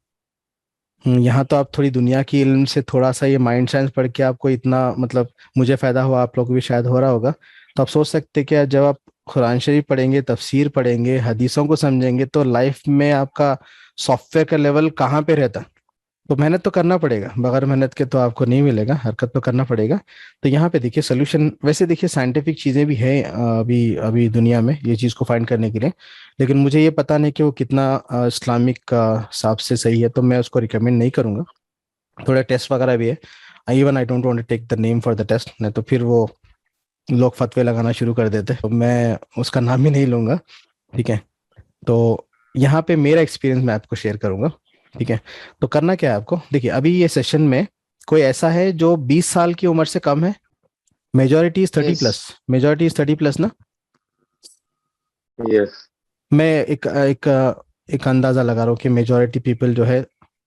यहाँ तो आप थोड़ी दुनिया की इल्म से थोड़ा सा ये माइंड साइंस पढ़ के आपको इतना मतलब मुझे फायदा हुआ, आप लोग को भी शायद हो रहा होगा। तो आप सोच सकते कि जब आप कुरान शरीफ पढ़ेंगे, तफसीर पढ़ेंगे, हदीसों को समझेंगे, तो लाइफ में आपका सॉफ्टवेयर का लेवल कहाँ पे रहता। तो मेहनत तो करना पड़ेगा, बगैर मेहनत के तो आपको नहीं मिलेगा, हरकत तो करना पड़ेगा। तो यहाँ पे देखिए सोल्यूशन, वैसे देखिए साइंटिफिक चीज़ें भी हैं अभी अभी दुनिया में ये चीज़ को फाइंड करने के लिए, लेकिन मुझे ये पता नहीं कि वो कितना इस्लामिक हिसाब से सही है, तो मैं उसको रिकमेंड नहीं करूँगा। थोड़ा टेस्ट वगैरह भी है, even I don't want to take the name for the test, नहीं तो फिर वो लोग फतवे लगाना शुरू कर देते, तो मैं उसका नाम ही नहीं लूँगा, ठीक है। तो यहाँ पे मेरा एक्सपीरियंस मैं आपको शेयर करूँगा, ठीक है। तो करना क्या है आपको, देखिए अभी ये सेशन में कोई ऐसा है जो 20 साल की उम्र से कम है? Majority is 30 plus, majority is 30 plus ना? यस। मैं एक अंदाजा लगा रहा हूँ कि मेजॉरिटी पीपल जो है,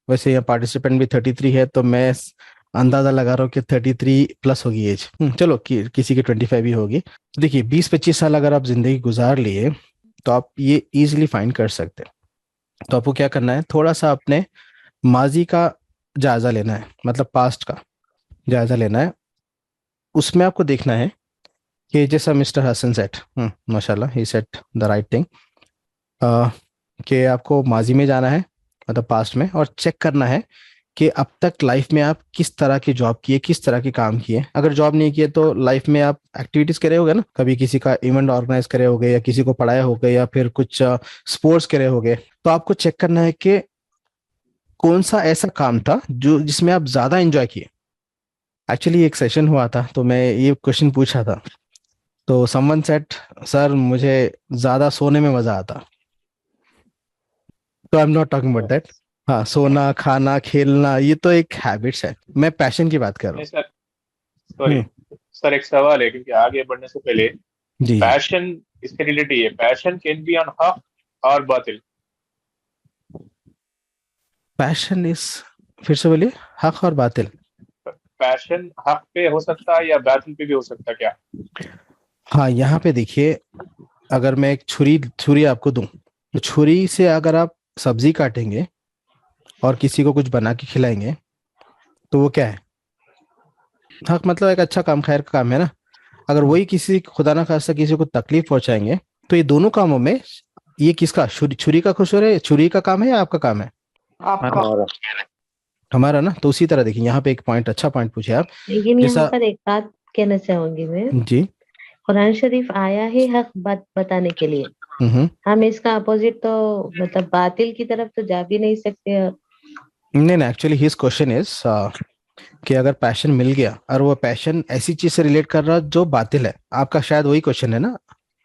वैसे यहाँ पार्टिसिपेंट भी 33 है, तो मैं अंदाजा लगा रहा हूँ कि 33 प्लस होगी एज। चलो किसी की 25 भी होगी। तो देखिए 20-25 साल अगर आप जिंदगी गुजार लिए तो आप ये इजीली फाइंड कर सकते हैं। तो आपको क्या करना है, थोड़ा सा अपने माजी का जायजा लेना है, मतलब पास्ट का जायजा लेना है। उसमें आपको देखना है कि जैसा मिस्टर हसन सेट, माशाल्लाह ही सेट द राइट थिंग, कि आपको माजी में जाना है, मतलब पास्ट में, और चेक करना है कि अब तक लाइफ में आप किस तरह की जॉब किए, किस तरह के काम किए। अगर जॉब नहीं किए तो लाइफ में आप एक्टिविटीज करे होगे ना, कभी किसी का इवेंट ऑर्गेनाइज करे होगे, या किसी को पढ़ाया होगा, या फिर कुछ स्पोर्ट्स करे होगे। तो आपको चेक करना है कि कौन सा ऐसा काम था जो जिसमें आप ज्यादा एंजॉय किए। एक्चुअली एक सेशन हुआ था तो मैं ये क्वेश्चन पूछा था, तो समवन सेट सर मुझे ज्यादा सोने में मजा आता। तो I am not talking about that. हाँ, सोना, खाना, खेलना, ये तो एक हैबिट्स है, मैं पैशन की बात कर रहा हूँ। सॉरी सर, एक सवाल है, क्योंकि आगे बढ़ने से पहले जी, पैशन इसके रिलेटेड है, पैशन कैन बी ऑन हक और बातिल। पैशन इज, फिर से बोलिए, हक और बातिल। पैशन हक पे हो सकता है या बातिल पे भी हो सकता है क्या? हाँ, यहाँ पे देखिए, अगर मैं एक छुरी आपको दूं, तो छुरी से अगर आप सब्जी काटेंगे और किसी को कुछ बना के खिलाएंगे तो वो क्या है? हक, मतलब एक अच्छा काम, खैर का काम है ना। अगर वही किसी, खुदा ना खास्ता, किसी को तकलीफ पहुंचाएंगे, तो ये दोनों कामों में ये किसका, छुरी का कसूर है? छुरी का काम है या आपका काम है? हमारा ना। तो उसी तरह देखिए, यहाँ पे एक पॉइंट, अच्छा पॉइंट पूछे आप। लेकिन यहाँ पर एक बात कहना चाहूंगी मैं जी। कुरान शरीफ आया है हक बात बताने के लिए, हम इसका अपोजिट तो मतलब बातिल की तरफ तो जा भी नहीं सकते। नहीं, एक्चुअली हिज क्वेश्चन इज कि अगर पैशन मिल गया और वो पैशन ऐसी चीज से रिलेट कर रहा जो बातिल है, आपका शायद वही क्वेश्चन है ना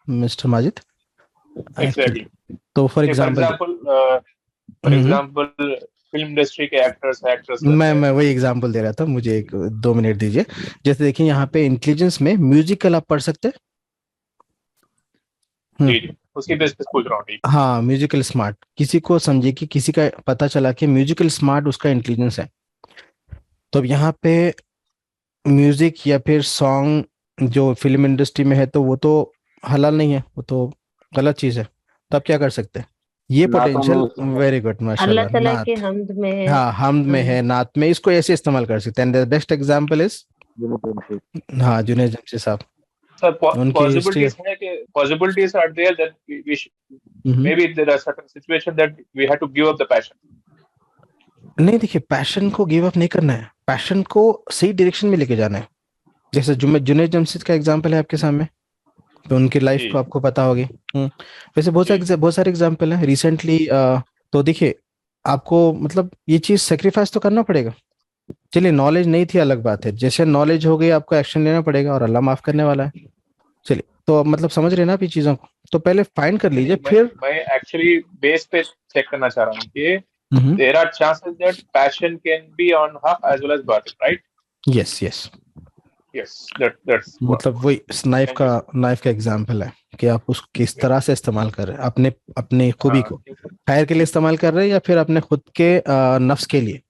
मिस्टर माजिद? एग्जैक्टली। तो फॉर एग्जांपल फिल्म इंडस्ट्री के एक्टर्स मैं वही एग्जांपल दे रहा था, मुझे 2 मिनट दीजिए। जैसे देखिए यहाँ पे इंटेलिजेंस में म्यूजिकल आप पढ़ सकते हैं। उसकी बेस पे पूछ रहा हूँ। हाँ, म्यूजिकल स्मार्ट, किसी को समझिए कि किसी का पता चला कि म्यूजिकल स्मार्ट उसका इंटेलिजेंस है, तो अब यहाँ पे म्यूजिक या फिर सॉन्ग जो फिल्म इंडस्ट्री में है तो वो तो हलाल नहीं है, वो तो गलत चीज है। तो आप क्या कर सकते हैं? ये पोटेंशियल, वेरी गुड, माशाल्लाह, अल्लाह ताला के हम्द में है। हाँ, हम्द में है, नात में, इसको ऐसे इस्तेमाल कर सकते हैं। बेस्ट एग्जांपल इज हाँ जुनैद जमशेद साहब। Possibilities are there that we maybe there are certain situations that we have to give up the passion. नहीं, देखिए पैशन को गिव अप नहीं करना है, पैशन को सही डायरेक्शन में लेके जाना है। जैसे जुनैद जमशेद का एग्जांपल है आपके सामने, तो उनकी लाइफ को आपको पता होगी। वैसे बहुत सारे एग्जांपल हैं रिसेंटली। तो देखिए आपको मतलब ये चीज सेक्रीफाइस तो करना पड़ेगा। चलिए, नॉलेज नहीं थी अलग बात है, जैसे नॉलेज हो गई आपको एक्शन लेना पड़ेगा और अल्लाह माफ करने वाला है। चलिए, तो मतलब समझ रहे ना आप ये चीजों को, तो पहले फाइंड कर लीजिए। फिर मैं एक्चुअली बेस पे चेक करना चाह रहा हूँ कि there are chances that passion can be on haq as well as batil, right? yes that's मतलब वही नाइफ का एग्जांपल है कि आप उसको किस तरह से इस्तेमाल कर रहे हैं, अपने खूबी को खैर के लिए इस्तेमाल कर रहे हैं या फिर अपने खुद के नफ्स के लिए।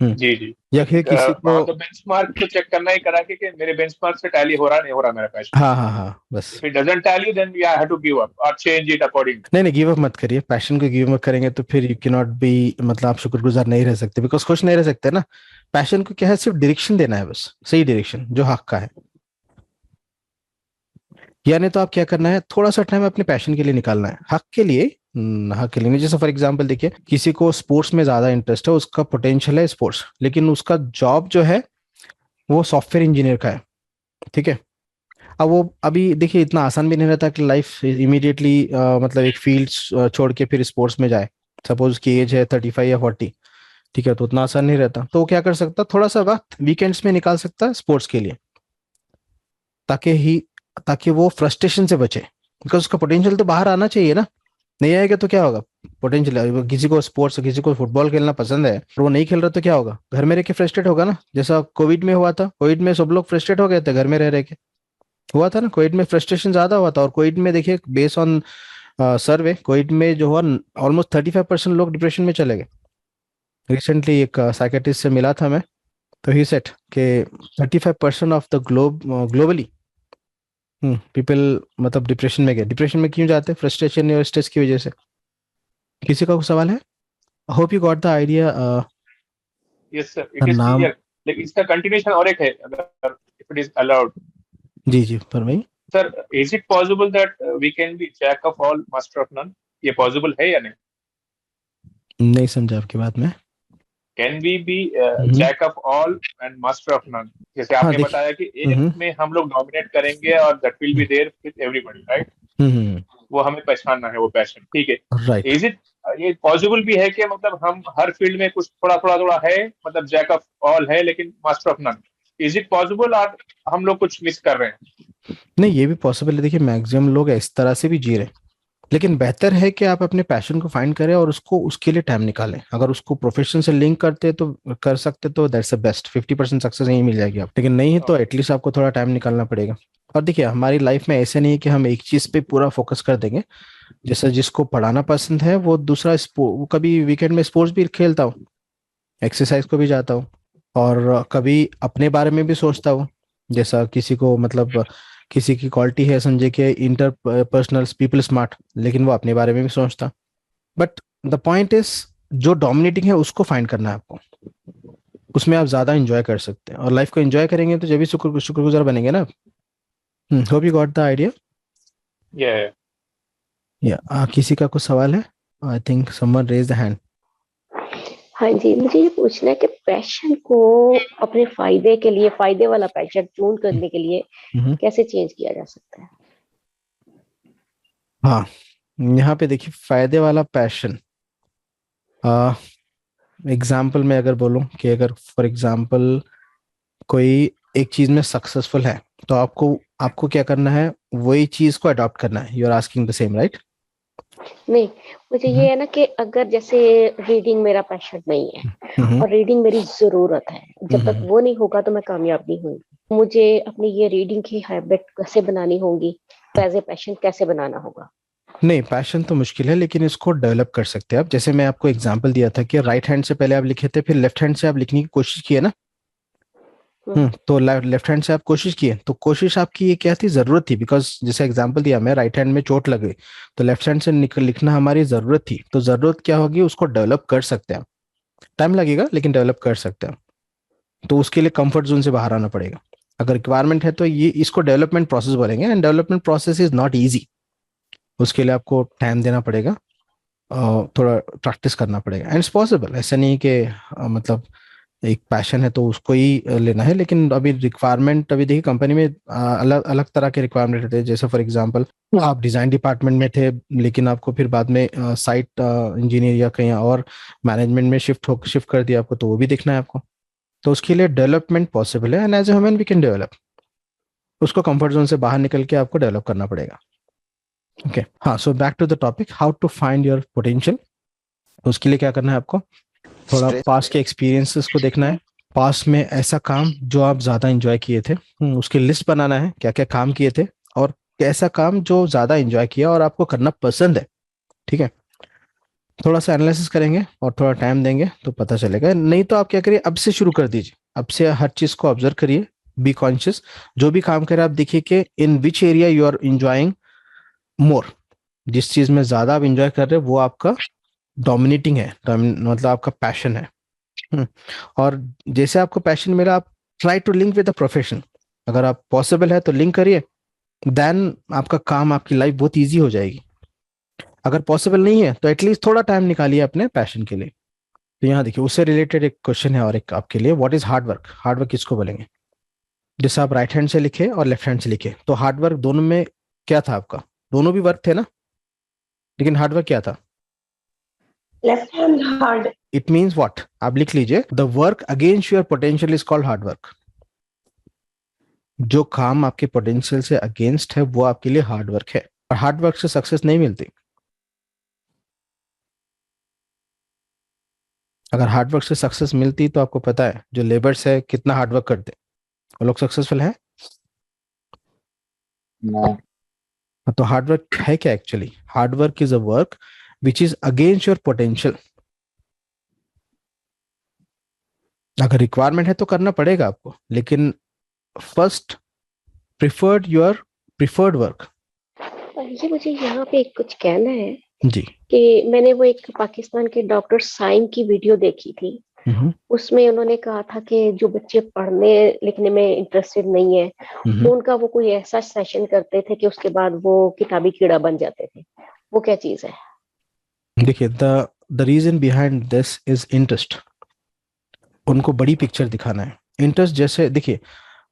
जी जी या फिर किसी को बेंचमार्क तो चेक करना ही करा कि मेरे बेंचमार्क से टैली हो रहा नहीं हो रहा मेरा पैशन। हाँ बस। If it doesn't tally, then I have to give up or change it according. नहीं गिव अप मत करिए। पैशन को गिव अप करेंगे तो फिर यू कैन नॉट बी, मतलब आप शुक्रगुजार नहीं रह सकते, बिकॉज खुश नहीं रह सकते ना। पैशन को क्या है, सिर्फ डायरेक्शन देना है, बस सही डायरेक्शन जो हक का है। यानी तो आप क्या करना है, थोड़ा सा टाइम अपने पैशन के लिए निकालना है, हक के लिए, हक के लिए नहीं। जैसे फॉर एग्जांपल देखिए, किसी को स्पोर्ट्स में ज्यादा इंटरेस्ट है, उसका पोटेंशियल है स्पोर्ट्स, लेकिन उसका जॉब जो है वो सॉफ्टवेयर इंजीनियर का है, ठीक है। अब वो अभी देखिए इतना आसान भी नहीं रहता कि लाइफ इमीडिएटली मतलब एक फील्ड छोड़ के फिर स्पोर्ट्स में जाए। सपोज की एज है 35 या 40, ठीक है, तो उतना आसान नहीं रहता। तो वो क्या कर सकता, थोड़ा सा वक्त वीकेंड्स में निकाल सकता है स्पोर्ट्स के लिए, ताकि वो फ्रस्ट्रेशन से बचे, बिकॉज उसका पोटेंशियल तो बाहर आना चाहिए ना। नहीं आएगा तो क्या होगा, पोटेंशियल, किसी को स्पोर्ट्स, किसी को फुटबॉल खेलना पसंद है और वो नहीं खेल रहा तो क्या होगा, घर में रह के फ्रस्ट्रेट होगा ना। जैसा कोविड में हुआ था, कोविड में सब लोग फ्रस्ट्रेट हो गए थे, घर में रह के हुआ था ना। कोविड में फ्रस्ट्रेशन ज्यादा हुआ था, और कोविड में देखिए बेस ऑन सर्वे, कोविड में जो हुआ ऑलमोस्ट 35% लोग डिप्रेशन में चले गए। रिसेंटली एक साइकेट्रिस्ट से मिला था मैं, तो ही सेड कि 35% ऑफ द ग्लोबली पीपल मतलब डिप्रेशन में गए। डिप्रेशन में क्यों जाते हैं, फ्रस्ट्रेशन और स्ट्रेस की वजह से। किसी का कोई सवाल है? Hope you got the idea. Yes sir, it is clear. लेकिन इसका कंटिन्यूएशन और एक है, अगर इफ इट इज अलाउड। जी फरमाइए sir. Is it possible that we can be jack of all master of none? ये पॉसिबल है या नहीं समझा आपकी बात में। Can we be jack of all and master of none? जैसे आपने बताया कि एक में हम लोग डोमिनेट करेंगे और that will be there with everybody, right? वो हमें पहचानना है, वो पैशन, ठीक है, राइट। इज इट ये पॉसिबल भी है कि मतलब हम हर फील्ड में कुछ थोड़ा है, मतलब जैक ऑफ ऑल है लेकिन master of none? Is it possible, और हम लोग कुछ मिस कर रहे हैं? नहीं, ये भी पॉसिबल है। देखिए मैक्सिमम लोग इस तरह से भी जी रहे हैं, लेकिन बेहतर है कि आप अपने पैशन को फाइंड करें और उसके लिए टाइम निकालें। अगर उसको प्रोफेशन से लिंक करते तो कर सकते, तो दैट्स द बेस्ट। 50% सक्सेस नहीं मिल जाएगी आप, लेकिन नहीं है तो एटलीस्ट आपको थोड़ा टाइम निकालना पड़ेगा। और देखिए हमारी लाइफ में ऐसे नहीं है कि हम एक चीज पे पूरा फोकस कर देंगे। जैसे जिसको पढ़ाना पसंद है वो दूसरा वो कभी वीकेंड में स्पोर्ट्स भी खेलता हूँ, एक्सरसाइज को भी जाता हूँ, और कभी अपने बारे में भी सोचता हूँ। जैसा किसी को मतलब किसी की क्वालिटी है समझे कि इंटरपर्सनल पीपल स्मार्ट, लेकिन वो अपने बारे में भी सोचता। बट द पॉइंट इज जो डोमिनेटिंग है उसको फाइंड करना है आपको, उसमें आप ज्यादा एंजॉय कर सकते हैं, और लाइफ को एंजॉय करेंगे तो जब भी शुक्रगुजार बनेंगे ना। Hope you got the idea. किसी का कुछ सवाल है? I think someone raise the hand. हाँ जी, मुझे ये पूछना है कि पैशन को अपने फायदे के लिए, फायदे वाला पैशन चून करने के लिए कैसे चेंज किया जा सकता है? हाँ, यहाँ पे देखिए फायदे वाला पैशन, एग्जाम्पल में अगर बोलूं कि अगर फॉर एग्जाम्पल कोई एक चीज में सक्सेसफुल है, तो आपको क्या करना है, वही चीज को अडॉप्ट करना है। You are asking the same, right? नहीं, मुझे ये है ना कि अगर जैसे रीडिंग मेरा पैशन नहीं है और रीडिंग मेरी जरूरत है, जब तक वो नहीं होगा तो मैं कामयाब नहीं होंगी। मुझे अपनी ये रीडिंग की हैबिट कैसे बनानी होगी, एज ए पैशन कैसे बनाना होगा? नहीं, पैशन तो मुश्किल है, लेकिन इसको डेवलप कर सकते हैं आप। जैसे मैं आपको एग्जांपल दिया था कि राइट हैंड से पहले आप लिखे थे, फिर लेफ्ट हैंड से आप लिखने की कोशिश किए ना। तो लेफ्ट हैंड से आप कोशिश किए, तो कोशिश आपकी ये क्या थी, जरूरत थी। बिकॉज जैसे एग्जांपल दिया मैं, राइट हैंड में चोट लग गई, तो लेफ्ट हैंड से लिखना हमारी जरूरत थी। तो जरूरत क्या होगी, उसको डेवलप कर सकते हैं। टाइम लगेगा लेकिन डेवलप कर सकते हैं। तो उसके लिए कंफर्ट जोन से बाहर आना पड़ेगा। अगर रिक्वायरमेंट है तो ये इसको डेवलपमेंट प्रोसेस बोलेंगे, and development process is not easy. उसके लिए आपको टाइम देना पड़ेगा, थोड़ा प्रैक्टिस करना पड़ेगा, एंड इट्स पॉसिबल। ऐसा नहीं कि मतलब एक पैशन है तो उसको ही लेना है। लेकिन अभी रिक्वायरमेंट, अभी देखिए कंपनी में अलग अलग तरह के रिक्वायरमेंट रहते हैं। जैसे फॉर एग्जांपल आप डिजाइन डिपार्टमेंट में थे, लेकिन आपको फिर बाद में साइट इंजीनियर या कहीं और मैनेजमेंट में शिफ्ट कर दिया आपको, तो वो भी देखना है आपको। तो उसके लिए डेवलपमेंट पॉसिबल है, and as a human we can develop. उसको कंफर्ट जोन से बाहर निकल के आपको डेवलप करना पड़ेगा। ओके, हाँ, so back to the topic, how to find your potential. उसके लिए क्या करना है आपको, थोड़ा पास्ट के एक्सपीरियंसेस को देखना है। पास्ट में ऐसा काम जो आप ज्यादा एंजॉय किए थे, उसकी लिस्ट बनाना है, क्या क्या काम किए थे और कैसा काम जो ज्यादा एंजॉय किया और आपको करना पसंद है, ठीक है। थोड़ा सा एनालिसिस करेंगे और थोड़ा टाइम देंगे तो पता चलेगा। नहीं तो आप क्या करिए, अब से शुरू कर दीजिए, अब से हर चीज को ऑब्जर्व करिए, बी कॉन्शियस। जो भी काम करें आप देखिए कि in which area you are enjoying more, जिस चीज में ज्यादा आप इंजॉय कर रहे हैं वो आपका डोमिनेटिंग है, मतलब आपका पैशन है। और जैसे आपको पैशन मिला, आप try to link with the profession. अगर आप पॉसिबल है तो लिंक करिए, देन आपका काम, आपकी लाइफ बहुत ईजी हो जाएगी। अगर पॉसिबल नहीं है तो एटलीस्ट थोड़ा टाइम निकालिए अपने पैशन के लिए। तो यहाँ देखिए, उससे रिलेटेड एक क्वेश्चन है और एक आपके लिए, what is hard work? Hard work किसको बोलेंगे? जैसे आप राइट हैंड से लिखे और लेफ्ट हैंड से लिखे, तो हार्ड वर्क दोनों में क्या था आपका? दोनों भी वर्क थे ना, लेकिन हार्ड वर्क क्या था? Left hand hard. It means what? आप लिख लीजिए, the work against your potential is called hard work. जो काम आपके पोटेंशियल से अगेंस्ट है वो आपके लिए हार्ड वर्क है, और हार्ड वर्क से सक्सेस नहीं मिलती। अगर हार्ड वर्क से सक्सेस मिलती तो आपको पता है जो लेबर्स है कितना हार्ड वर्क करते, वो लोग सक्सेसफुल है? तो हार्ड वर्क है क्या actually? Hard work is a work which is against your potential. अगर रिक्वायरमेंट है तो करना पड़ेगा आपको, लेकिन first preferred your preferred work. ये मुझे यहाँ पे कुछ कहना है जी, कि मैंने वो एक पाकिस्तान के डॉक्टर साइम की वीडियो देखी थी। उसमें उन्होंने कहा था कि जो बच्चे पढ़ने लिखने में इंटरेस्टेड नहीं है, तो उनका वो कोई ऐसा सेशन करते थे कि उसके बाद वो किताबी कीड़ा बन जाते थे। वो क्या चीज है? देखिए, the reason behind this is interest. उनको बड़ी पिक्चर दिखाना है। इंटरेस्ट जैसे देखिए,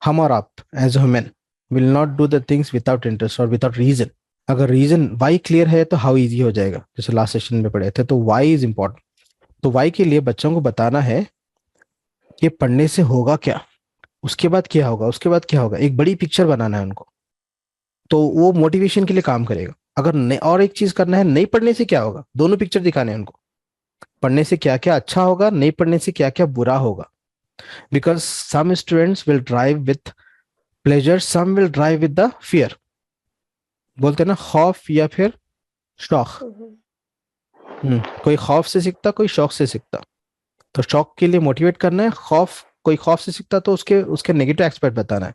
हम और आप as human will not do the things without interest और विदाउट रीजन। अगर रीजन वाई क्लियर है तो हाउ इजी हो जाएगा। जैसे लास्ट सेशन में पढ़े थे, तो वाई इज इंपॉर्टेंट। तो वाई के लिए बच्चों को बताना है कि पढ़ने से होगा क्या, उसके बाद क्या होगा, उसके बाद क्या होगा, एक बड़ी पिक्चर बनाना है उनको, तो वो मोटिवेशन के लिए काम करेगा। अगर नहीं, और एक चीज करना है, नहीं पढ़ने से क्या होगा, दोनों पिक्चर दिखाने हैं उनको। पढ़ने से क्या क्या अच्छा होगा, नहीं पढ़ने से क्या क्या बुरा होगा। Because some students will drive with pleasure, some will drive with the fear. बोलते हैं ना, खौफ या फिर शौक। कोई खौफ से सीखता, कोई शौक से सीखता। तो शौक के लिए मोटिवेट करना है, कोई खौफ से सीखता तो उसके नेगेटिव एस्पेक्ट बताना है।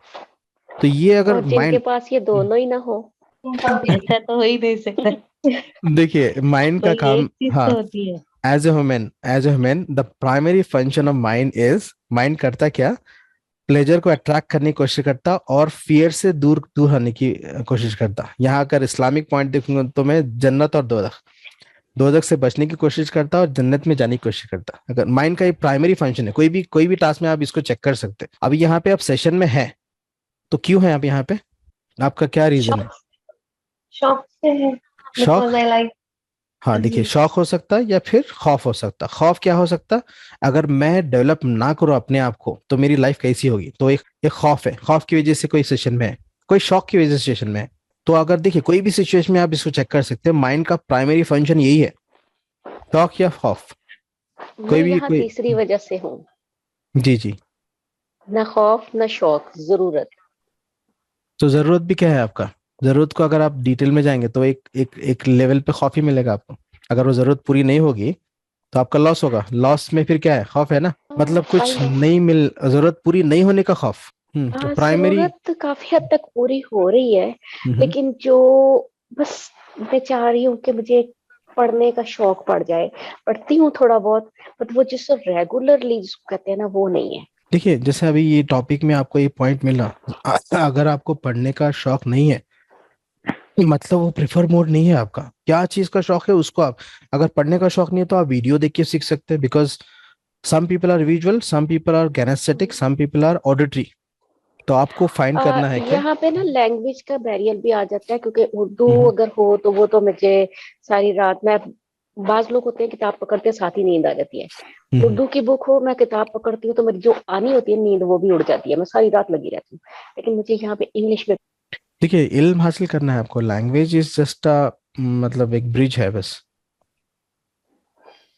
तो ये अगर जिनके पास ये दोनों ही ना हो, ऐसा तो हो ही नहीं सकता। देखिए, माइंड का काम, हाँ, as a human the primary function of mind is, mind करता क्या? प्लेजर को अट्रैक्ट करने की कोशिश करता और फियर से दूर दूर होने की कोशिश करता। यहाँ अगर इस्लामिक पॉइंट देखूंगा तो मैं जन्नत और दोजख से बचने की कोशिश करता और जन्नत में जाने की कोशिश करता। अगर माइंड का ये प्राइमरी फंक्शन है, कोई भी टास्क में आप इसको चेक कर सकते हैं। अभी यहाँ पे आप सेशन में है तो क्यों है आप यहाँ पे? आपका क्या रीजन है? शौक से है। शौक, हाँ देखिए, शौक हो सकता है या फिर खौफ हो सकता। खौफ क्या हो सकता? अगर मैं डेवलप ना करूं अपने आप को तो मेरी लाइफ कैसी होगी। तो एक खौफ है, खौफ की वजह से कोई सेशन में है, कोई शौक की वजह से सेशन में है। तो अगर देखिए, कोई भी सिचुएशन में आप इसको चेक कर सकते हैं, माइंड का प्राइमरी फंक्शन यही है, शौक या खौफ। कोई भी तीसरी वजह से हूँ। जी, ना खौफ ना शौक, जरूरत। तो जरूरत भी क्या है आपका? जरूरत को अगर आप डिटेल में जाएंगे तो एक लेवल पे खौफ ही मिलेगा आपको। अगर वो जरूरत पूरी नहीं होगी तो आपका लॉस होगा। लॉस में फिर क्या है? खौफ है ना, मतलब कुछ नहीं जरूरत पूरी नहीं होने का खौफ। तो प्राइमरी जरूरत काफी हद तक पूरी हो रही है, लेकिन जो बस मैं चाह रही हूँ कि मुझे पढ़ने का शौक पड़ जाए। पढ़ती हूँ थोड़ा बहुत, बट वो जिसको रेगुलरली जिसको कहते हैं ना, वो नहीं है। देखिए, जैसे अभी ये टॉपिक में आपको ये पॉइंट मिला, अगर आपको पढ़ने का शौक नहीं है मतलब वो प्रेफर मोड नहीं है आपका। क्या चीज का शौक है उसको आप, अगर पढ़ने का शौक नहीं है तो आप वीडियो देख के सीख सकते हैं। Because some people are visual, some people are kinesthetic, some people are auditory. तो आपको फाइंड करना है कि यहाँ पे ना लैंग्वेज का बैरियर भी आ जाता है, क्योंकि उर्दू अगर हो तो वो तो मुझे सारी रात में, बाज लोग होते हैं किताब पकड़ते साथ ही नींद आ जाती है। उर्दू की बुक हो, मैं किताब पकड़ती हूँ तो मेरी जो आनी होती है नींद, वो भी उड़ जाती है, मैं सारी रात लगी रहती हूँ। लेकिन मुझे यहाँ पे इंग्लिश में, देखिए, इल्म हासिल करना है आपको। लैंग्वेज इज जस्ट मतलब एक ब्रिज है बस।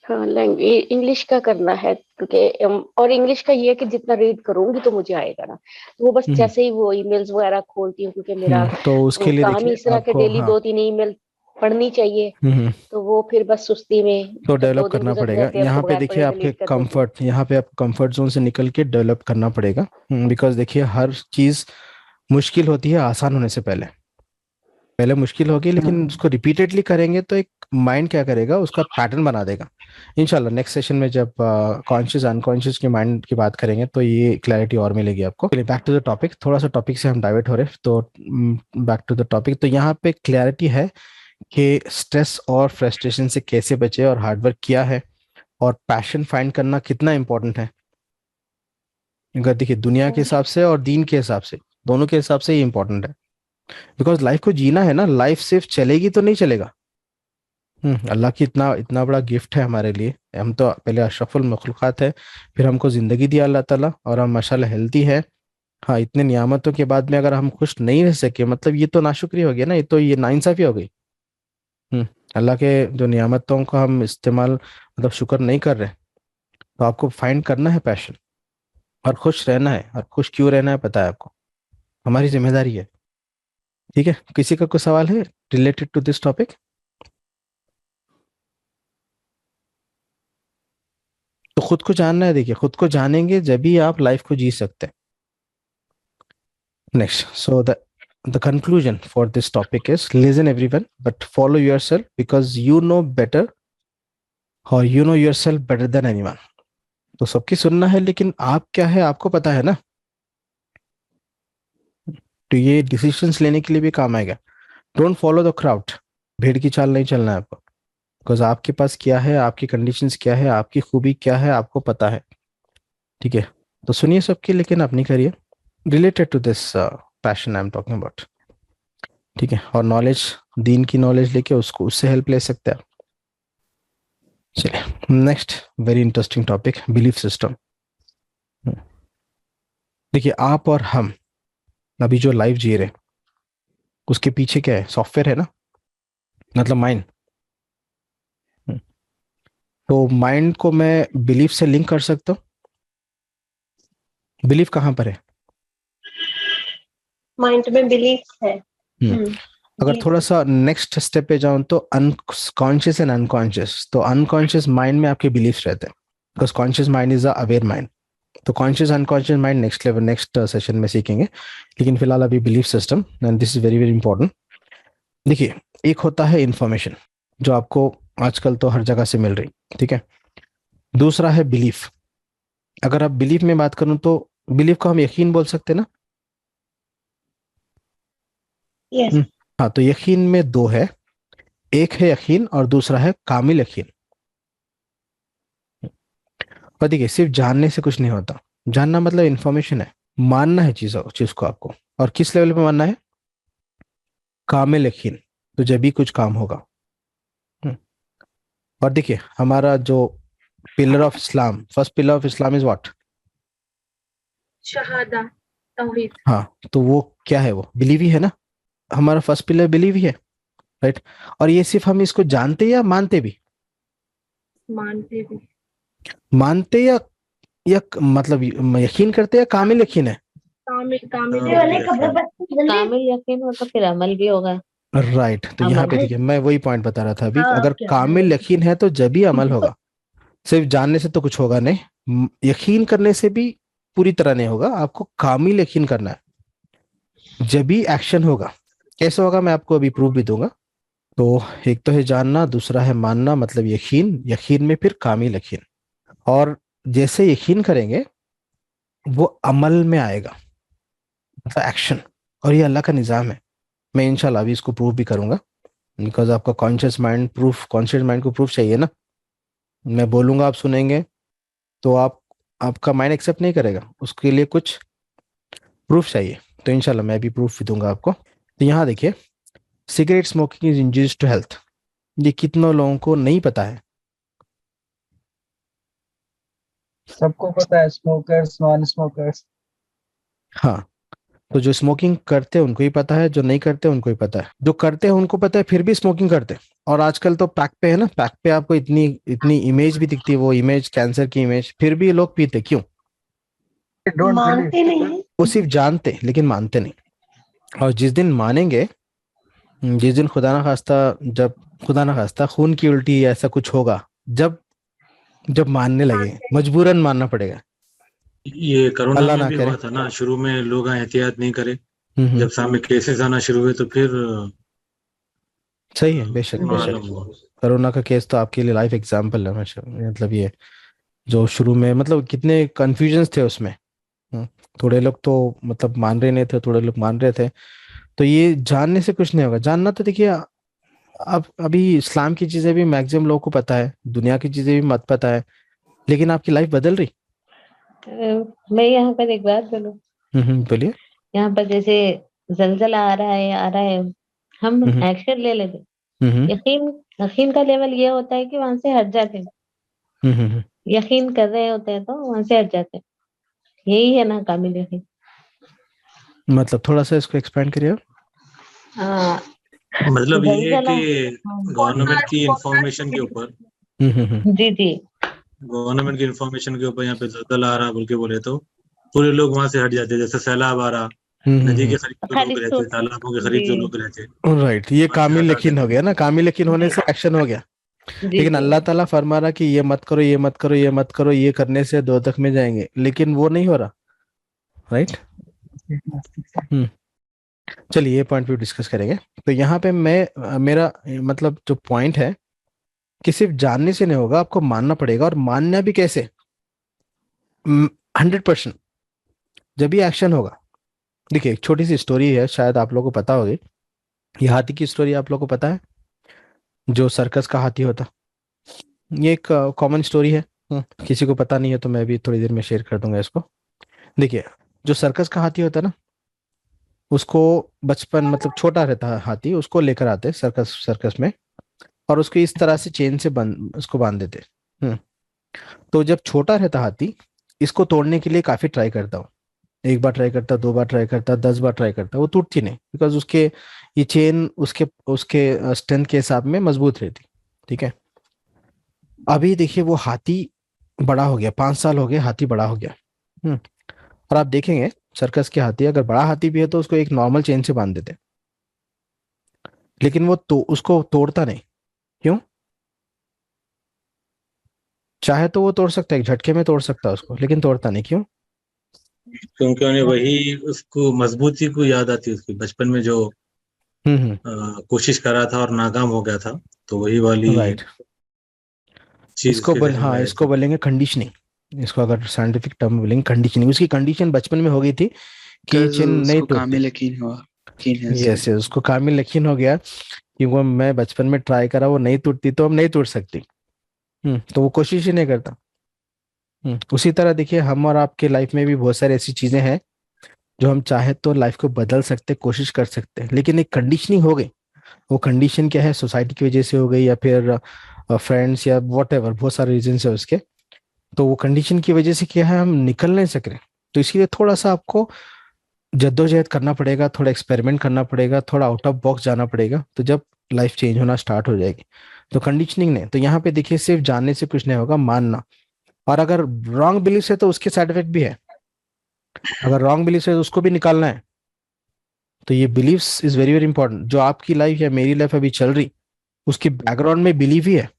हाँ, लैंग्वेज इंग्लिश का करना है, क्योंकि और इंग्लिश का ये है कि जितना रीड करूंगी तो मुझे आएगा ना। तो वो बस जैसे ही वो ईमेल्स वगैरह खोलती हूँ, क्योंकि मेरा तो उसके लिए काम ही इस तरह के डेली 2-3 ईमेल पढ़नी चाहिए, तो वो फिर बस सुस्ती में तो डेवलप करना पड़ेगा। यहाँ पे देखिए आपके कंफर्ट, यहाँ पे आपको कंफर्ट जोन से निकल के डेवलप करना पड़ेगा, बिकॉज देखिए हर चीज मुश्किल होती है आसान होने से पहले। पहले मुश्किल होगी, लेकिन उसको रिपीटेडली करेंगे तो एक माइंड क्या करेगा, उसका पैटर्न बना देगा। इंशाल्लाह नेक्स्ट सेशन में जब कॉन्शियस अनकॉन्शियस के माइंड की बात करेंगे तो ये क्लैरिटी और मिलेगी आपको। बैक टू द टॉपिक, थोड़ा सा टॉपिक से हम डाइवर्ट हो रहे हैं, तो बैक टू द टॉपिक। तो यहाँ पे क्लैरिटी है कि स्ट्रेस और फ्रस्ट्रेशन से कैसे बचे और हार्डवर्क किया है, और पैशन फाइंड करना कितना इंपॉर्टेंट है। अगर देखिए दुनिया के हिसाब से और दीन के हिसाब से, दोनों के हिसाब से ही इंपॉर्टेंट है, बिकॉज लाइफ को जीना है ना। लाइफ सिर्फ चलेगी तो नहीं चलेगा। अल्लाह की इतना बड़ा गिफ्ट है हमारे लिए। हम तो पहले अशरफुल मखलूक़ात है, फिर हमको जिंदगी दिया अल्लाह ताला, और हम माशाल्लाह हेल्दी है। हाँ, इतने नियामतों के बाद में अगर हम खुश नहीं रह सके, मतलब ये तो नाशुक्री हो गया ना, ये नाइंसाफी हो गई। अल्लाह के जो नियामतों का हम इस्तेमाल, मतलब शुक्र नहीं कर रहे, तो आपको फाइंड करना है पैशन, और खुश रहना है। और खुश क्यों रहना है पता है आपको, हमारी जिम्मेदारी है। ठीक है, किसी का कोई सवाल है रिलेटेड टू दिस टॉपिक? तो खुद को जानना है। देखिए खुद को जानेंगे जब भी आप लाइफ को जी सकते हैं। Next, so the conclusion for this topic is, listen everyone, but follow yourself, because you know better, or you know yourself better than anyone. तो सबकी सुनना है, लेकिन आप क्या है आपको पता है ना, तो ये डिसीजंस लेने के लिए भी काम आएगा। डोंट फॉलो द क्राउड, भीड़ की चाल नहीं चलना है आपको, बिकॉज आपके पास क्या है, आपकी कंडीशंस क्या है, आपकी खूबी क्या है, आपको पता है। ठीक है, तो सुनिए सबकी, लेकिन अपनी करिए related to this passion I am talking about. ठीक है, और नॉलेज, दीन की नॉलेज लेके उससे हेल्प ले सकते हैं। चलिए next, very interesting topic, belief system. देखिए आप और हम अभी जो लाइफ जी रहे, उसके पीछे क्या है, सॉफ्टवेयर है ना, मतलब माइंड। तो माइंड को मैं बिलीफ से लिंक कर सकता हूँ। बिलीफ कहाँ पर है? माइंड में बिलीफ है। अगर थोड़ा सा नेक्स्ट स्टेप पे जाऊं तो अनकॉन्शियस एंड अनकॉन्शियस। तो अनकॉन्शियस माइंड में आपके बिलीफ्स रहते हैं, because conscious mind is a aware mind. तो conscious unconscious mind next level, next session में सीखेंगे, लेकिन फिलहाल अभी belief system, and this is very very important. देखिए एक होता है इंफॉर्मेशन, जो आपको आजकल तो हर जगह से मिल रही, ठीक है। दूसरा है बिलीफ। अगर आप बिलीफ में बात करूं तो बिलीफ को हम यकीन बोल सकते हैं ना। yes. हाँ, तो यकीन में दो है, एक है यकीन और दूसरा है कामिल यकीन। और देखिए सिर्फ जानने से कुछ नहीं होता, जानना मतलब इंफॉर्मेशन है, मानना है चीज को आपको। और किस लेवल पे मानना है? कामिल यकीन, तो जब भी कुछ काम होगा। और देखिए हमारा जो pillar of Islam, first pillar of Islam is what? शहादा, तौहीद। हाँ, तो वो क्या है? वो बिलीव ही है ना। हमारा फर्स्ट पिलर बिलीव ही है, राइट। और ये सिर्फ हम इसको जानते या मानते भी? मानते भी। मानते या मतलब यकीन करते या कामिल यकीन है? कामिल यकीन हो तो फिर अमल भी होगा, राइट। तो यहाँ पे देखिए मैं वही पॉइंट बता रहा था अभी। अगर कामिल यकीन है तो जब भी अमल होगा। सिर्फ जानने से तो कुछ होगा नहीं, यकीन करने से भी पूरी तरह नहीं होगा। आपको कामिल यकीन करना है, जब भी एक्शन होगा। कैसे होगा मैं आपको अभी प्रूफ भी दूंगा। तो एक तो है जानना, दूसरा है मानना, मतलब यकीन, यकीन में फिर कामिल यकीन। और जैसे यकीन करेंगे वो अमल में आएगा, मतलब एक्शन। और ये अल्लाह का निज़ाम है। मैं इंशाल्लाह अभी इसको प्रूफ भी करूंगा, बिकॉज आपका कॉन्शियस माइंड को प्रूफ चाहिए ना। मैं बोलूंगा, आप सुनेंगे, तो आपका माइंड एक्सेप्ट नहीं करेगा, उसके लिए कुछ प्रूफ चाहिए। तो इंशाल्लाह मैं भी प्रूफ भी दूंगा आपको। तो यहाँ देखिए, cigarette smoking is injurious to health. ये कितनों लोगों को नहीं पता है? सबको पता है, स्मोकर्स, नॉन स्मोकर्स। हाँ, तो जो स्मोकिंग करते हैं उनको ही पता है, जो नहीं करते उनको ही पता है। जो करते हैं उनको पता है, फिर भी स्मोकिंग करते हैं। और आजकल तो पैक पे है ना, पैक पे आपको इतनी इमेज भी दिखती है, वो इमेज कैंसर की इमेज, फिर भी लोग पीते। क्यों? मानते नहीं। वो सिर्फ जानते लेकिन मानते नहीं। और जिस दिन मानेंगे जिस दिन खुदा ना खास्ता, जब खुदा ना खास्ता खून की उल्टी ऐसा कुछ होगा, जब जब मानने लगे, मजबूरन मानना पड़ेगा। ये कोरोना अल्लाह में ना भी करे। हुआ था ना, शुरू में लोग एहतियात नहीं करे, जब सामने केसेस आना शुरू हुए तो फिर सही है, बेशक बेशक। मालूम हुआ। कोरोना का केस तो आपके लिए लाइफ एग्जाम्पल है हमेशा। मतलब ये जो शुरू में मतलब कितने कंफ्यूजन्स थे उसमें। थोड़े लोग तो मतलब मान रहे नहीं थे, थोड़े लोग मान रहे थे। तो ये जानने से कुछ नहीं होगा। जानना तो देखिए, अब अभी इस्लाम की चीजें भी मैक्सिमम लोगों को पता है, दुनिया की चीजें भी मत पता है, लेकिन आपकी लाइफ बदल रही। मैं यहाँ पर एक बात बोलूं। बोलिए। यहाँ पर जैसे जलजला आ रहा है, हम एक्शन ले लेते, यकीन यकीन का लेवल ये होता है कि वहां से हट जाते हैं। यकीन कर रहे होते हैं तो वहां से हट जाते हैं। यही है ना कामिल यकीन। मतलब थोड़ा सा इसको एक्सपेंड करिए। मतलब ये है कि गवर्नमेंट की इंफॉर्मेशन के ऊपर, जी गवर्नमेंट की इंफॉर्मेशन के ऊपर यहाँ पे जलजला आ रहा बोल के बोले तो पूरे लोग वहां से हट जाते। जैसे सैलाब आ रहा, नदी के करीब जो लोग रहते, तालाबों के करीब जो लोग रहते, राइट, ये कामिल यकीन हो गया ना। कामिल यकीन होने से एक्शन हो गया। लेकिन अल्लाह ताला फरमा रहा कि ये मत करो, ये मत करो, ये मत करो, ये करने से दोजख में जाएंगे, लेकिन वो नहीं हो रहा। राइट। चलिए ये पॉइंट भी डिस्कस करेंगे। तो यहाँ पे मैं मेरा मतलब जो पॉइंट है कि सिर्फ जानने से नहीं होगा, आपको मानना पड़ेगा। और मानना भी कैसे? 100% जब भी एक्शन होगा। देखिए एक छोटी सी स्टोरी है, शायद आप लोगों को पता होगी। ये हाथी की स्टोरी आप लोगों को पता है, जो सर्कस का हाथी होता। ये एक कॉमन स्टोरी है। किसी को पता नहीं है तो मैं भी थोड़ी देर में शेयर कर दूंगा इसको। देखिए जो सर्कस का हाथी होता है ना, उसको बचपन मतलब छोटा रहता है हाथी, उसको लेकर आते सर्कस में, और उसको इस तरह से चेन से उसको बांध देते। तो जब छोटा रहता हाथी, इसको तोड़ने के लिए काफी ट्राई करता हूँ। एक बार ट्राई करता, 2 बार ट्राई करता, 10 बार ट्राई करता, वो टूटती नहीं, बिकॉज उसके ये चेन उसके उसके स्ट्रेंथ के हिसाब में मजबूत रहती। ठीक है। अभी देखिए वो हाथी बड़ा हो गया, 5 साल हो गए, हाथी बड़ा हो गया। और आप देखेंगे सर्कस के हाथी, अगर बड़ा हाथी भी है तो उसको एक नॉर्मल चेन से बांध देते, लेकिन वो तो उसको तोड़ता नहीं। क्यों? चाहे तो वो तोड़ सकता है, एक झटके में तोड़ सकता है उसको, लेकिन तोड़ता नहीं। क्यों? क्योंकि उन्हें वही उसको मजबूती को याद आती है, उसकी बचपन में जो कोशिश करा था और नाकाम हो गया था, तो वही वाली राइट। चीज इसको बोलेंगे कंडीशनिंग। इसको अगर साइंटिफिक टर्म बोलेंगे कंडीशनिंग। उसकी कंडीशन बचपन में हो गई थी कि चेन नहीं टूटती। यस, उसको कामिल यकीन हो गया कि वो मैं बचपन में ट्राई करा, वो नहीं टूटती तो अब नहीं टूट सकती। तो वो कोशिश ही नहीं करता। उसी तरह देखिए हम और आपके लाइफ में भी बहुत सारी ऐसी चीजें हैं जो हम चाहे तो लाइफ को बदल सकते, कोशिश कर सकते हैं, लेकिन एक कंडीशनिंग हो गई। वो कंडीशन क्या है? सोसाइटी की वजह से हो गई, या फिर फ्रेंड्स, या वॉट एवर, बहुत सारे रीजन है उसके। तो वो कंडीशन की वजह से क्या है, हम निकल नहीं सक रहे। तो इसलिए थोड़ा सा आपको जद्दोजहद करना पड़ेगा, थोड़ा एक्सपेरिमेंट करना पड़ेगा, थोड़ा आउट ऑफ बॉक्स जाना पड़ेगा, तो जब लाइफ चेंज होना स्टार्ट हो जाएगी। तो कंडीशनिंग नहीं। तो यहाँ पे देखिए सिर्फ जानने से कुछ नहीं होगा, मानना। और अगर रॉन्ग बिलीफ है तो उसके साइड इफेक्ट भी है। अगर रॉन्ग बिलीफ है तो उसको भी निकालना है। तो ये believes is very very important. जो आपकी लाइफ या मेरी लाइफ अभी चल रही, उसके बैकग्राउंड में बिलीव ही है।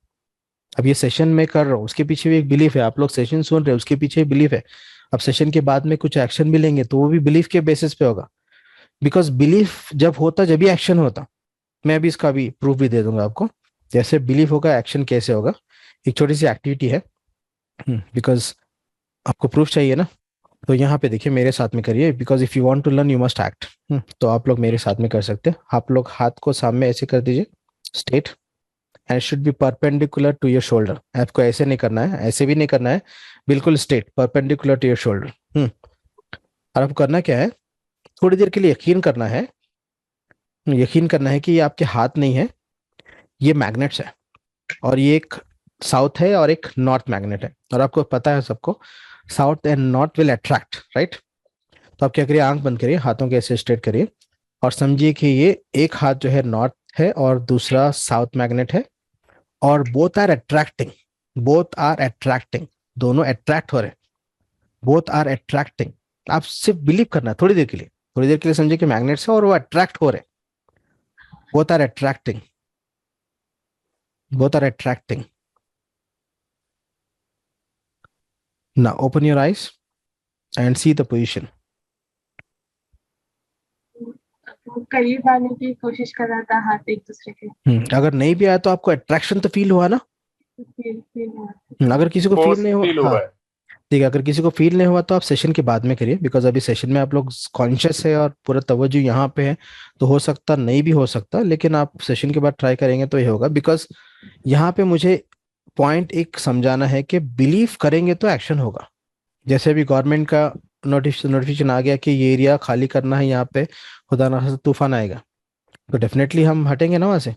अब ये सेशन में कर रहा हूँ, उसके पीछे भी एक बिलीफ है। आप लोग सेशन सुन रहे हैं, उसके पीछे बिलीफ है। अब सेशन के बाद में कुछ एक्शन भी लेंगे तो वो भी बिलीफ के बेसिस पे होगा। बिकॉज बिलीफ जब होता जब भी एक्शन होता। मैं अभी इसका भी प्रूफ भी दे दूंगा आपको। जैसे बिलीफ होगा, एक्शन कैसे होगा। एक छोटी सी एक्टिविटी है, बिकॉज आपको प्रूफ चाहिए ना। तो यहाँ पे देखिए मेरे साथ में करिए, because if you want to learn you must act. तो आप लोग मेरे साथ में कर सकते हैं। आप लोग हाथ को सामने ऐसे कर दीजिए, straight, and should be perpendicular to your shoulder. आपको ऐसे नहीं करना है, ऐसे भी नहीं करना है, बिल्कुल straight, perpendicular to your shoulder. और आपको करना क्या है, थोड़ी देर के लिए यकीन करना है। यकीन करना है कि ये आपके हाथ नहीं है, ये मैग्नेट्स है। और ये एक साउथ है और एक नॉर्थ मैग्नेट है। और आपको पता है सबको, south and north will attract, right. तो आप क्या करिए, आंख बंद करिए, हाथों के ऐसे स्ट्रेट करिए, और समझिए कि ये एक हाथ जो है नॉर्थ है और दूसरा साउथ मैग्नेट है, और both are attracting. Both are attracting, दोनों अट्रैक्ट हो रहे, बोथ आर अट्रैक्टिंग। आप सिर्फ बिलीव करना है थोड़ी देर के लिए। थोड़ी देर के लिए समझिए कि मैग्नेट्स है और वो अट्रैक्ट हो रहे। both are attracting. Both are attracting. Now open your eyes and see the position. करीब आने की कोशिश कर रहा था हाथ एक दूसरे के। अगर नहीं भी आया तो आपको अट्रैक्शन तो फील हुआ ना? अगर किसी को फील नहीं हुआ, हाँ ठीक है, अगर किसी को फील नहीं हुआ तो आप सेशन के बाद में करिए, बिकॉज अभी सेशन में आप लोग कॉन्शियस है और पूरा तवज्जो यहाँ पे है, तो हो सकता नहीं भी हो सकता, लेकिन आप सेशन के बाद ट्राई करेंगे तो ये होगा। बिकॉज यहाँ पे मुझे पॉइंट एक समझाना है कि बिलीव करेंगे तो एक्शन होगा। जैसे अभी गवर्नमेंट का नोटिफिकेशन आ गया कि ये एरिया खाली करना है, यहाँ पे खुदा ना खास्ता तूफान आएगा, तो डेफिनेटली हम हटेंगे ना वहां से,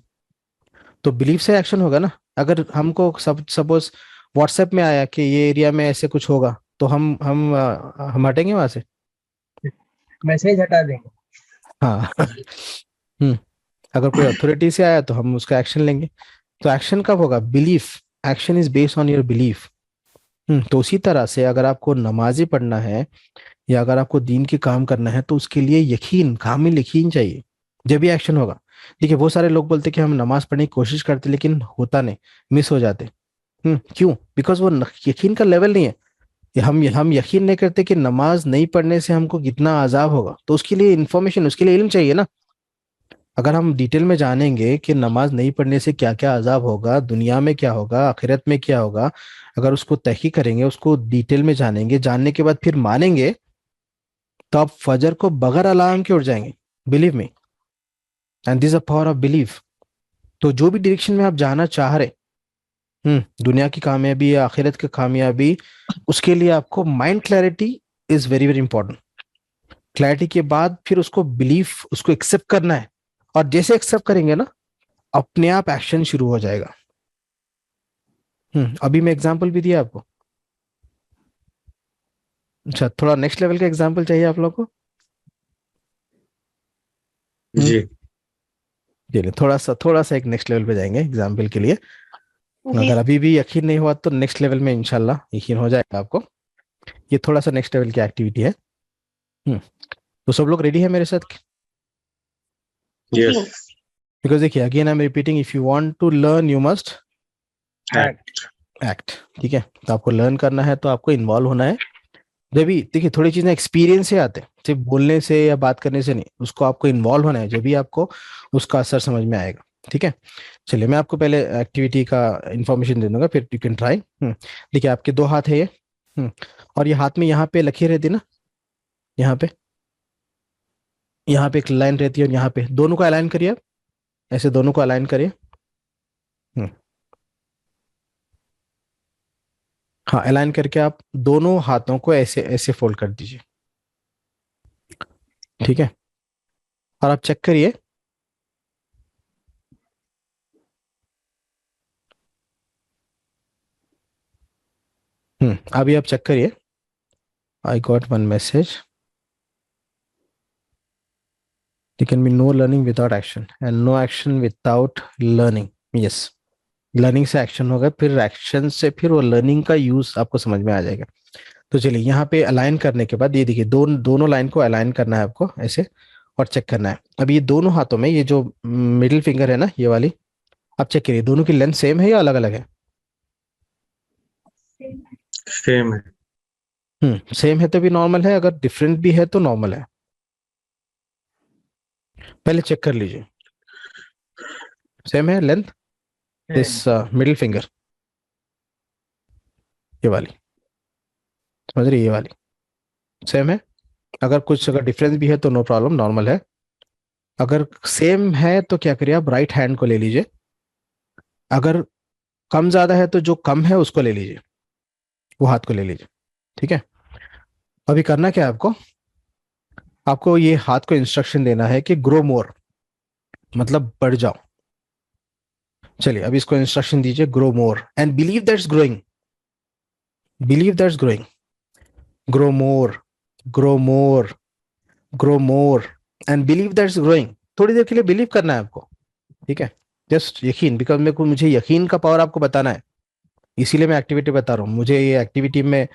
तो बिलीव से एक्शन होगा ना। अगर हमको सपोज व्हाट्सएप में आया कि ये एरिया में ऐसे कुछ होगा, तो हम हटेंगे वहां से, मैसेज हटा देंगे। हाँ अगर कोई अथॉरिटी से आया तो हम उसका एक्शन लेंगे। तो एक्शन कब होगा? Belief. Action is based on your belief. तो उसी तरह से अगर आपको नमाज़ी पढ़ना है या अगर आपको दीन की काम करना है तो उसके लिए यकीन, कामिल यकीन चाहिए, जब भी एक्शन होगा। देखिए बहुत सारे लोग बोलते कि हम नमाज पढ़ने की कोशिश करते लेकिन होता नहीं, मिस हो जाते। क्यों? बिकॉज वो यकीन का लेवल नहीं है। हम यकीन नहीं करते कि नमाज नहीं पढ़ने से हमको कितना अजाब होगा, तो उसके लिए इंफॉर्मेशन, उसके लिए इल्म चाहिए ना। अगर हम डिटेल में जानेंगे कि नमाज नहीं पढ़ने से क्या क्या अजाब होगा, दुनिया में क्या होगा, आखिरत में क्या होगा, अगर उसको तहकीक करेंगे, उसको डिटेल में जानेंगे, जानने के बाद फिर मानेंगे, तो आप फजर को बगैर अलार्म के उठ जाएंगे। Believe me, and this a power of belief. तो जो भी डायरेक्शन में आप जाना चाह रहे, दुनिया की कामयाबी या आखिरत की कामयाबी, उसके लिए आपको mind clarity is very very important. Clarity के बाद फिर उसको बिलीफ, उसको एक्सेप्ट करना है, और जैसे एक्सेप्ट करेंगे ना, अपने आप एक्शन शुरू हो जाएगा। अभी मैं एग्जांपल भी दिया आपको। अच्छा, थोड़ा नेक्स्ट लेवल का एग्जांपल चाहिए आप लोग को? जी चलिए थोड़ा सा एक नेक्स्ट लेवल पे जाएंगे एग्जांपल के लिए। अगर अभी भी यकीन नहीं हुआ तो नेक्स्ट लेवल में इंशाल्लाह यकीन हो जाएगा आपको। ये थोड़ा सा नेक्स्ट लेवल की एक्टिविटी है। तो सब लोग रेडी है मेरे साथ? यस। बिकॉज देखिए, again I am repeating, if you want to learn you must act. ठीक है, तो आपको लर्न करना है तो आपको इन्वॉल्व होना है। जब भी देखिए, थोड़ी चीजें एक्सपीरियंस से आते हैं, सिर्फ बोलने से या बात करने से नहीं, उसको आपको इन्वॉल्व होना है, जब भी आपको उसका असर समझ में आएगा। ठीक है, चलिए मैं आपको पहले एक्टिविटी का इंफॉर्मेशन दे दूंगा, फिर यू कैन ट्राई। देखिए आपके दो हाथ है ये, और ये हाथ में यहाँ पे लकीर रहती ना, यहाँ पे एक लाइन रहती है, और यहाँ पे दोनों को अलाइन करिए आप, ऐसे दोनों को अलाइन करिए। हाँ, अलाइन करके आप दोनों हाथों को ऐसे ऐसे फोल्ड कर दीजिए। ठीक है, और आप चेक करिए, अभी आप चेक करिए। I got one message, there can be no learning without action and no action without learning. yes, learning से एक्शन होगा, फिर एक्शन से फिर वो लर्निंग का यूज आपको समझ में आ जाएगा। तो चलिए यहाँ पे अलाइन करने के बाद ये देखिए, दोनों लाइन को अलाइन करना है आपको ऐसे, और चेक करना है। अब ये दोनों हाथों में ये जो मिडिल फिंगर है ना, ये वाली, आप चेक करिए, दोनों की लेंथ सेम है या अलग अलग है? सेम है। सेम है तो भी नॉर्मल है, अगर डिफरेंट भी है तो नॉर्मल है। पहले चेक कर लीजिए, सेम है लेंथ, दिस मिडिल फिंगर, ये वाली, समझ रही, ये वाली सेम है। अगर डिफरेंस भी है तो नो प्रॉब्लम, नॉर्मल है। अगर सेम है तो क्या करिए, आप राइट हैंड को ले लीजिए। अगर कम ज्यादा है तो जो कम है उसको ले लीजिए, वो हाथ को ले लीजिए। ठीक है, अभी करना क्या है आपको ये हाथ को इंस्ट्रक्शन देना है कि ग्रो मोर, मतलब बढ़ जाओ। चलिए अभी इसको इंस्ट्रक्शन दीजिए, grow more and believe that's growing, believe that's growing, grow more, grow more, grow more and believe that's growing. थोड़ी देर के लिए बिलीव करना है आपको। ठीक है, जस्ट यकीन, बिकॉज मुझे यकीन का पावर आपको बताना है, इसीलिए मैं एक्टिविटी बता रहा हूँ। मुझे ये एक्टिविटी में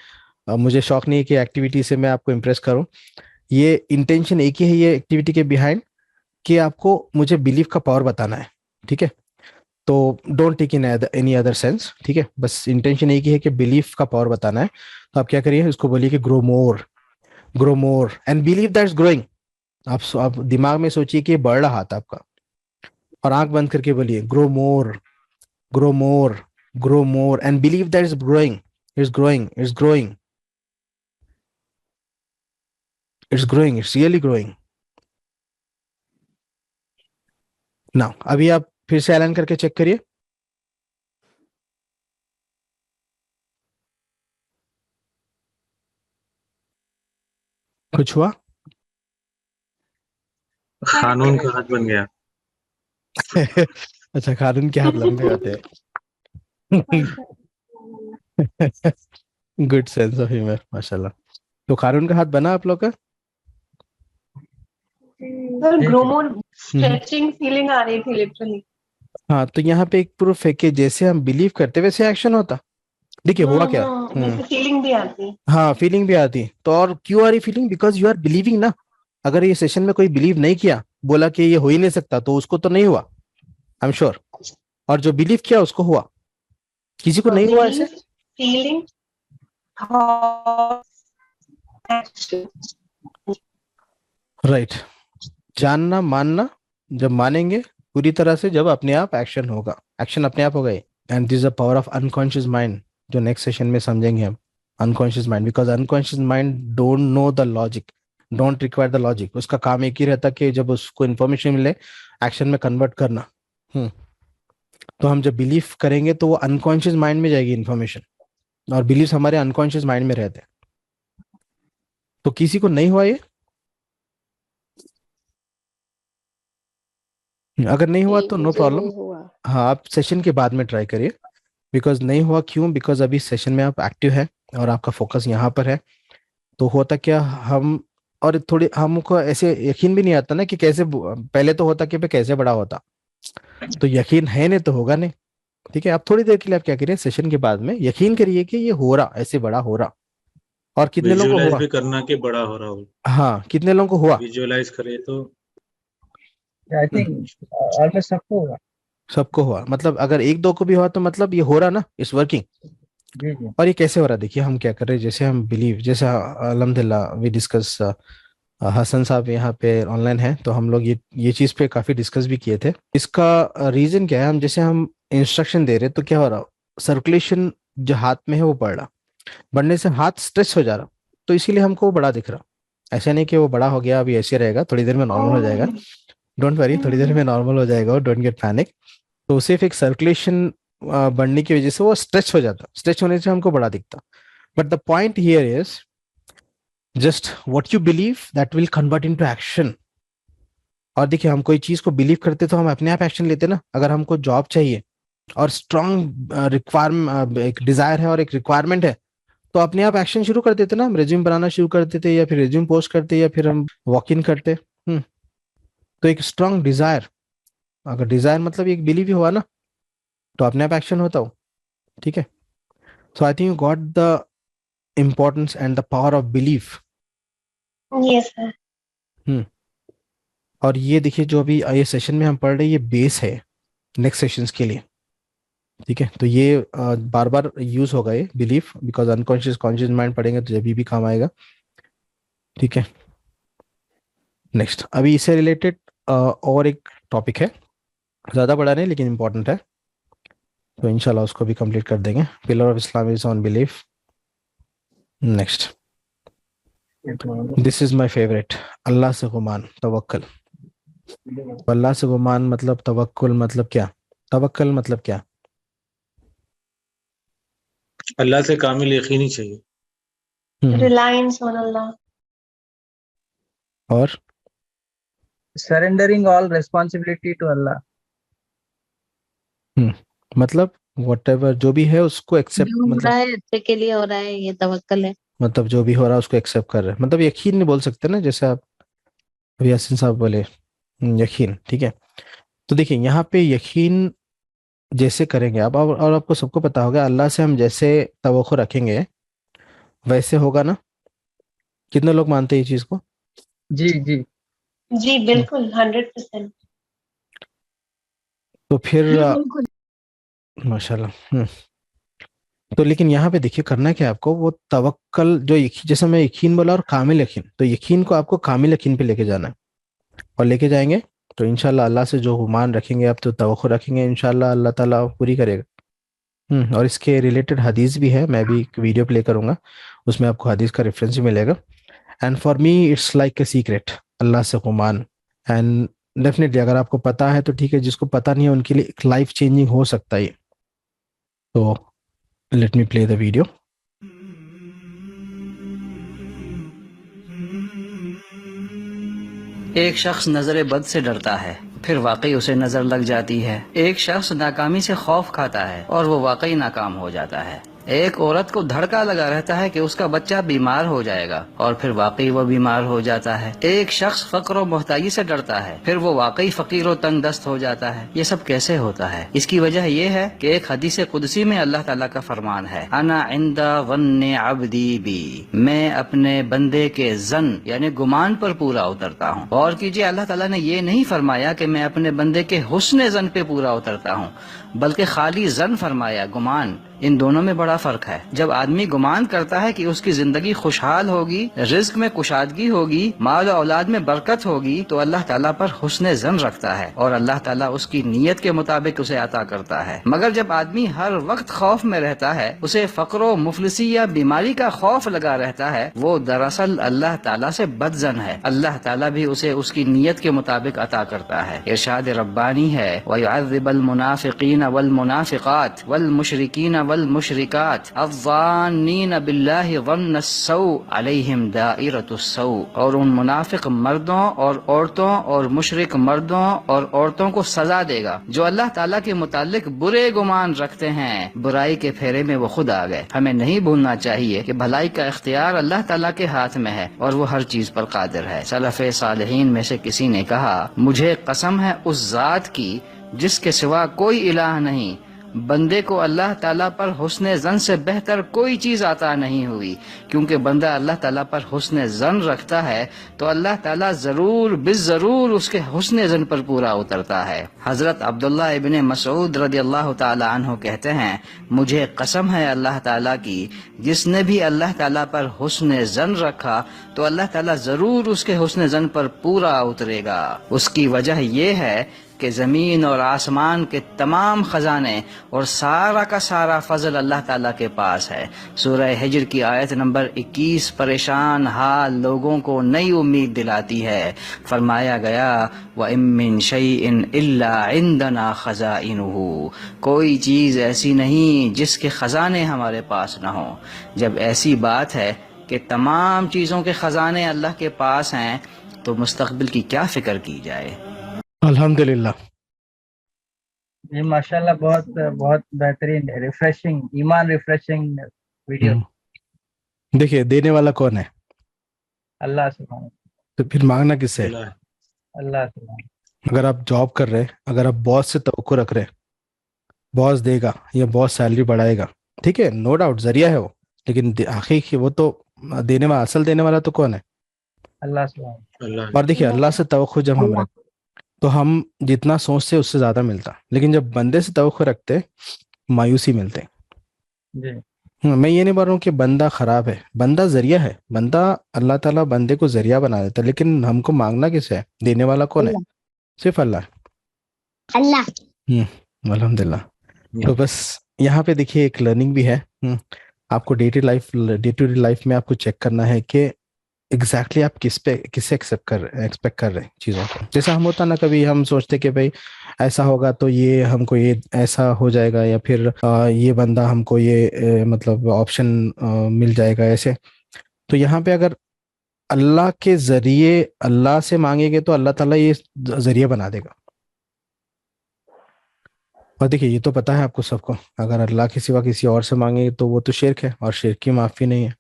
मुझे शौक नहीं है कि एक्टिविटी से मैं आपको इम्प्रेस करूँ, ये इंटेंशन एक ही है ये एक्टिविटी के बिहाइंड, कि आपको मुझे बिलीफ का पावर बताना है, ठीक है। तो don't take in any other sense, ठीक है। बस इंटेंशन एक ही है कि बिलीफ का पावर बताना है। तो आप क्या करिए, उसको बोलिए कि grow more and believe that's growing. आप दिमाग में सोचिए कि ये बढ़ रहा था आपका, और आंख बंद करके बोलिए grow more, grow more, grow more and believe that is growing, it's growing, it's growing, it's growing, it's really growing. ना अभी आप फिर से ऐलान करके चेक करिए। कुछ हुआ? कानून का हाथ बन गया। अच्छा, कानून के हाथ लंबे होते हैं। गुड सेंस ऑफ ह्यूमर, माशाल्लाह। तो कानून का हाथ बना आप लोग का? Sir grow more stretching feeling आ रही थी लिटरली। हाँ, तो यहाँ पे एक प्रूफ है कि जैसे हम बिलीव करते वैसे एक्शन होता। देखिए हुआ क्या। वैसे फीलिंग भी आती। हाँ, फीलिंग भी आती। तो और क्यों आ रही feeling? Because you are believing ना। अगर ये सेशन में कोई बिलीव नहीं किया, बोला कि ये हो ही नहीं सकता, तो उसको तो नहीं हुआ, आई एम श्योर। और जो बिलीव किया उसको हुआ। किसी को नहीं हुआ ऐसे? Feeling right. जानना, मानना, जब मानेंगे पूरी तरह से, जब अपने आप एक्शन होगा, एक्शन अपने आप होगा। And this is the power of unconscious mind, जो नेक्स्ट सेशन में समझेंगे हम। Unconscious mind, because unconscious mind don't know the logic, don't require the logic. उसका काम एक ही रहता कि जब उसको इन्फॉर्मेशन मिले, एक्शन में कन्वर्ट करना। तो हम जब बिलीव करेंगे तो वो अनकॉन्शियस माइंड में जाएगी इन्फॉर्मेशन, और बिलीव हमारे अनकॉन्शियस माइंड में रहते हैं। तो किसी को नहीं हुआ ये? अगर नहीं हुआ तो नो प्रॉब्लम। हाँ, आप सेशन के बाद में ट्राई करिए। बिकॉज नहीं हुआ क्यों? बिकॉज अभी सेशन में आप एक्टिव है और आपका फोकस यहाँ पर है। तो होता क्या, हम और थोड़ी हमको ऐसे यकीन भी नहीं आता ना कि कैसे, पहले तो होता कि भाई कैसे बड़ा होता, तो यकीन है नहीं तो होगा नहीं। ठीक है, आप थोड़ी देर के लिए आप क्या करिए, सेशन के बाद में यकीन करिए कि ये हो रहा, ऐसे बड़ा हो रहा। और कितने लोगों को विजुअलाइज हुआ? भी करना कि बड़ा हो रहा हो। हाँ, कितने लोगों को हुआ? विजुअलाइज करे तो आई थिंक ऑलमोस्ट सबको होगा। सबको हुआ, मतलब अगर एक दो को भी हुआ तो मतलब ये हो रहा ना, इट्स वर्किंग। जी जी। और ये कैसे हो रहा? देखिए हम क्या कर रहे हैं, जैसे हम बिलीव, जैसे अल्हम्दुलिल्लाह वी डिस्कस, हसन साहब यहाँ पे ऑनलाइन है, तो हम लोग ये चीज़ पे काफ़ी डिस्कस भी किए थे। इसका रीज़न क्या है, हम जैसे हम इंस्ट्रक्शन दे रहे तो क्या हो रहा, सर्कुलेशन जो हाथ में है वो बढ़ रहा, बढ़ने से हाथ स्ट्रेच हो जा रहा, तो इसीलिए हमको वो बड़ा दिख रहा। ऐसा नहीं कि वो बड़ा हो गया अभी ऐसे रहेगा, थोड़ी देर में नॉर्मल हो जाएगा, डोंट वरी, थोड़ी देर में नॉर्मल हो जाएगा, डोंट गेट पैनिक। तो सिर्फ एक सर्कुलेशन बढ़ने की वजह से वो स्ट्रेच हो जाता, स्ट्रेच होने से हमको बड़ा दिखता। But the point here is just what you believe that will convert into action. और देखिए, हम कोई चीज को बिलीव करते तो हम अपने आप एक्शन लेते ना। अगर हमको जॉब चाहिए और स्ट्रॉन्ग रिक्वायरमेंट, एक डिजायर है और एक रिक्वायरमेंट है, तो अपने आप एक्शन शुरू कर देते ना। हम रेज्यूम बनाना शुरू कर देते, या फिर रेज्यूम पोस्ट करते, या फिर हम वॉक इन करते। तो एक स्ट्रॉन्ग डिजायर, अगर डिजायर मतलब एक बिलीव ही हुआ ना, तो अपने आप एक्शन होता हो। ठीक है, so I think you got the importance and the power of belief. Yes sir. और ये देखिए, जो अभी ये सेशन में हम पढ़ रहे हैं, ये बेस है नेक्स्ट सेशंस के लिए। ठीक है, तो ये बार बार यूज होगा ये belief, because unconscious conscious mind पढ़ेंगे तो जब भी काम आएगा। ठीक है, नेक्स्ट अभी इससे रिलेटेड और एक टॉपिक है, ज़्यादा बड़ा नहीं लेकिन इम्पोर्टेंट है, तो इंशाल्लाह उसको भी कंप्लीट कर देंगे। Pillar of Islam is on belief. Next, this is my favourite, अल्लाह से गुमान, तवक्कल। अल्लाह से गुमान मतलब तवक्कुल मतलब क्या? तवक्कल मतलब क्या? अल्लाह से कामिल यकीन ही चाहिए। रिलायंस ऑन अल्लाह। और surrendering all responsibility to Allah. मतलब व्हाटएवर जो भी है उसको एक्सेप्ट, जो हो मतलब रहा है अच्छे के लिए हो रहा है, ये तवक्कल है। मतलब जो भी हो रहा है उसको एक्सेप्ट कर रहे हैं, मतलब यकीन नहीं बोल सकते ना, जैसे आप अभी यासीन साहब बोले यकीन। ठीक है, तो देखिए यहाँ पे यकीन जैसे करेंगे आप, और आपको सबको पता होगा, अल्लाह से हम जैसे तवक्कुल रखेंगे वैसे होगा ना। कितने लोग मानते हैं ये चीज को? जी जी। जी बिल्कुल 100%। तो फिर माशाल्लाह। तो लेकिन यहाँ पे देखिए करना क्या है आपको, वो तवक्कल जो जैसे मैं यकीन बोला और कामिल यकीन, तो यकीन को आपको कामिल यकीन पे लेके जाना है, और लेके जाएंगे तो इंशाल्लाह अल्लाह से जो गुमान रखेंगे आप, तो तवक्कुल रखेंगे, इंशाल्लाह अल्लाह ताला पूरी करेगा। और इसके रिलेटेड हदीस भी है, मैं भी एक वीडियो प्ले करूंगा, उसमें आपको हदीस का रेफरेंस भी मिलेगा। And for me it's like a secret, अल्लाह से गुमान। एंड डेफिनेटली अगर आपको पता है तो ठीक है, जिसको पता नहीं है उनके लिए एक लाइफ चेंजिंग हो सकता है। तो let me play the video. एक शख्स नजर बद से डरता है, फिर वाकई उसे नजर लग जाती है। एक शख्स नाकामी से खौफ खाता है और वो वाकई नाकाम हो जाता है। एक औरत को धड़का लगा रहता है कि उसका बच्चा बीमार हो जाएगा और फिर वाकई वो बीमार हो जाता है। एक शख्स फक्र और मोहताजी से डरता है, फिर वो वाकई फकीर और तंग दस्त हो जाता है। ये सब कैसे होता है? इसकी वजह ये है कि एक हदीस कुदसी में अल्लाह ताला का फरमान है, अना इंदा वन्ने अब्दी बी, मैं अपने बंदे के जन यानी गुमान पर पूरा उतरता हूँ। गौर कीजिए, अल्लाह ताला ने ये नहीं फरमाया कि मैं अपने बंदे के हुस्न जन पे पूरा उतरता हूँ, बल्कि खाली जन फरमाया, गुमान। इन दोनों में बड़ा फर्क है। जब आदमी गुमान करता है कि उसकी जिंदगी खुशहाल होगी, रिज्क में कुशादगी होगी, माल और औलाद में बरकत होगी, तो अल्लाह ताला पर हुस्न जन रखता है और अल्लाह ताला उसकी नीयत के मुताबिक उसे अता करता है। मगर जब आदमी हर वक्त खौफ में रहता है, उसे फक्र मुफलिसी या बीमारी का खौफ लगा रहता है, वो दरअसल अल्लाह ताला से बदजन है। अल्लाह ताला भी उसे उसकी नीयत के मुताबिक अता करता है। इरशाद रब्बानी है, वयुअज़्ज़िबुल मुनाफिकीन वल मुनाफिकात वल मुशरिकीन वल मुशरिकात अज़्ज़ानीन बिल्लाहि ज़न्नस्सौ अलैहिम दाइरतुस्सौ, और उन मुनाफिक मर्दों और औरतों और मुशरिक मर्दों और औरतों को सजा देगा जो अल्लाह ताला के मुतालिक बुरे गुमान रखते हैं। बुराई के फेरे में वो खुद आ गए। हमें नहीं भूलना चाहिए कि भलाई का इख्तियार अल्लाह ताला के हाथ में है और वो हर चीज पर कादिर है। सलफ़े सालिहीन में से किसी ने कहा, मुझे कसम है उस जात की जिसके सिवा कोई इलाह नहीं, बंदे को अल्लाह ताला पर हुस्न जन से बेहतर कोई चीज अता नहीं हुई। क्योंकि बंदा अल्लाह ताला पर हुस्न जन रखता है तो अल्लाह ताला जरूर बिजरूर उसके हुस्न जन पर पूरा उतरता है। हजरत अब्दुल्लाह इब्ने मसऊद रदियल्लाहु ताला अन्हु कहते हैं, मुझे कसम है अल्लाह ताला की, जिसने भी अल्लाह ताला पर हुस्न जन रखा तो अल्लाह ताला जरूर उसके हुस्न जन पर पूरा उतरेगा। उसकी वजह यह है कि ज़मीन और आसमान के तमाम खजाने और सारा का सारा फजल अल्लाह ताला के पास है। सूरह हिज्र की आयत नंबर 21 परेशान हाल लोगों को नई उम्मीद दिलाती है। फरमाया गया, व इम मिन शैइन इल्ला इंदना खज़ाइनुहु, कोई चीज़ ऐसी नहीं जिसके खजाने हमारे पास न हो। जब ऐसी बात है कि तमाम चीज़ों के खजाने अल्लाह के पास हैं तो मुस्तकबिल की क्या फिक्र की जाए। अल्हम्दुलिल्लाह। जी माशाल्लाह, बहुत बहुत बेहतरीन, रिफ्रेशिंग, ईमान रिफ्रेशिंग वीडियो। देखिए देने वाला कौन है? अल्लाह सुभान। तो फिर मांगना किससे? अल्लाह सुभान। अगर आप जॉब कर रहे हैं, अगर आप बॉस से तवक्कुल रख रहे हैं, बॉस देगा या बॉस सैलरी बढ़ाएगा, ठीक है, नो डाउट जरिया है वो, लेकिन आखिर वो तो देने वाला, असल देने वाला तो कौन है? अल्लाह सुभान। और देखिए अल्लाह से तवक्कुल जब हम रखते तो हम जितना सोचते उससे ज्यादा मिलता, लेकिन जब बंदे से तवक्कुल रखते मायूसी मिलते। मैं ये नहीं बोल रहा हूँ कि बंदा खराब है, बंदा जरिया है, बंदा अल्लाह ताला बंदे को जरिया बना देता, लेकिन हमको मांगना किसे है? देने वाला कौन है? सिर्फ अल्लाह। अल्हम्दुलिल्लाह। तो बस यहाँ पे देखिए एक लर्निंग भी है। आपको डे टू डे लाइफ में आपको चेक करना है कि एग्जैक्टली आप किससे एक्सपेक्ट कर रहे हैं चीज़ों को। जैसा हम होता ना, कभी हम सोचते कि भाई ऐसा होगा तो ये हमको ये ऐसा हो जाएगा, या फिर ये बंदा हमको ये मतलब ऑप्शन मिल जाएगा ऐसे। तो यहाँ पे अगर अल्लाह के जरिए अल्लाह से मांगेंगे तो अल्लाह ताला ये जरिए बना देगा। और देखिए ये तो पता है आपको सबको, अगर अल्लाह के सिवा किसी और से मांगेंगे तो वो तो शिर्क है और शिर्क की माफ़ी नहीं है।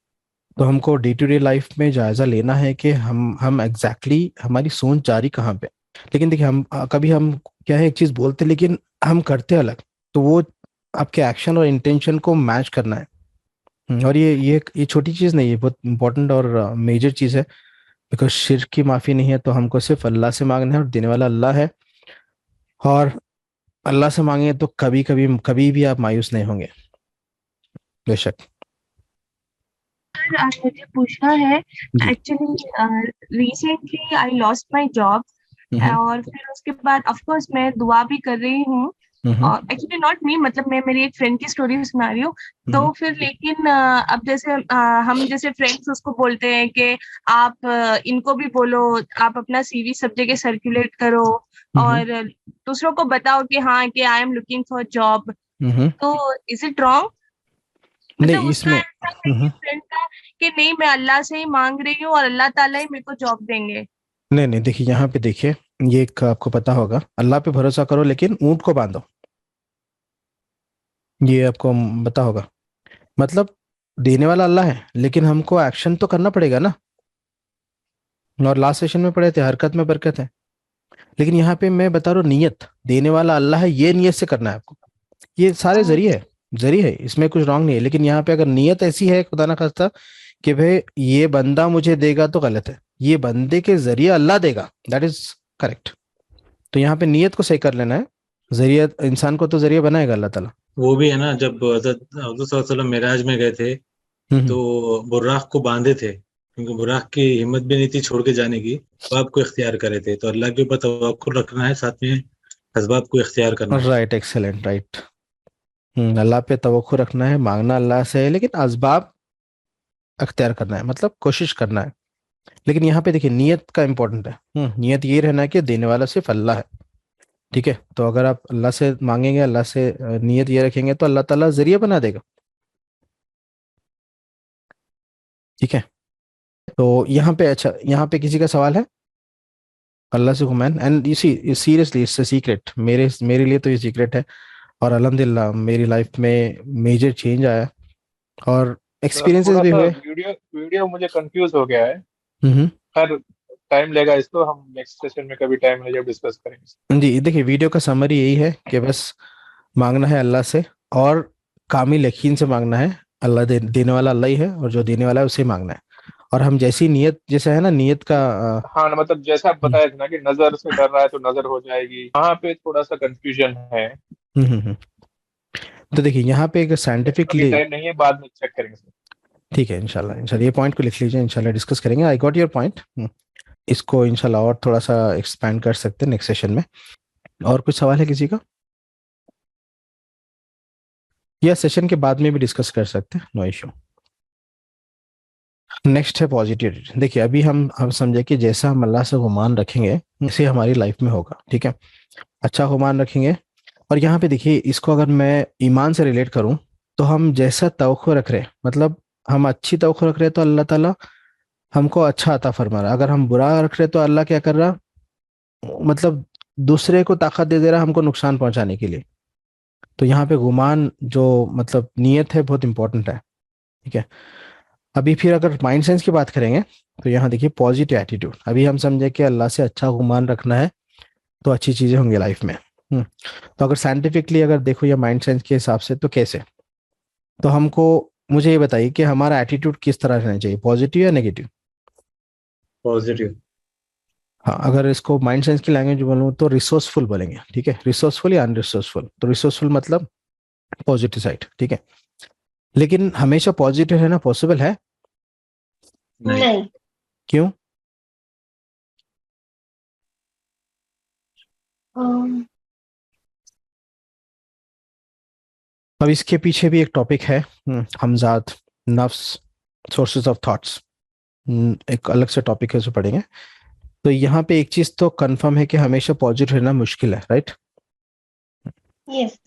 तो हमको डे टू डे लाइफ में जायजा लेना है कि हम एग्जैक्टली हमारी सोच जारी कहाँ पे। लेकिन देखिए हम कभी हम क्या है, एक चीज बोलते लेकिन हम करते अलग, तो वो आपके एक्शन और इंटेंशन को मैच करना है। और ये छोटी चीज नहीं है, बहुत इंपॉर्टेंट और मेजर चीज है बिकॉज शिर्क की माफ़ी नहीं है, तो हमको सिर्फ अल्लाह से मांगना है और देने वाला अल्लाह है। और अल्लाह से मांगे तो कभी कभी कभी भी आप मायूस नहीं होंगे, बेशक। सर आज मुझे पूछना है, actually recently I lost my job, और फिर उसके बाद ऑफ कोर्स मैं दुआ भी कर रही हूँ, एक्चुअली नॉट मी, मतलब मैं मेरी एक फ्रेंड की स्टोरी सुना रही हूँ। तो फिर लेकिन अब जैसे हम जैसे फ्रेंड्स उसको बोलते हैं कि आप इनको भी बोलो, आप अपना सीवी सब जगह सर्कुलेट करो और दूसरों को बताओ कि हाँ कि I am looking for job. तो इज इट रॉन्ग? मतलब उसका ऐसा कहीं फ्रेंड का कि नहीं मैं अल्लाह से ही मांग रही हूँ और अल्लाह ताला ही मेरे को जॉब देंगे। नहीं नहीं, देखिए यहाँ पे देखिए, ये एक आपको पता होगा, अल्लाह पे भरोसा करो लेकिन ऊंट को बांधो, ये आपको पता होगा। मतलब देने वाला अल्लाह है लेकिन हमको एक्शन तो करना पड़ेगा ना। और लास्ट सेशन में पढ़े थे हरकत में बरकत है, लेकिन यहाँ पे मैं बता रहा हूँ नियत, देने वाला अल्लाह है, ये नियत से करना है आपको। ये सारे जरिए है, इसमें कुछ रॉन्ग नहीं है, लेकिन यहाँ पे अगर नियत ऐसी है खुदा ना खास्ता कि भाई ये बंदा मुझे देगा, तो गलत है। ये बंदे के जरिए अल्लाह देगा, दैट इज करेक्ट। तो यहाँ पे नियत को सही कर लेना है, जरिया इंसान को तो जरिया बनाएगा अल्लाह ताला। वो भी है ना, जब हज़रत मेराज में गए थे तो बुर्राक को बांधे थे, क्योंकि बुर्राक की हिम्मत भी नहीं थी छोड़ के जाने की, असबाब को इख्तियार करे थे। तो अल्लाह के ऊपर तवक्कुल रखना है, साथ में असबाब को इख्तियार करना है। Right, excellent, right. अल्लाह पे तवक्कुल रखना है, मांगना अल्लाह से है, लेकिन असबाब अख्तियार करना है, मतलब कोशिश करना है। लेकिन यहाँ पे देखिए नियत का इंपॉर्टेंट है। नियत ये रहना है कि देने वाला सिर्फ अल्लाह है, ठीक है। तो अगर आप अल्लाह से मांगेंगे, अल्लाह से नियत ये रखेंगे, तो अल्लाह ताला जरिया बना देगा, ठीक है। तो यहाँ पे अच्छा, यहाँ पे किसी का सवाल है? अल्लाह से human, and you see seriously it's a secret, मेरे लिए तो ये सीक्रेट है। और अल्हम्दुलिल्लाह मेरी लाइफ में मेजर चेंज आया और एक्सपीरियंसेस थोड़ा भी सा हुए। वीडियो मुझे कंफ्यूज हो गया है। हर टाइम लेगा इसको, हम नेक्स्ट सेशन में कभी टाइम मिले जब डिस्कस करेंगे। जी देखिए, वीडियो का समरी यही है कि बस मांगना है अल्लाह से, और कामिल यकीन से मांगना है। अल्लाह देने वाला अल्लाह ही है, और जो देने वाला है उसे मांगना है। और हम जैसी नियत, जैसा है ना नियत का हाँ ना, मतलब जैसा आप बताया था ना कि नजर से डर रहा है तो नजर हो जाएगी, वहाँ पे थोड़ा सा कंफ्यूजन है। तो देखिए यहाँ पे एक साइंटिफिकली, टाइम नहीं है, बाद में चेक करेंगे। ठीक है, इंशाल्लाह इंशाल्लाह ये पॉइंट को लिख लीजिए, इंशाल्लाह डिस्कस करेंगे। I got your point. इसको इंशाल्लाह और थोड़ा सा एक्सपैंड कर सकते हैं नेक्स्ट सेशन में। और कुछ सवाल है किसी का? या सेशन के बाद में भी डिस्कस कर सकते हैं, नो इशू। नेक्स्ट है पॉजिटिविटी। देखिए अभी हम समझे कि जैसा हम अल्लाह से गुमान रखेंगे वैसे हमारी लाइफ में होगा, ठीक है। अच्छा गुमान रखेंगे। और यहाँ पे देखिए, इसको अगर मैं ईमान से रिलेट करूं तो हम जैसा तवक्को रख रहे हैं, मतलब हम अच्छी तवक्को रख रहे हैं तो अल्लाह ताला हमको अच्छा अता फरमा रहा। अगर हम बुरा रख रहे हैं तो अल्लाह क्या कर रहा, मतलब दूसरे को ताकत दे दे रहा हमको नुकसान पहुंचाने के लिए। तो यहाँ पे गुमान जो मतलब नियत है बहुत इंपॉर्टेंट है, ठीक है। अभी फिर अगर माइंड सेंस की बात करेंगे तो यहाँ देखिए पॉजिटिव एटीट्यूड। अभी हम समझे कि अल्लाह से अच्छा गुमान रखना है तो अच्छी चीजें होंगी लाइफ में। तो अगर साइंटिफिकली अगर देखो या माइंड सेंस के हिसाब से, तो कैसे? तो हमको मुझे ये बताइए कि हमारा एटीट्यूड किस तरह रहना चाहिए, पॉजिटिव या नेगेटिव? पॉजिटिव। हाँ, अगर इसको माइंड साइंस की लैंग्वेज बोलूँ तो रिसोर्सफुल बोलेंगे, ठीक है। रिसोर्सफुल या अनरिसोर्सफुल? तो रिसोर्सफुल मतलब पॉजिटिव साइड, ठीक है। लेकिन हमेशा पॉजिटिव रहना पॉसिबल है? नहीं। क्यों? अब इसके पीछे भी एक टॉपिक है, हमजाद, नफ्स, सोर्सेज ऑफ थॉट्स, एक अलग से टॉपिक है, उसे पढ़ेंगे। तो यहाँ पे एक चीज तो कंफर्म है कि हमेशा पॉजिटिव रहना मुश्किल है, राइट? यस।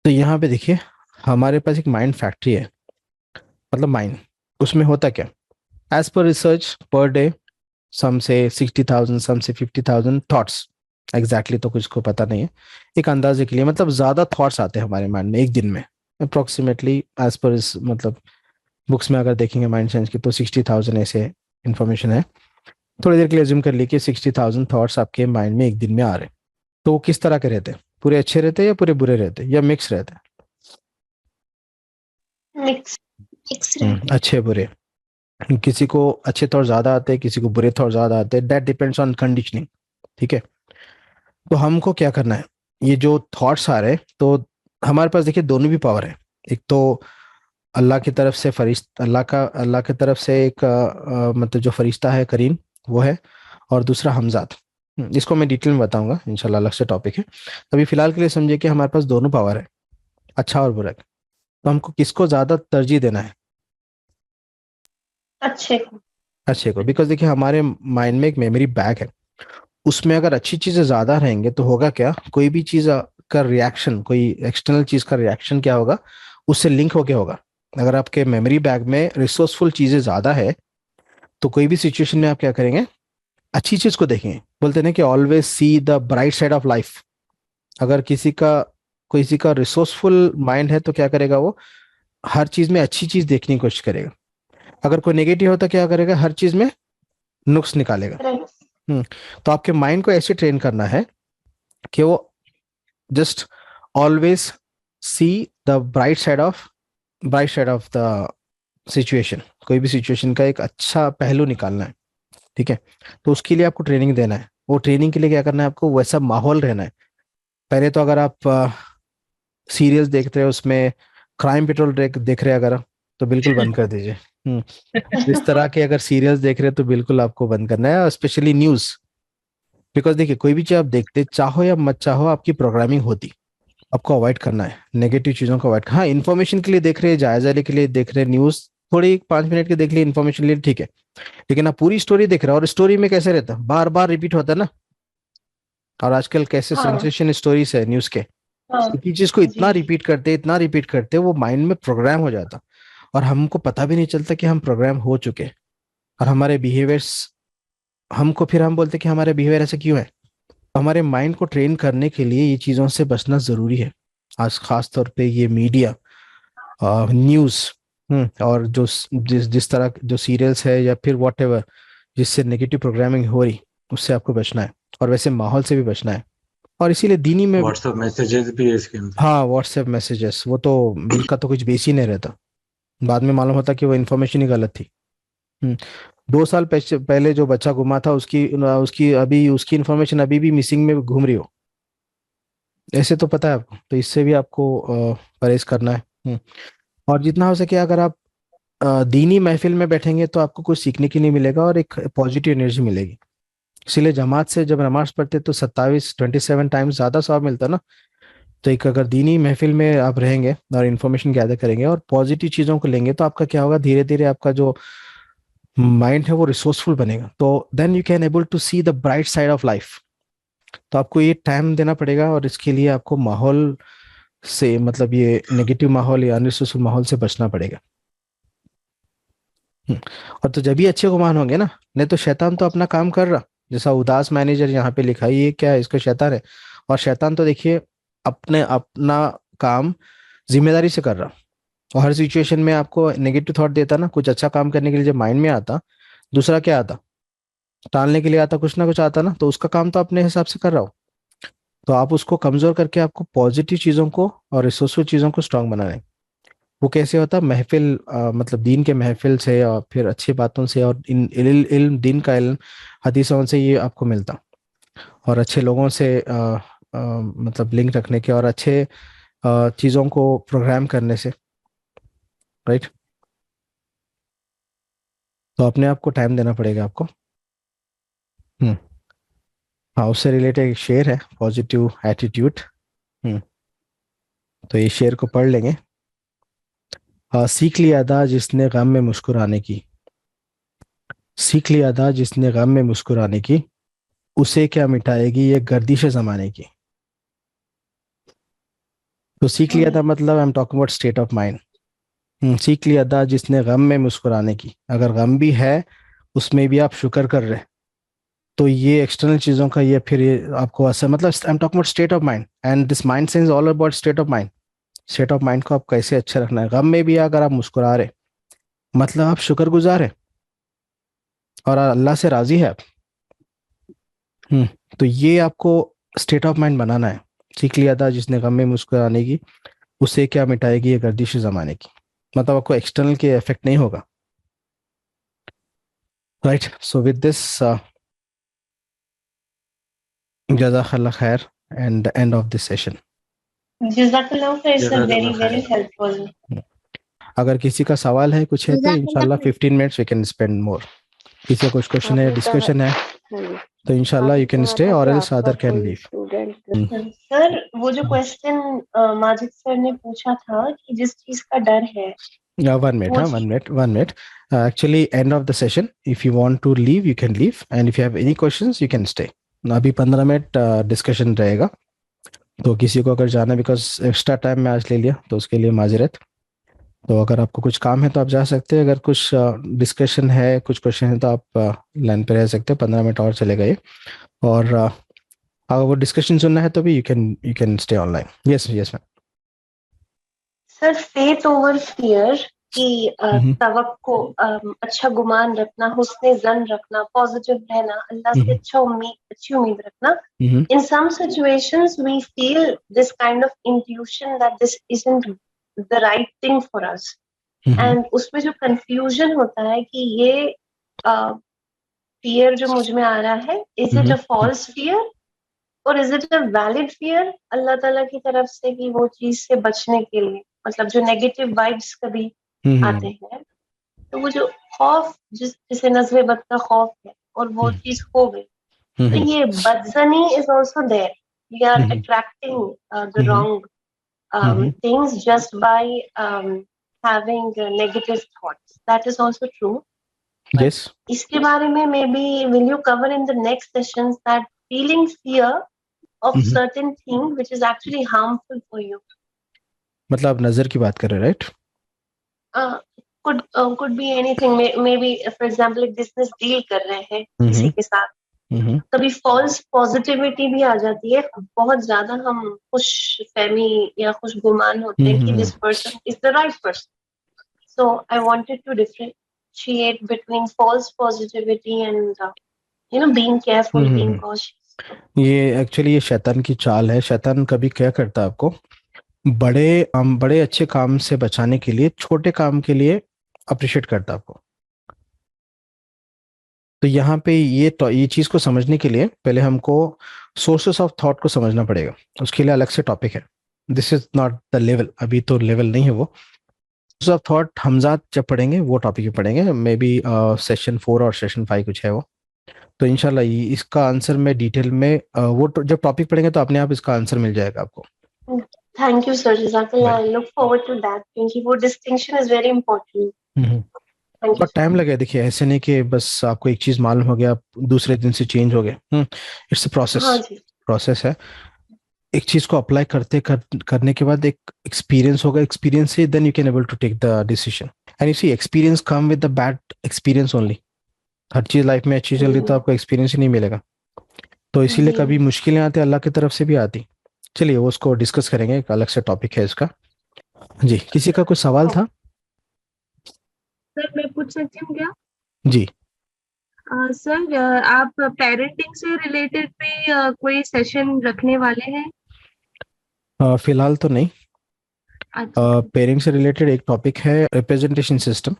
तो यहाँ पे देखिए, हमारे पास एक माइंड फैक्ट्री है, मतलब माइंड, उसमें होता क्या, as per research per day some से 60,000, सम से 50,000 थॉट्स, एग्जैक्टली तो कुछ को पता नहीं है, एक अंदाजे के लिए, मतलब ज्यादा थॉट्स आते हैं हमारे माइंड में एक दिन में अप्रोक्सीमेटली, एज पर इस मतलब बुक्स में अगर देखेंगे माइंड साइंस की तो 60,000 ऐसे इंफॉर्मेशन है। थोड़ी देर के लिए अज्यूम कर ली कि 60,000 थॉट्स आपके माइंड में एक दिन में आ रहे हैं। तो वो किस तरह के रहते हैं, पूरे अच्छे रहते हैं या पूरे बुरे रहते हैं या मिक्स रहते हैं? मिक्स। अच्छे बुरे। किसी को अच्छे थॉट ज़्यादा आते हैं, किसी को बुरे थॉट ज़्यादा आते हैं, दैट डिपेंड्स ऑन कंडीशनिंग। ठीक है, तो हमको क्या करना है, ये जो थॉट्स आ रहे हैं, तो हमारे पास देखिए दोनों भी पावर है। एक तो अल्लाह की तरफ से फरिश्ता, अल्लाह की तरफ से एक मतलब जो फरिश्ता है करीम वो है, और दूसरा हमजाद। इसको मैं डिटेल में बताऊंगा इंशाल्लाह, अलग से टॉपिक है। अभी फिलहाल के लिए समझिए कि हमारे पास दोनों पावर है, अच्छा और बुरा। तो हमको किसको ज़्यादा तरजीह देना है? अच्छे को। बिकॉज देखिए हमारे माइंड में एक मेमोरी बैंक है, उसमें अगर अच्छी चीज़ें ज़्यादा रहेंगे तो होगा क्या, कोई भी चीज़ का रिएक्शन, कोई एक्सटर्नल चीज़ का रिएक्शन क्या होगा, उससे लिंक होके होगा। अगर आपके मेमोरी बैग में रिसोर्सफुल चीज़ें ज़्यादा है तो कोई भी सिचुएशन में आप क्या करेंगे, अच्छी चीज़ को देखेंगे। बोलते हैं कि always see the bright side of life. अगर किसी का रिसोर्सफुल माइंड है तो क्या करेगा, वो हर चीज़ में अच्छी चीज़ देखने की कोशिश करेगा। अगर कोई नेगेटिव होता क्या करेगा, हर चीज़ में नुक्स निकालेगा। तो आपके माइंड को ऐसे ट्रेन करना है कि वो just always see the bright side of the situation. कोई भी सिचुएशन का एक अच्छा पहलू निकालना है। ठीक है, तो उसके लिए आपको ट्रेनिंग देना है। वो ट्रेनिंग के लिए क्या करना है, आपको वैसा माहौल रहना है। पहले तो अगर आप सीरियल्स देखते हैं, उसमें क्राइम पेट्रोल देख रहे हैं अगर, तो बिल्कुल बंद कर दीजिए। इस तरह के अगर सीरियल्स देख रहे हैं तो बिल्कुल आपको बंद करना है, स्पेशली न्यूज़। बिकॉज देखिए कोई भी चीज़ आप देखते, चाहो या मत चाहो, आपकी प्रोग्रामिंग होती। आपको अवॉइड करना है नेगेटिव चीज़ों को अवॉइड। हाँ, इन्फॉर्मेशन के लिए देख रहे हैं, जायजा के लिए देख रहे हैं, न्यूज़ थोड़ी 5 मिनट के देख लिए, इन्फॉर्मेशन लिए, ठीक है। लेकिन आप पूरी स्टोरी देख रहे हो, और स्टोरी में कैसे रहता है, बार बार रिपीट होता है ना। और आजकल कैसे सेंसेशन स्टोरीज है न्यूज़ के, एक ही चीज को इतना रिपीट करते वो माइंड में प्रोग्राम हो जाता, और हमको पता भी नहीं चलता कि हम प्रोग्राम हो चुके। और हमारे बिहेवियर्स, फिर हम बोलते कि हमारे बिहेवियर ऐसे क्यों है। हमारे माइंड को ट्रेन करने के लिए ये चीज़ों से बचना ज़रूरी है। आज खास तौर पे ये मीडिया, न्यूज़, और जिस तरह जो सीरियल्स है या फिर व्हाटएवर जिससे नेगेटिव प्रोग्रामिंग हो रही, उससे आपको बचना है, और वैसे माहौल से भी बचना है। और इसीलिए दीनी में व्हाट्सएप मैसेजेस भी है इसके अंदर। हाँ, व्हाट्सएप मैसेजेस, वो तो बिल का तो कुछ बेस ही नहीं रहता। बाद में मालूम होता कि वो इन्फॉर्मेशन ही गलत थी। 2 साल पहले जो बच्चा गुमा था, उसकी इन्फॉर्मेशन अभी भी मिसिंग में घूम रही हो, ऐसे तो पता है आपको। तो इससे भी आपको परहेज करना है। और जितना हो सके अगर आप दीनी महफिल में बैठेंगे तो आपको कुछ सीखने के लिए मिलेगा, और एक पॉजिटिव एनर्जी मिलेगी। इसीलिए जमात से जब नमाज पढ़ते तो 27 टाइम्स ज़्यादा सवाब मिलता ना। तो एक अगर दीनी महफिल में आप रहेंगे और इन्फॉर्मेशन गैदर करेंगे और पॉजिटिव चीज़ों को लेंगे, तो आपका क्या होगा, धीरे धीरे आपका जो माइंड है वो रिसोर्सफुल बनेगा। तो then you can able to see the bright side of life. तो आपको ये टाइम देना पड़ेगा, और इसके लिए आपको माहौल से, मतलब ये नेगेटिव माहौल या अनरिसोर्सफुल माहौल से बचना पड़ेगा। और तो जब भी अच्छे गुमान होंगे ना, नहीं तो शैतान तो अपना काम कर रहा। जैसा उदास मैनेजर यहाँ पे लिखा है, ये क्या है, इसका शैतान है। और शैतान तो देखिए अपना काम जिम्मेदारी से कर रहा, और हर सिचुएशन में आपको नेगेटिव थॉट देता ना। कुछ अच्छा काम करने के लिए जब माइंड में आता, दूसरा क्या आता, टालने के लिए आता, कुछ ना कुछ आता ना, तो उसका काम तो अपने हिसाब से कर रहा हो। तो आप उसको कमजोर करके आपको पॉजिटिव चीज़ों को और रिसोर्सफुल चीज़ों को स्ट्रांग बनाना है। वो कैसे होता, महफिल, मतलब दीन के महफिल से, और फिर अच्छी बातों से, और इल्म दीन का इल्म, हदीसों से ये आपको मिलता। और अच्छे लोगों से मतलब लिंक रखने के, और अच्छे चीज़ों को प्रोग्राम करने से, राइट। तो अपने आप को टाइम देना पड़ेगा आपको। हाँ, उससे रिलेटेड एक शेर है, पॉजिटिव एटीट्यूड। तो ये शेर को पढ़ लेंगे। सीख लिया अदा जिसने गम में मुस्कुराने की, सीख लिया अदा जिसने गम में मुस्कुराने की, उसे क्या मिटाएगी ये गर्दिश ज़माने की। तो सीख लिया था मतलब I am talking about state of mind. सीख लिया अदा जिसने गम में मुस्कुराने की। अगर गम भी है उसमें भी आप शुक्र कर रहे, तो ये एक्सटर्नल चीज़ों का ये फिर ये आपको असर, मतलब I am talking about state of mind, and this mind sense all about state of mind. State of mind को आप कैसे अच्छा रखना है। गम में भी अगर आप मुस्कुरा रहे, मतलब आप शुक्रगुजार है और अल्लाह से राजी है आप। तो ये आपको स्टेट ऑफ माइंड बनाना है। सीख लिया था जिसने गम में मुस्कुराने की, उसे क्या मिटाएगी ये गर्दिश ज़माने की। मतलब आपको एक्सटर्नल के इफेक्ट नहीं होगा, Right. So with this, Jazakallah khair, and the end of this session. Jazakallah khair, sir, very helpful. अगर किसी का सवाल है कुछ है तो इंशाल्लाह 15 minutes we can spend more. किसी का कुछ क्वेश्चन है, डिस्कशन है तो इंशाल्लाह you can stay or else other can leave. Sir वो जो क्वेश्चन माजिद सर ने पूछा था कि जिस चीज का डर है, one minute. Actually, end of the session. If you want to leave, you can leave, and if you have any questions, you can stay. अभी 15 मिनट डिस्कशन रहेगा, तो किसी को अगर जाना, बिकॉज एक्स्ट्रा टाइम मैं आज ले लिया तो उसके लिए माजरत. तो अगर आपको कुछ काम है तो आप जा सकते हैं, अगर कुछ डिस्कशन है, कुछ क्वेश्चन है तो आप लाइन पे रह सकते हैं. 15 मिनट और चलेगा ये. और अगर वो डिस्कशन सुनना है तो भी you can stay online. Yes ma'am. Sir faith over fear कि तवक्को, अच्छा गुमान रखना, हुस्ने ज़न रखना, पॉजिटिव रहना, अल्लाह से अच्छी उम्मीद रखना. In some situations we feel this kind of intuition that this isn't the right thing for us. And उसमें जो confusion होता है कि ये fear जो मुझ में आ रहा है, is it a false fear or is it a valid fear अल्लाह ताला की तरफ से कि वो चीज से बचने के लिए, मतलब जो नेगेटिव वाइब्स कभी आते हैं, तो वो जो खौफ जिसे नज़्र बद का खौफ है और वो चीज हो गई, तो ये बदजनी is also there. We are attracting the wrong things just by having negative thoughts. That is also true. Yes. इसके बारे में maybe will you cover in the next sessions that feeling fear of certain thing which is actually harmful for you. मतलब नजर की बात कर रहे हैं, right? Could be anything. Maybe for example एक business deal कर रहे हैं किसी के साथ, कभी false positivity भी आ जाती है, बहुत ज्यादा हम खुश फहमी या खुश गुमान होते हैं कि this person is the right person. So I wanted to differentiate between false positivity and being careful, being cautious. ये एक्चुअली ये शैतान की चाल है. शैतान कभी क्या करता है, आपको बड़े अच्छे काम से बचाने के लिए छोटे काम के लिए अप्रिशिएट करता है आपको. तो यहाँ पे ये चीज को समझने के लिए पहले हमको सोर्सेस ऑफ थॉट को समझना पड़ेगा. उसके लिए अलग से टॉपिक है. This is not the level, अभी तो लेवल नहीं है वो. सोर्सेस ऑफ थॉट हमजाद जब पढ़ेंगे वो टॉपिक ही पढ़ेंगे, मे बी सेशन 4 और सेशन 5 कुछ है वो. तो इंशाल्लाह इसका आंसर मैं डिटेल में वो जब टॉपिक पढ़ेंगे तो अपने आप इसका आंसर मिल जाएगा आपको. Thank you, sir. Jazakallah. I look forward to that. क्योंकि वो distinction is very important. बहुत टाइम लगे. देखिए ऐसे नहीं कि बस आपको एक चीज मालूम हो गया दूसरे दिन से चेंज हो गया. इट्स अ प्रोसेस है. एक चीज को अप्लाई करने के बाद एक एक्सपीरियंस होगा. एक्सपीरियंस से then you can able to take the decision. And you see experience come with the bad experience only. हर चीज लाइफ में अच्छी चल रही तो आपको एक्सपीरियंस ही नहीं मिलेगा. तो इसीलिए कभी मुश्किलें आती अल्लाह की तरफ से भी आती. चलिए वो उसको डिस्कस करेंगे, एक अलग से टॉपिक है इसका. जी, किसी का कुछ सवाल था? सर मैं पूछ सकती हूँ क्या? जी. सर आप पेरेंटिंग से रिलेटेड भी कोई सेशन रखने वाले हैं? फिलहाल तो नहीं. पेरेंटिंग से रिलेटेड एक टॉपिक है रिप्रेजेंटेशन सिस्टम,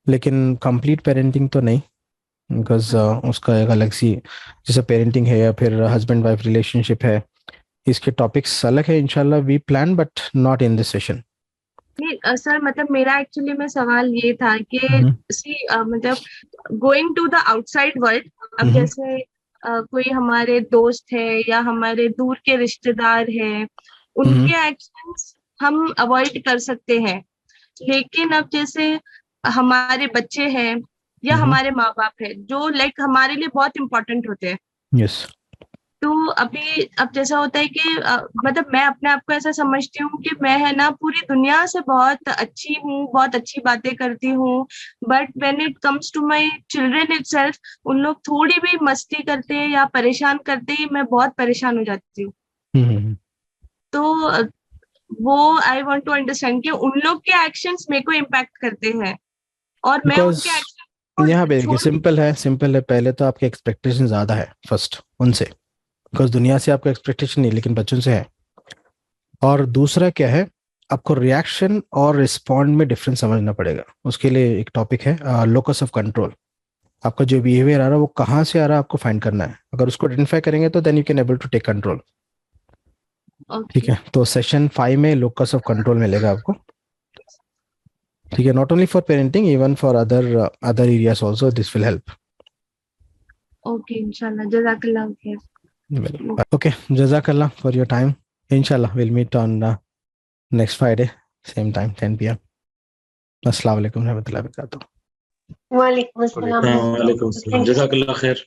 लेकिन कंप्लीट पेरेंटिंग तो नहीं, बिकॉज उसका एक अलग सी जैसे पेरेंटिंग है या फिर हस्बैंड वाइफ रिलेशनशिप है, इसके टॉपिक्स अलग है. इंशाल्लाह we plan but not in this session. नहीं सर, मतलब मेरा एक्चुअली में सवाल ये था कि मतलब going to the outside world, अब जैसे कोई हमारे दोस्त है या हमारे दूर के रिश्तेदार हैं, उनके एक्शंस हम अवॉइड कर सकते हैं, लेकिन अब जैसे हमारे बच्चे हैं या हमारे माँ बाप है जो लाइक हमारे लिए बहुत इम्पोर्टेंट होते हैं. यस. तो अब जैसा होता है कि मतलब मैं अपने आप को ऐसा समझती हूँ कि मैं है ना पूरी दुनिया से बहुत अच्छी हूँ, बहुत अच्छी बातें करती हूँ, but when it comes to my children itself, उन लोग थोड़ी भी मस्ती करते हैं या परेशान करते ही मैं बहुत परेशान हो जाती हूँ. तो वो आई वांट टू अंडरस्टैंड कि उन लोग के एक्शंस मेरे को इम्पैक्ट करते हैं और मैं उनके एक्शन. यहाँ पे सिंपल है. पहले तो आपके एक्सपेक्टेशन ज्यादा है फर्स्ट उनसे, बिकॉज दुनिया से आपका एक्सपेक्टेशन नहीं लेकिन बच्चों से है. और दूसरा क्या है, आपको रिएक्शन और रिस्पॉन्ड में डिफरेंस समझना पड़ेगा. उसके लिए एक टॉपिक है लोकस ऑफ कंट्रोल. आपका जो बिहेवियर आ रहा है वो कहाँ से आ रहा है आपको फाइंड करना है. अगर उसको आइडेंटिफाई करेंगे तो then you can able to take control. ठीक है, तो सेशन 5 में लोकस ऑफ कंट्रोल मिलेगा आपको. ठीक है, not only for parenting, even for other areas also this will help. Okay, इंशाल्लाह. जज़ाकल्लाह खैर. Okay, Jazakallah for your time. Inshallah, we'll meet on next Friday, same time, 10 p.m. Assalamu alaikum warahmatullahi wabarakatuh. वालेकुम अस्सलाम. वालेकुम अस्सलाम. जज़ाकल्लाह खैर.